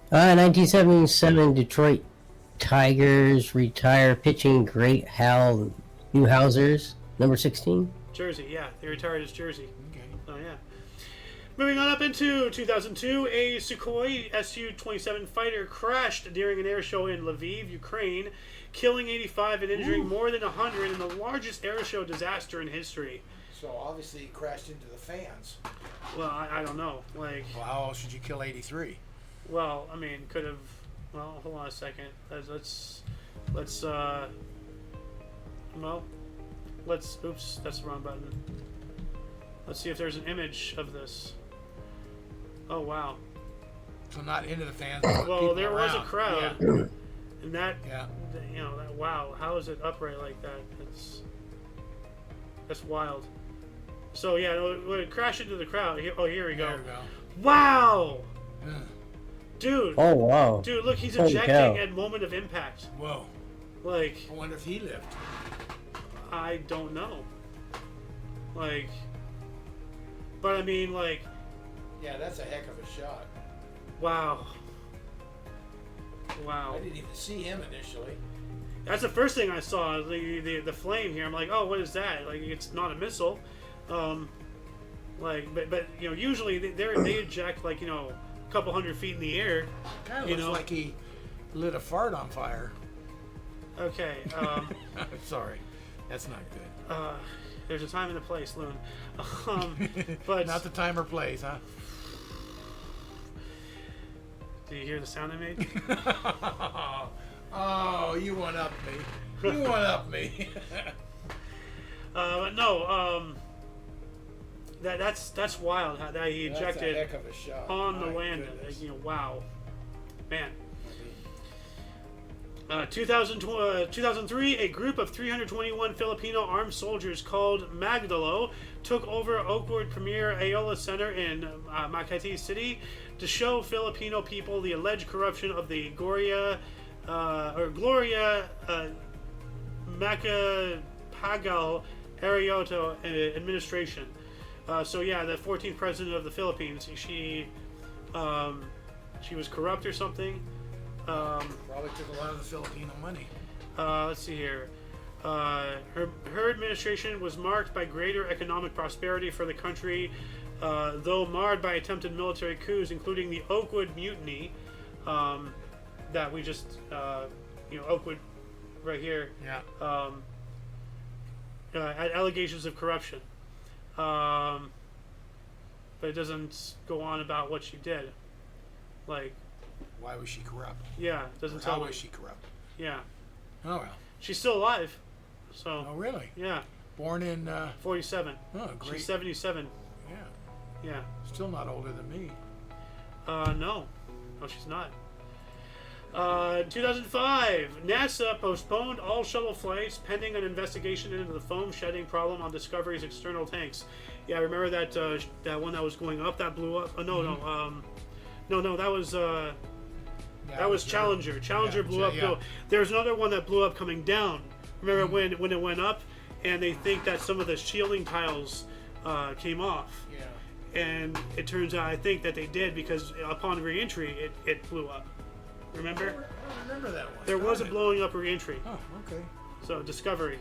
1977, Detroit Tigers retire pitching great Hal Newhouser's number 16. Jersey, yeah, they retired his jersey. Okay. Oh yeah. Moving on up into 2002, a Sukhoi Su-27 fighter crashed during an air show in Lviv, Ukraine, killing 85 and injuring more than 100 in the largest air show disaster in history. So obviously he crashed into the fans. Well, I don't know. Well, how else should you kill 83? Well, I mean, could have. Well, hold on a second. Let's. Oops, that's the wrong button. Let's see if there's an image of this. Oh wow. So not into the fans. Well, there was a crowd, and that. Yeah. That. Wow. How is it upright like that? That's wild. So yeah, when it crashed into the crowd. Here we go. There we go. Wow. Yeah. Dude. Oh wow. Dude, look, he's Holy ejecting cow. at moment of impact. Whoa. I wonder if he lived. I don't know. But I mean, Yeah, that's a heck of a shot. Wow. Wow. I didn't even see him initially. That's the first thing I saw, the flame here. I'm like, oh, what is that? It's not a missile. But usually they eject a couple hundred feet in the air. Kind of looks like he lit a fart on fire. Okay. Sorry, that's not good. There's a time and a place, Loon. But not the time or place, huh? Do you hear the sound I made? Oh, you one up me. You one up me. But no. That's wild how that he ejected that's a heck of a shot. on the landing. Wow, man. 2003, a group of 321 Filipino armed soldiers called Magdalo took over Oakwood Premier Ayala Center in Makati City to show Filipino people the alleged corruption of the Gloria Macapagal Arroyo administration. So yeah, the 14th president of the Philippines, she was corrupt or something. Probably took a lot of the Filipino money. Let's see here. Her administration was marked by greater economic prosperity for the country, though marred by attempted military coups, including the Oakwood Mutiny, that we just, Oakwood, right here. Yeah. Allegations of corruption. But it doesn't go on about what she did. Like, Why was she corrupt? yeah, it doesn't Or tell how me. was she corrupt? Yeah. Oh well. She's still alive. So, Oh really? yeah, Born in. 47. Oh great. She's 77. Yeah. Yeah. Still not older than me. No, she's not. 2005, NASA postponed all shuttle flights pending an investigation into the foam shedding problem on Discovery's external tanks. Yeah, I remember that that one that was going up that blew up. No, that was that was Challenger. Challenger blew up. Yeah. No, there's another one that blew up coming down. Remember when it went up, and they think that some of the shielding tiles came off. Yeah. And it turns out I think that they did because upon re-entry it blew up. Remember? I don't remember that one. There was a Darn it. blowing up re-entry. Oh, okay. So Discovery.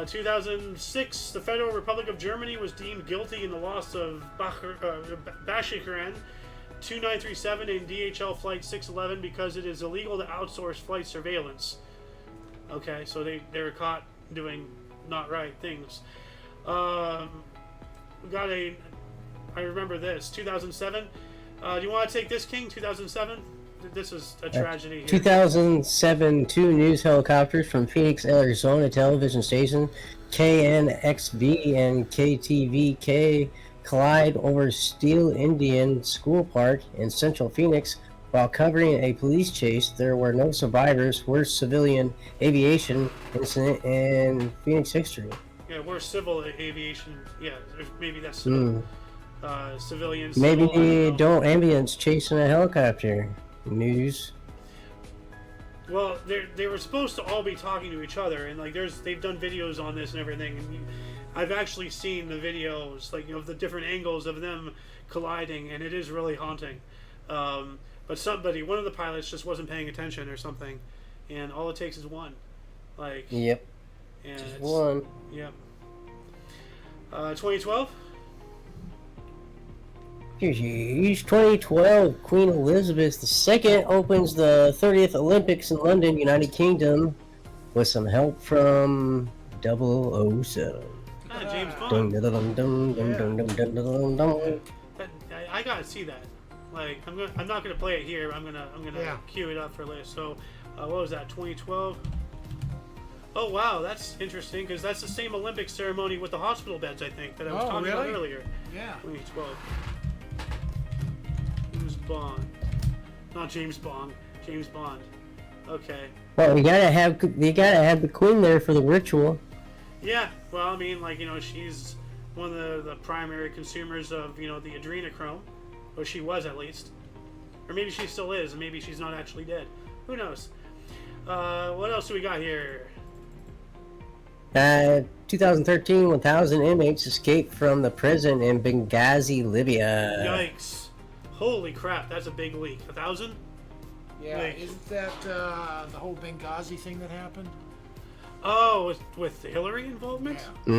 2006, the Federal Republic of Germany was deemed guilty in the loss of Bashikran 2937 and DHL Flight 611 because it is illegal to outsource flight surveillance. Okay, so they were caught doing not right things. We got I remember this, 2007. Do you want to take this, King? 2007? This is a tragedy here. 2007, two news helicopters from Phoenix, Arizona television station KNXV and KTVK collide over Steel Indian School Park in central Phoenix while covering a police chase. There were no survivors. Worst civilian aviation incident in Phoenix history. Yeah, worst civil aviation. Yeah, maybe that's civil. Civilians. Maybe civil, I don't know. don't ambulance chasing a helicopter. News. Well, they were supposed to all be talking to each other, and like they've done videos on this and everything, and I've actually seen the videos, like of the different angles of them colliding, and it is really haunting. But one of the pilots just wasn't paying attention or something, and all it takes is one. Like. Yep. And Just it's- one. Yep. 2012. Here's 2012. Queen Elizabeth II opens the 30th Olympics in London, United Kingdom, with some help from 007. James Dun, Bond. dun, dun, dun, dun, dun, dun, dun, dun, dun. I gotta see that. Like I'm not gonna play it here. I'm gonna Yeah. queue it up for later. So, what was that? 2012. Oh wow, that's interesting because that's the same Olympic ceremony with the hospital beds. I think that I was Oh, talking about really? earlier. Yeah. 2012. James Bond, not James Bond. James Bond. Okay. Well, you gotta have the Queen there for the ritual. Yeah. Well, I mean, like she's one of the primary consumers of the adrenochrome, or she was at least, or maybe she still is, and maybe she's not actually dead. Who knows? What else do we got here? 2013, 1,000 inmates escaped from the prison in Benghazi, Libya. Yikes! Holy crap! That's a big leak. 1,000? Yeah. Like- Isn't that the whole Benghazi thing that happened? Oh, with Hillary involvement? Yeah.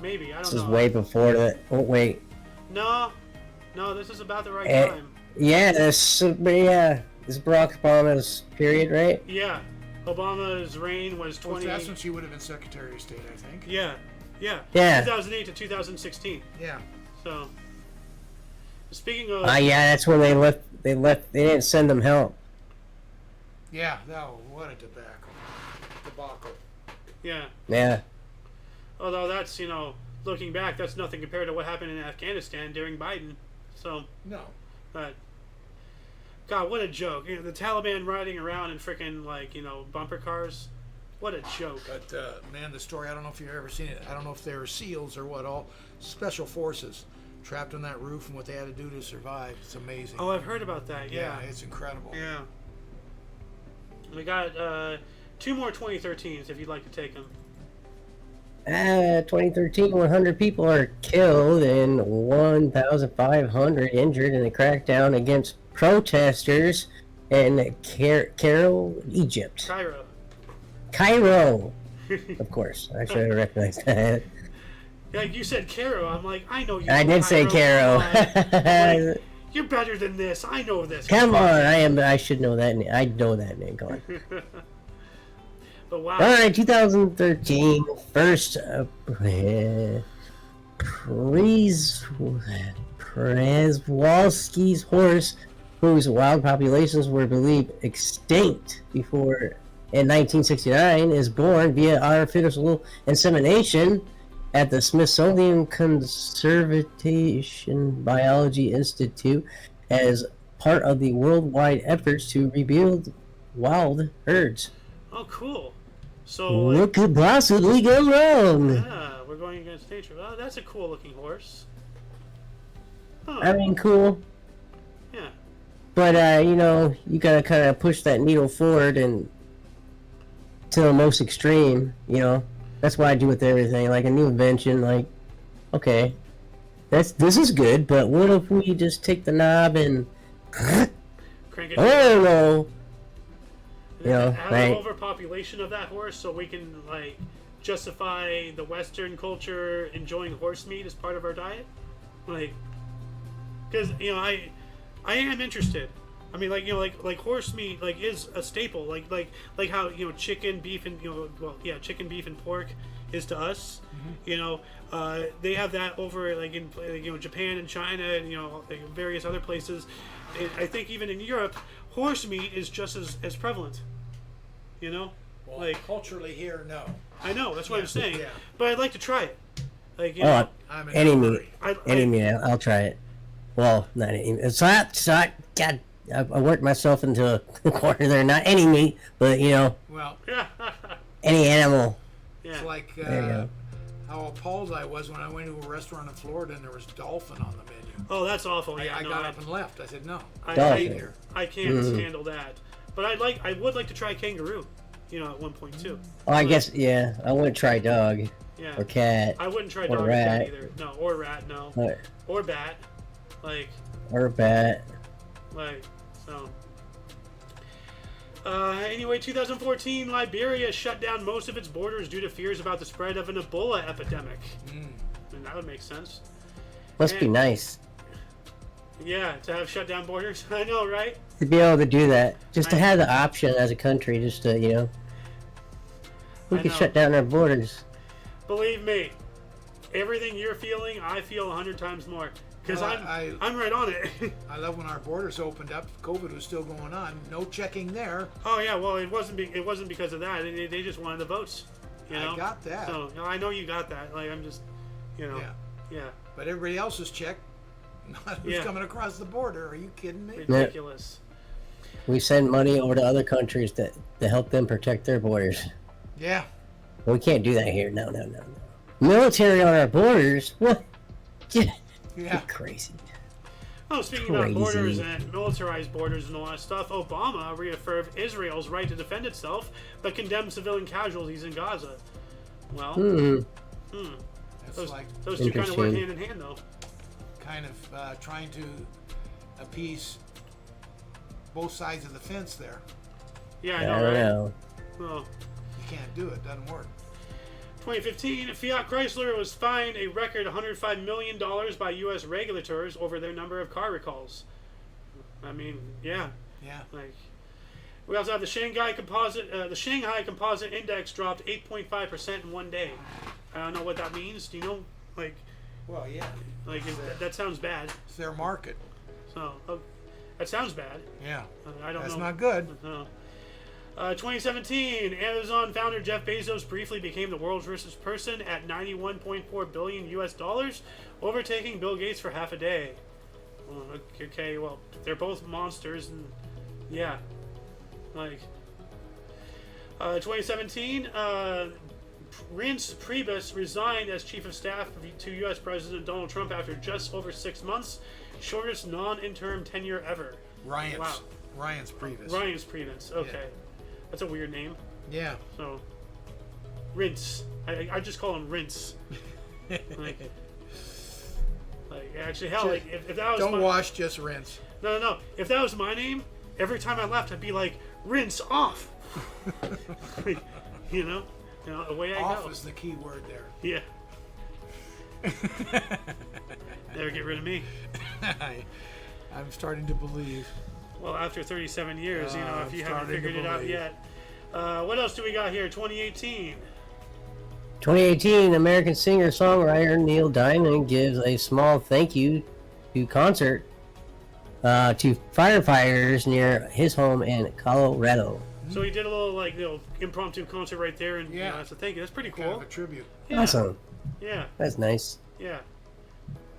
Maybe. I This don't is know. way before that. Oh wait. No, this is about the right Eh. time. Yeah, this is Barack Obama's period, right? Yeah, Obama's reign was Well, 20. that's when she would have been Secretary of State, I think. Yeah. Yeah. 2008 to 2016. Yeah. So, speaking of, Yeah, that's when they left. They didn't send them help. Yeah. No, what a debacle. yeah. Yeah. Although that's looking back, that's nothing compared to what happened in Afghanistan during Biden. So, No. but God, what a joke! You know, the Taliban riding around in freaking bumper cars. What a joke! But man, the story, I don't know if you've ever seen it. I don't know if they were SEALs or what, all special forces trapped on that roof and what they had to do to survive. It's amazing. Oh, I've heard about that. Yeah, it's incredible. yeah. We got 2 more 2013s if you'd like to take them. 2013, 100 people are killed and 1,500 injured in a crackdown against protesters in Cairo, Egypt. Cairo. Of course, I should have recognized that. Yeah, you said Cairo. I'm like, I know you. I did say Cairo. Like, you're better than this. I know this. Come on, I should know that name. I know that name. Come on. But wow. All right, 2013, first Przewalski's horse, whose wild populations were believed extinct before in 1969, is born via artificial insemination at the Smithsonian Conservation Biology Institute as part of the worldwide efforts to rebuild wild herds. Oh, cool. So What could possibly go wrong? Yeah, we're going against nature. Oh, that's a cool looking horse. Huh. I mean, cool. Yeah. But, you gotta kind of push that needle forward and to the most extreme, That's what I do with everything. Like a new invention, like, okay, this is good, but what if we just take the knob and Crank it. I don't know. Have right? an overpopulation of that horse so we can justify the Western culture enjoying horse meat as part of our diet, because I am interested. I mean, like horse meat is a staple, like how chicken, beef, and chicken, beef, and pork is to us. Mm-hmm. They have that over in Japan and China and various other places. I think even in Europe, horse meat is just as prevalent. Well, culturally here, no. I know, that's what I'm saying. Yeah. But I'd like to try it. I'm in any a meat, hurry. I'll try it. Well, not any. It's not. God, I worked myself into a corner there. Not any meat, but Well, any animal. Yeah. it's like There you go. how appalled I was when I went to a restaurant in Florida and there was dolphin on the menu. Oh, that's awful. I Yeah, got up and left. I said, no. Dolphin. I can't handle that. But I would like to try kangaroo. At one point too. Oh, I guess I wouldn't try dog Yeah. or cat I wouldn't try or dog or rat. cat either. No, or rat. No. Or bat. Or bat. So. Anyway, 2014, Liberia shut down most of its borders due to fears about the spread of an Ebola epidemic. And that would make sense. Must be nice Yeah, to have shut down borders. I know, right? to be able to do that. Just to have the option as a country, just to we I could know. shut down our borders. Believe me, everything you're feeling, I feel 100 times more. Because Well, I'm right on it. I love when our borders opened up. COVID was still going on. No checking there. Oh yeah, well it wasn't because of that. They just wanted the votes. I got that. So I know you got that. I'm just, yeah, But everybody else is checked. Not who's Yeah. coming across the border. Are you kidding me? ridiculous. We send money over to other countries to help them protect their borders. Yeah. We can't do that here. No. Military on our borders? What? Yeah. Yeah. Crazy. Oh, speaking about Crazy. borders and militarized borders and all that stuff, Obama reaffirmed Israel's right to defend itself, but condemned civilian casualties in Gaza. Well, That's those like two kind of work Interesting. hand in hand, though. kind of trying to appease both sides of the fence there. Yeah, I I know, don't right? know. Well, You can't do it. Doesn't work. 2015, Fiat Chrysler was fined a record $105 million by U.S. regulators over their number of car recalls. I mean, yeah. Yeah. We also have the Shanghai Composite. The Shanghai Composite Index dropped 8.5% in one day. I don't know what that means. Do you know? Well, yeah. That sounds bad. It's their market. So that sounds bad. Yeah. I don't That's know. not good. 2017, Amazon founder Jeff Bezos briefly became the world's richest person at $91.4 billion US, overtaking Bill Gates for half a day. Well, okay, well, they're both monsters, and yeah, like 2017, Reince Priebus resigned as chief of staff to U.S. President Donald Trump after just over 6 months, shortest non-interim tenure ever. Ryan's. Wow. Ryan's Priebus. Reince Priebus. Okay, Yeah. That's a weird name. Yeah. So, Rinse. I just call him Rinse. like actually, hell, like if that was Don't wash, just rinse. No. If that was my name, every time I left, I'd be like, rinse off. you know, away I Off go. is the key word there. Yeah. Never get rid of me. I'm starting to believe. Well, after 37 years, if you haven't starting to figured it out believe. yet. What else do we got here? 2018. 2018, American singer-songwriter Neil Diamond gives a small thank you to concert to firefighters near his home in Colorado. So he did a little, impromptu concert right there, and Yeah. that's a thank you. That's pretty Kind cool. of a tribute. Yeah. Awesome. Yeah. That's nice. Yeah.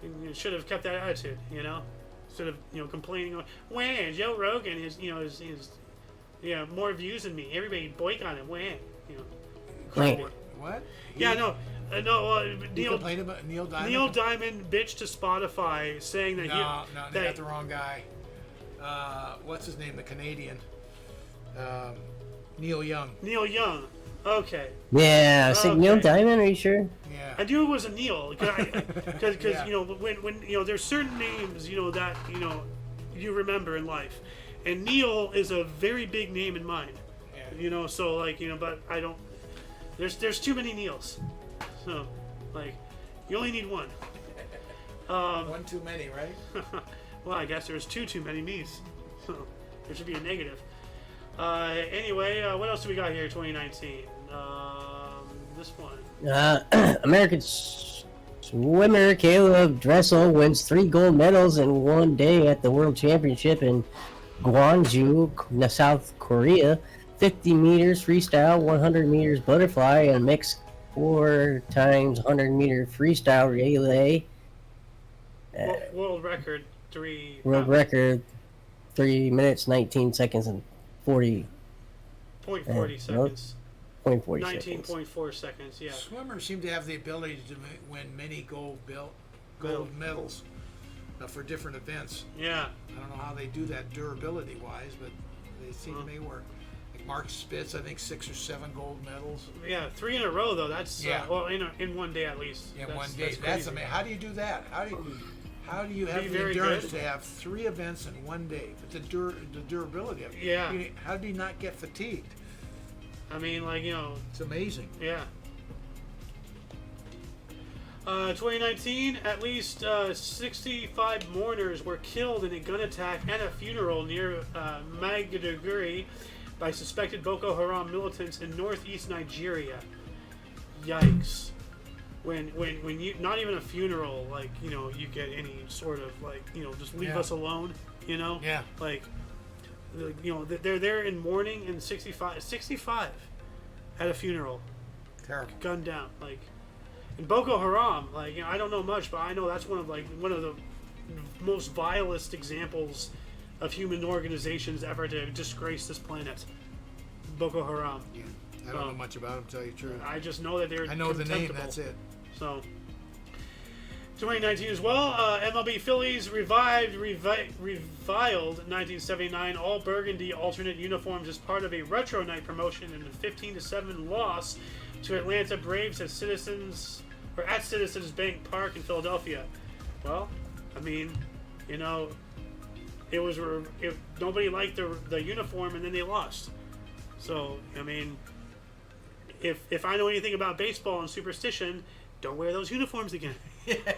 And you should have kept that attitude, instead of complaining. Wah, Joe Rogan is more views than me. Everybody boycott him. Wah, Wait. What? Yeah, no. You complained about Neil Diamond? Neil Diamond bitched to Spotify saying that No, they got the wrong guy. What's his name? The Canadian. Neil Young. Neil Young. Okay. Yeah, Okay. Neil Diamond, are you sure? Yeah. I knew it was a Neil because Yeah. when there's certain names that you remember in life, and Neil is a very big name in mine. Yeah. So but I don't. There's too many Neils, so you only need one. One too many, right? Well, I guess there's too many me's, so there should be a negative. Anyway, what else do we got here? 2019. This one. American swimmer Caleb Dressel wins 3 gold medals in one day at the World Championship in Gwangju, South Korea. 50 meters freestyle, 100 meters butterfly, and mixed 4 times 100 meter freestyle relay. World record 3. World record 3 minutes 19 seconds and 40.40 .40 seconds. 40 seconds. 19.4 seconds. Yeah. Swimmers seem to have the ability to win many gold medals for different events. Yeah. I don't know how they do that durability wise, but they seem to may work. Like Mark Spitz, I think 6 or 7 gold medals. Yeah, 3 in a row though. That's Yeah. In one day at least. In one day. That's amazing. How do you do that? How do you have the very endurance good. to have 3 events in one day? But the durability of it. Yeah. How do you not get fatigued? I mean, It's amazing. yeah. 2019, at least 65 mourners were killed in a gun attack and a funeral near Maiduguri by suspected Boko Haram militants in northeast Nigeria. Yikes. When you, not even a funeral, you get any sort of, just leave Yeah. us alone, Yeah. They're there in mourning, and 65 at a funeral, Terrible. gunned down, and Boko Haram, I don't know much, but I know that's one of the most vilest examples of human organizations ever to disgrace this planet. Boko Haram. Yeah. I don't know much about them, to tell you the truth. I just know that they're I know the name, contemptible. that's it. So, 2019 as well. MLB Phillies reviled 1979 all burgundy alternate uniforms as part of a retro night promotion in a 15-7 loss to Atlanta Braves at Citizens Bank Park in Philadelphia. Well, I mean, nobody liked the uniform, and then they lost. So, I mean, if I know anything about baseball and superstition, don't wear those uniforms again.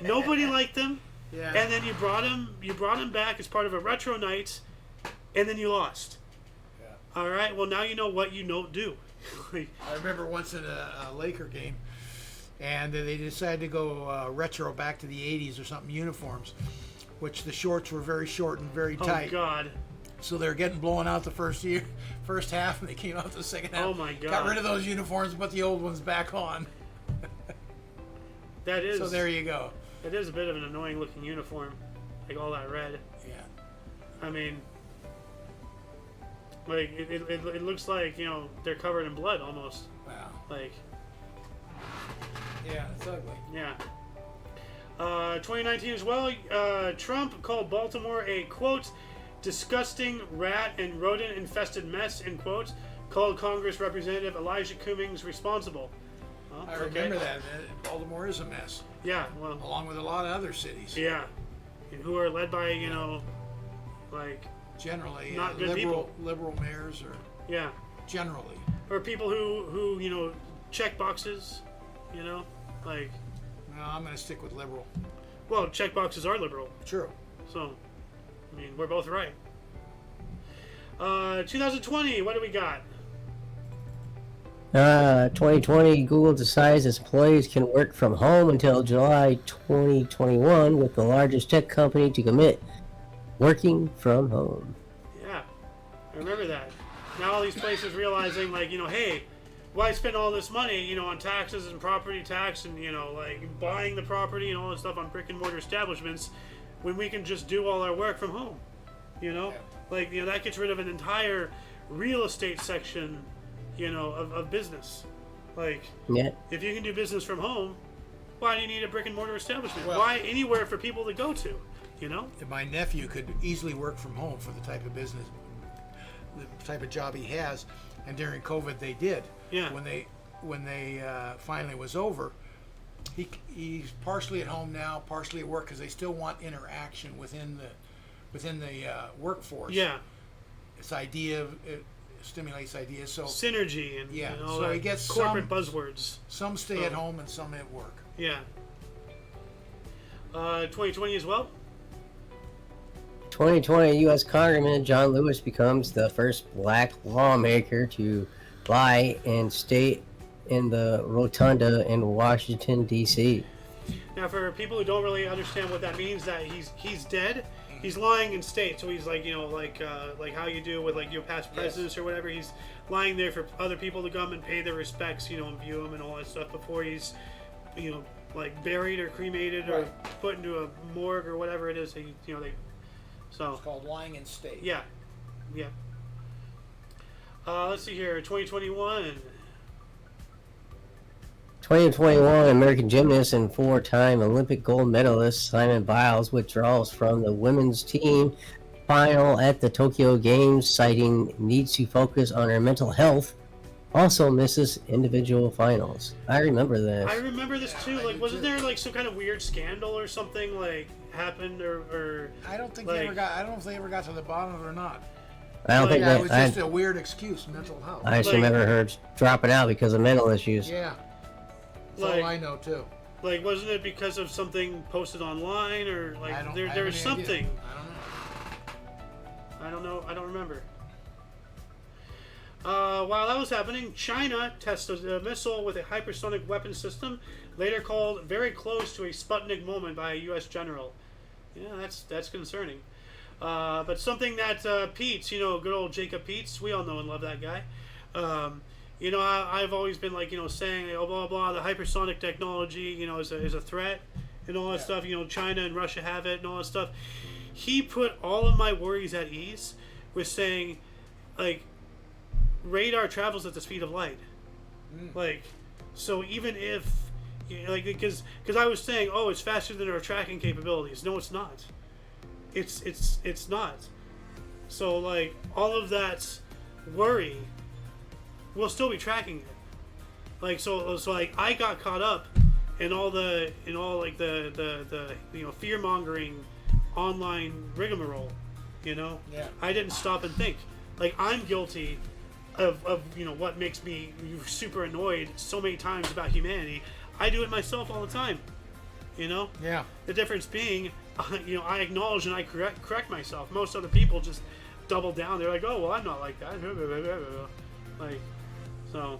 Nobody liked them, Yeah. and then you brought them back as part of a retro night, and then you lost. Yeah. All right. Well, now you know what you don't do. I remember once in a Laker game, and they decided to go retro back to the 80s or something, uniforms, which the shorts were very short and very tight. Oh God. So they're getting blown out the first half, and they came out the second half. Oh, my God. Got rid of those uniforms, put the old ones back on. That is. So there you go. It is a bit of an annoying looking uniform. like all that red. Yeah. I mean, like it looks like they're covered in blood almost. Wow. Like Yeah, it's ugly. yeah. 2019 as well. Trump called Baltimore a quote disgusting rat and rodent infested mess end quote. Called Congress Representative Elijah Cummings responsible. Oh, I remember that. Baltimore is a mess, Yeah, well, along with a lot of other cities. yeah, and who are led by like Generally, Not good liberal mayors, or yeah, generally. or people who check boxes, like No, I'm going to stick with liberal. well, check boxes are liberal, True. so I mean we're both right. 2020, what do we got? 2020, Google decides its employees can work from home until July 2021, with the largest tech company to commit working from home. Yeah, I remember that. Now all these places realizing, like, hey, why spend all this money, on taxes and property tax and, like buying the property and all that stuff on brick and mortar establishments when we can just do all our work from home, Like, that gets rid of an entire real estate section, of business. Like, Yeah. if you can do business from home, why do you need a brick and mortar establishment? Well- Why anywhere for people to go to, And my nephew could easily work from home for the type of business, the type of job he has. And during COVID, they did. Yeah. When they finally was over, he's partially at home now, partially at work, because they still want interaction within the workforce. Yeah, It stimulates ideas. So synergy and Yeah, all so that he gets corporate some- buzzwords. some stay at home and some at work. Yeah. 2020 as well. 2020, U.S. Congressman John Lewis becomes the first black lawmaker to lie and state in the rotunda in Washington, D.C. Now, for people who don't really understand what that means, that he's dead. He's lying in state, so he's like like how you do with like your past presidents or whatever. He's lying there for other people to come and pay their respects, and view him and all that stuff before he's, like buried or cremated or put into a morgue or whatever it is. They. So It's called lying in state. yeah. Let's see here, 2021. 2021, American gymnast and four-time Olympic gold medalist Simone Biles withdraws from the women's team final at the Tokyo Games, citing needs to focus on her mental health. Also misses individual finals. I remember this. I remember this too. I Like, do wasn't too. there like some kind of weird scandal or something like happened or I don't think Like- they ever got. I don't know if they ever got to the bottom of it or not. I don't think It was that just a weird excuse, mental health. I just like- remember her dropping out because of mental issues. Yeah, that's Like- all I know too. like wasn't it because of something posted online or like I don't. there I there have was any idea. something. I don't know. I don't know. I don't remember. While that was happening, China tested a missile with a hypersonic weapon system, later called very close to a Sputnik moment by a U.S. general. Yeah, that's concerning. But something that Peets, good old Jacob Peets, we all know and love that guy. I've always been like, saying, oh, blah, blah, the hypersonic technology, is a threat and all that stuff. China and Russia have it and all that stuff. He put all of my worries at ease with saying, like, radar travels at the speed of light. Like, so even if, because I was saying, oh, it's faster than our tracking capabilities. No, it's not. It's not. So, like, all of that worry, we'll still be tracking it. Like, so like, I got caught up in all the fear mongering online rigmarole. Yeah. I didn't stop and think. Like, I'm guilty of what makes me super annoyed so many times about humanity. I do it myself all the time. Yeah. The difference being, I acknowledge and I correct myself. Most other people just double down. They're like, oh, well, I'm not like that. Like, so.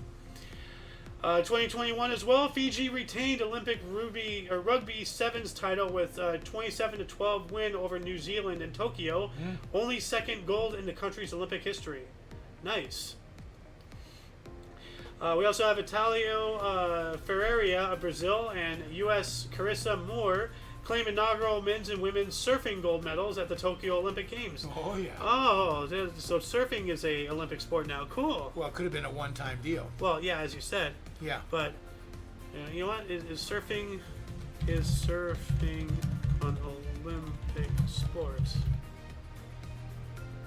2021 as well, Fiji retained Olympic rugby sevens title with a 27-12 win over New Zealand in Tokyo. Only second gold in the country's Olympic history. Nice. We also have Italio Ferreira of Brazil and U.S. Carissa Moore claim inaugural men's and women's surfing gold medals at the Tokyo Olympic Games. Oh yeah. Oh, so surfing is a Olympic sport now. Cool. Well, it could have been a one-time deal. Well, yeah, as you said. Yeah. But you know what? Is surfing an Olympic sport?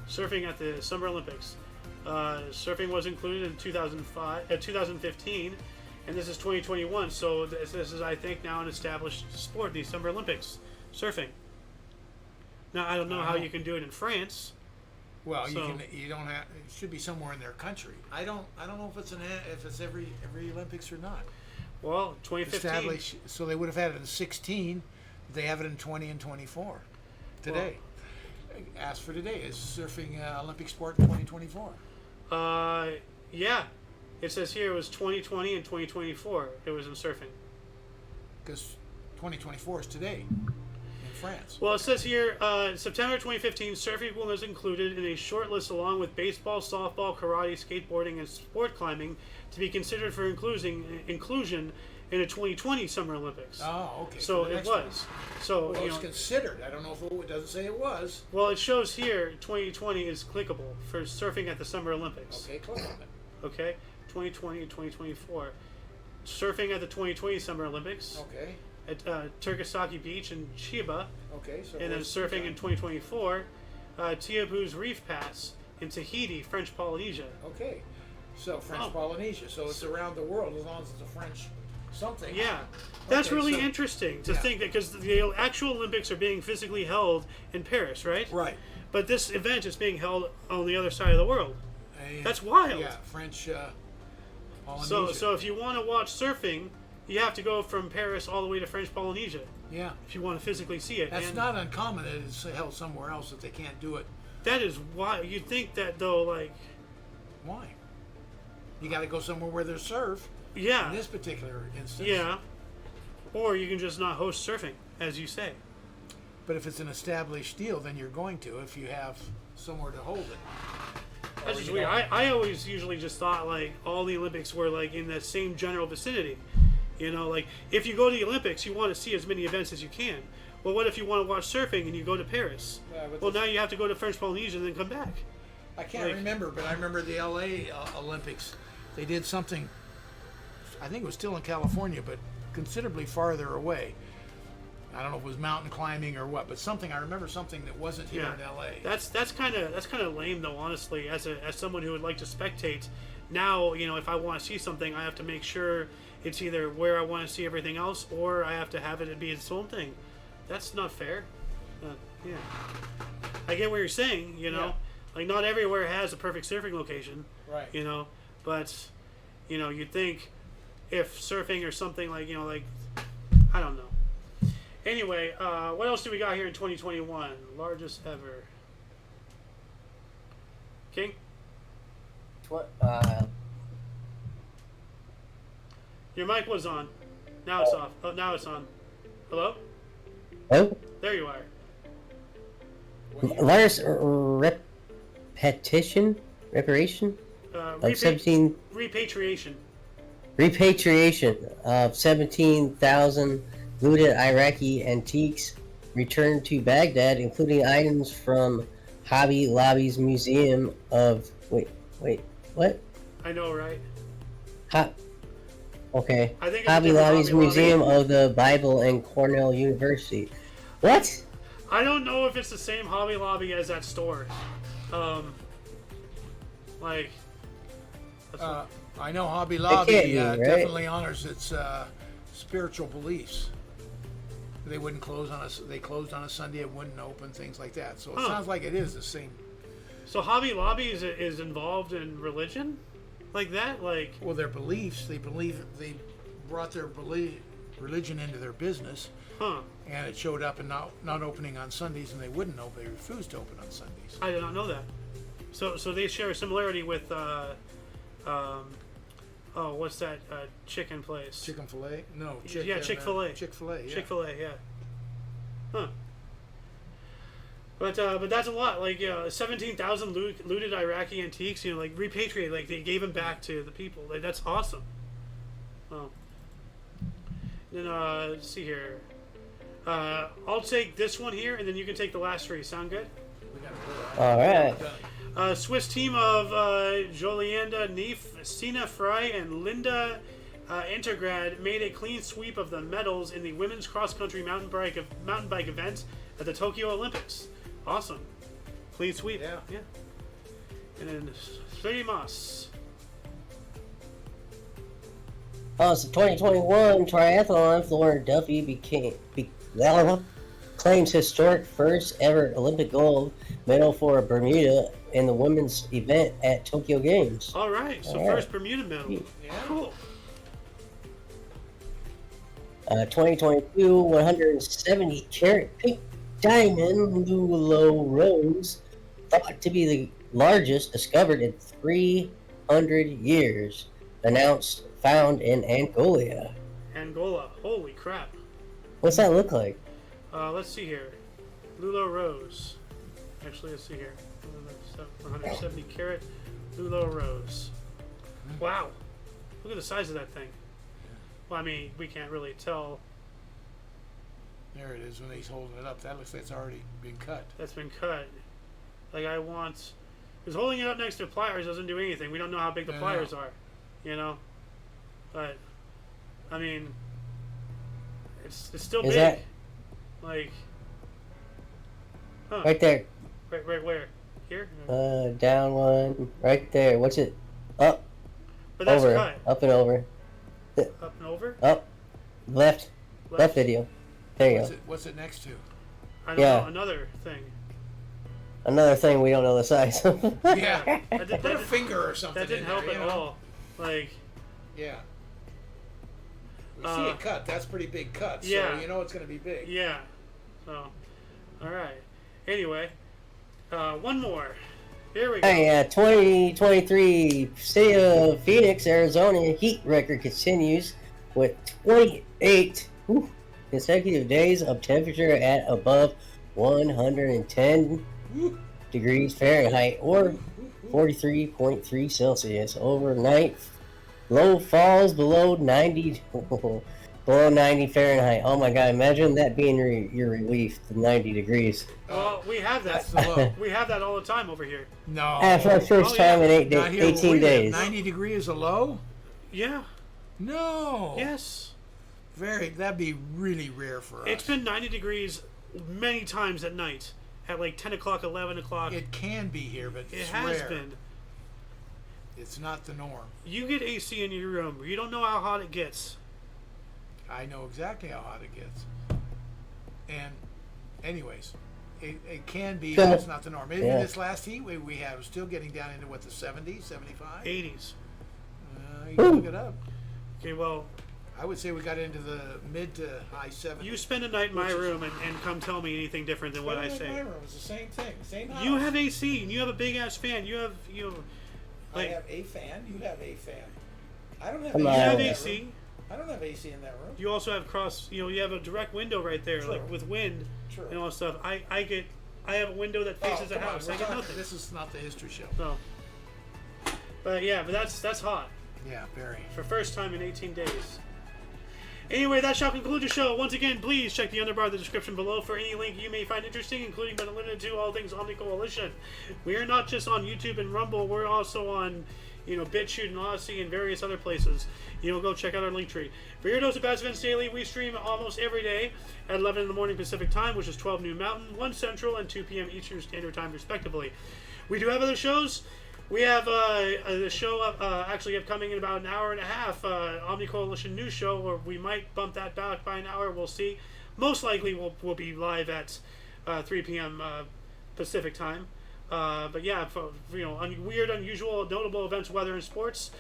Surfing at the Summer Olympics. Surfing was included in 2015, and this is 2021. So this is, I think, now an established sport. These Summer Olympics, surfing. Now I don't know how you can do it in France. Well, So- you don't have. It should be somewhere in their country. I don't know if it's every Olympics or not. Well, 2015. Established. So they would have had it in 16. They have it in 20 and 24 today. Ask for today. Is surfing Olympic sport in 2024? Yeah. It says here it was 2020 and 2024. It was in surfing. Because 2024 is today in France. Well, it says here, September 2015, surfing was included in a short list along with baseball, softball, karate, skateboarding, and sport climbing to be considered for inclusion in the 2020 Summer Olympics. Oh, okay. So for the it next was. one. So, Well, you it's know, considered. I don't know if it doesn't say it was. well, it shows here 2020 is clickable for surfing at the Summer Olympics. Okay, click on it. Okay? 2020 and 2024. Surfing at the 2020 Summer Olympics Okay. at Turkasaki Beach in Chiba. Okay. So And then where's surfing in the- 2024, Tiabu's Reef Pass in Tahiti, French Polynesia. Okay. So French Oh. Polynesia. So it's around the world as long as it's a French something. Yeah, that's Okay, really so- interesting to yeah. think that because the actual Olympics are being physically held in Paris, right? Right. But this event is being held on the other side of the world. And- That's wild. Yeah, French Polynesia. So if you want to watch surfing, you have to go from Paris all the way to French Polynesia yeah, if you want to physically see it. that's And not uncommon that it's held somewhere else that they can't do it. that is why you'd think that though, like, Why? You got to go somewhere where there's surf. yeah, In this particular instance. yeah, or you can just not host surfing, as you say. But if it's an established deal, then you're going to if you have somewhere to hold it. That's Or just you weird. don't- I always usually just thought like all the Olympics were like in the same general vicinity. You know, like if you go to the Olympics, you want to see as many events as you can. Well, what if you want to watch surfing and you go to Paris? Yeah, but Well, this- now you have to go to French Polynesia and then come back. I can't like- remember, but I remember the LA Olympics. They did something. I think it was still in California, but considerably farther away. I don't know if it was mountain climbing or what, but something. I remember something that wasn't here Yeah, in LA. that's kind of lame though. Honestly, as someone who would like to spectate, now you know if I want to see something, I have to make sure it's either where I want to see everything else, or I have to have it be its own thing. That's not fair. Yeah, I get what you're saying. You know, Yeah. like not everywhere has a perfect surfing location. Right. You know, but you know you'd think if surfing or something like like I don't know. Anyway, what else do we got here in 2021? Largest ever. King? What? Your mic was on. Now it's off. Oh, now it's on. Hello? Oh, There you are. largest reparation of 17 Repatriation. repatriation of 17,000 looted Iraqi antiques returned to Baghdad, including items from Hobby Lobby's Museum of what? I know, right? Okay. I think it's a Hobby different Lobby's Hobby Museum Lobby. of the Bible and Cornell University. What? I don't know if it's the same Hobby Lobby as that store. Like. That's I know Hobby Lobby can't be, right? definitely honors its spiritual beliefs. They wouldn't close on us. They closed on a Sunday. It wouldn't open, things like that. So it Huh. sounds like it is the same. so Hobby Lobby is involved in religion? Like that? Like. Well, their beliefs. They brought their religion into their business, Huh. and it showed up in not opening on Sundays, and they wouldn't open. They refused to open on Sundays. I did not know that. So they share a similarity with what's that chicken place? Chicken fillet? No. Yeah, Chick-fil-A. Chick-fil-A. Yeah. Chick-fil-A, yeah. Huh. But that's a lot. Like 17,000 looted Iraqi antiques. Like repatriated. Like they gave them back to the people. Like that's awesome. Oh. Then let's see here. I'll take this one here, and then you can take the last three. Sound good? All right. Swiss team of Jolianda Neef, Sina Frey, and Linda Intergrad made a clean sweep of the medals in the women's cross-country mountain bike event at the Tokyo Olympics. Awesome. Clean sweep. Yeah. And then Surimas. So 2021 triathlon, Lauren Duffy claims historic first ever Olympic gold medal for Bermuda in the women's event at Tokyo Games. All right, so All right. first Bermuda medal. Yeah. Cool. 2022 170 carat pink diamond Lulo rose, thought to be the largest discovered in 300 years, announced found in Angola. Angola. Holy crap. What's that look like? Let's see here. Lulo Rose. Actually, let's see here. 170 carat Lulo Rose. Wow. Look at the size of that thing. Well, I mean, we can't really tell. There it is when he's holding it up. That looks like it's already been cut. That's been cut. Like I want, because holding it up next to pliers doesn't do anything. We don't know how big the I pliers know. are, you know. But I mean, it's still Is big. that Like, huh? right there? Right where? Here? Down one. Right there. What's it? Up, But that's over, cut. up and over. Up and over. Up, left video. There you go. What's it next to? I don't Yeah. know. Another thing. Another thing we don't know the size of. Yeah. That, Put a finger or something. that didn't in there, help you at know? all. Like, Yeah. We see it cut. That's a pretty big cut. So yeah. you know it's going to be big. yeah. So, all right. Anyway, one more. Here we go. Hey, 2023 City of Phoenix, Arizona heat record continues with 28 consecutive days of temperature at above 110 degrees Fahrenheit or 43.3 Celsius. Overnight, low falls below 90 below 90 Fahrenheit. Oh my God! Imagine that being your relief to 90 degrees. Well, we have that. That's the low. We have that all the time over here. No. For our first Oh, yeah. time in Not here where 18 we live. days. 90 degrees is a low? Yeah. No. Yes. That'd be really rare for us. It's been 90 degrees many times at night. At like 10 o'clock, 11 o'clock. It can be here, but It it's has rare. been. It's not the norm. You get AC in your room. You don't know how hot it gets. I know exactly how hot it gets. And, anyways, it can be, but it's not the norm. Even Yeah. this last heat wave we had was still getting down into what, the 70s, 75? 80s. You can look it up. Okay, well, I would say we got into the mid to high 70s. you spend a night in my Which is- room and come tell me anything different than what I My say. room was the same thing, same house. You have AC and you have a big ass fan. I like have a fan. You have a fan. I don't have Come AC. on. you in have that AC. room. I don't have AC in that room. You also have you have a direct window right there, True. like with wind True. and all that stuff. I have a window that faces the come on, house. we're I get talking- nothing. This is not the history show. So, but that's hot Yeah, very. for first time in 18 days. Anyway, that shall conclude the show. Once again, please check the underbar of the description below for any link you may find interesting, including but not limited to all things Omni Coalition. We are not just on YouTube and Rumble. We're also on, BitChute and Odyssey and various other places. Go check out our link tree. For your dose of Bass Events Daily, we stream almost every day at 11 in the morning Pacific Time, which is 12 noon Mountain, 1 Central, and 2 p.m. Eastern Standard Time, respectively. We do have other shows. We have the show actually upcoming in about an hour and a half, Omni Coalition News Show, where we might bump that back by an hour. We'll see. Most likely we'll be live at 3 p.m. Pacific Time. But yeah, for weird, unusual, notable events, weather, and sports.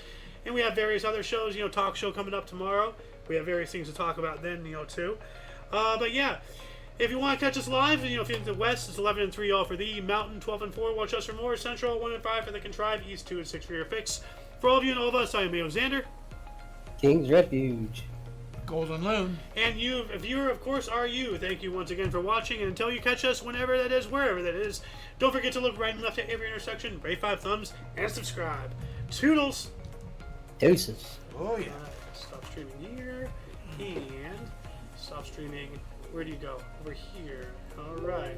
And we have various other shows, talk show coming up tomorrow. We have various things to talk about then, too. But yeah, if you want to catch us live, if you're in the West, it's 11 and 3 all for the Mountain, 12 and 4. Watch us for more. Central, 1 and 5 for the Contrived, East 2 and 6 for your fix. For all of you and all of us, I am Mayo Xander. King's Refuge. Golden Loon. And you, a viewer, of course, are you. Thank you once again for watching. And until you catch us whenever that is, wherever that is, don't forget to look right and left at every intersection, rate 5 thumbs, and subscribe. Toodles! Deuces. Oh, yeah. Stop streaming here, and stop streaming Where do you go? Over here. All right.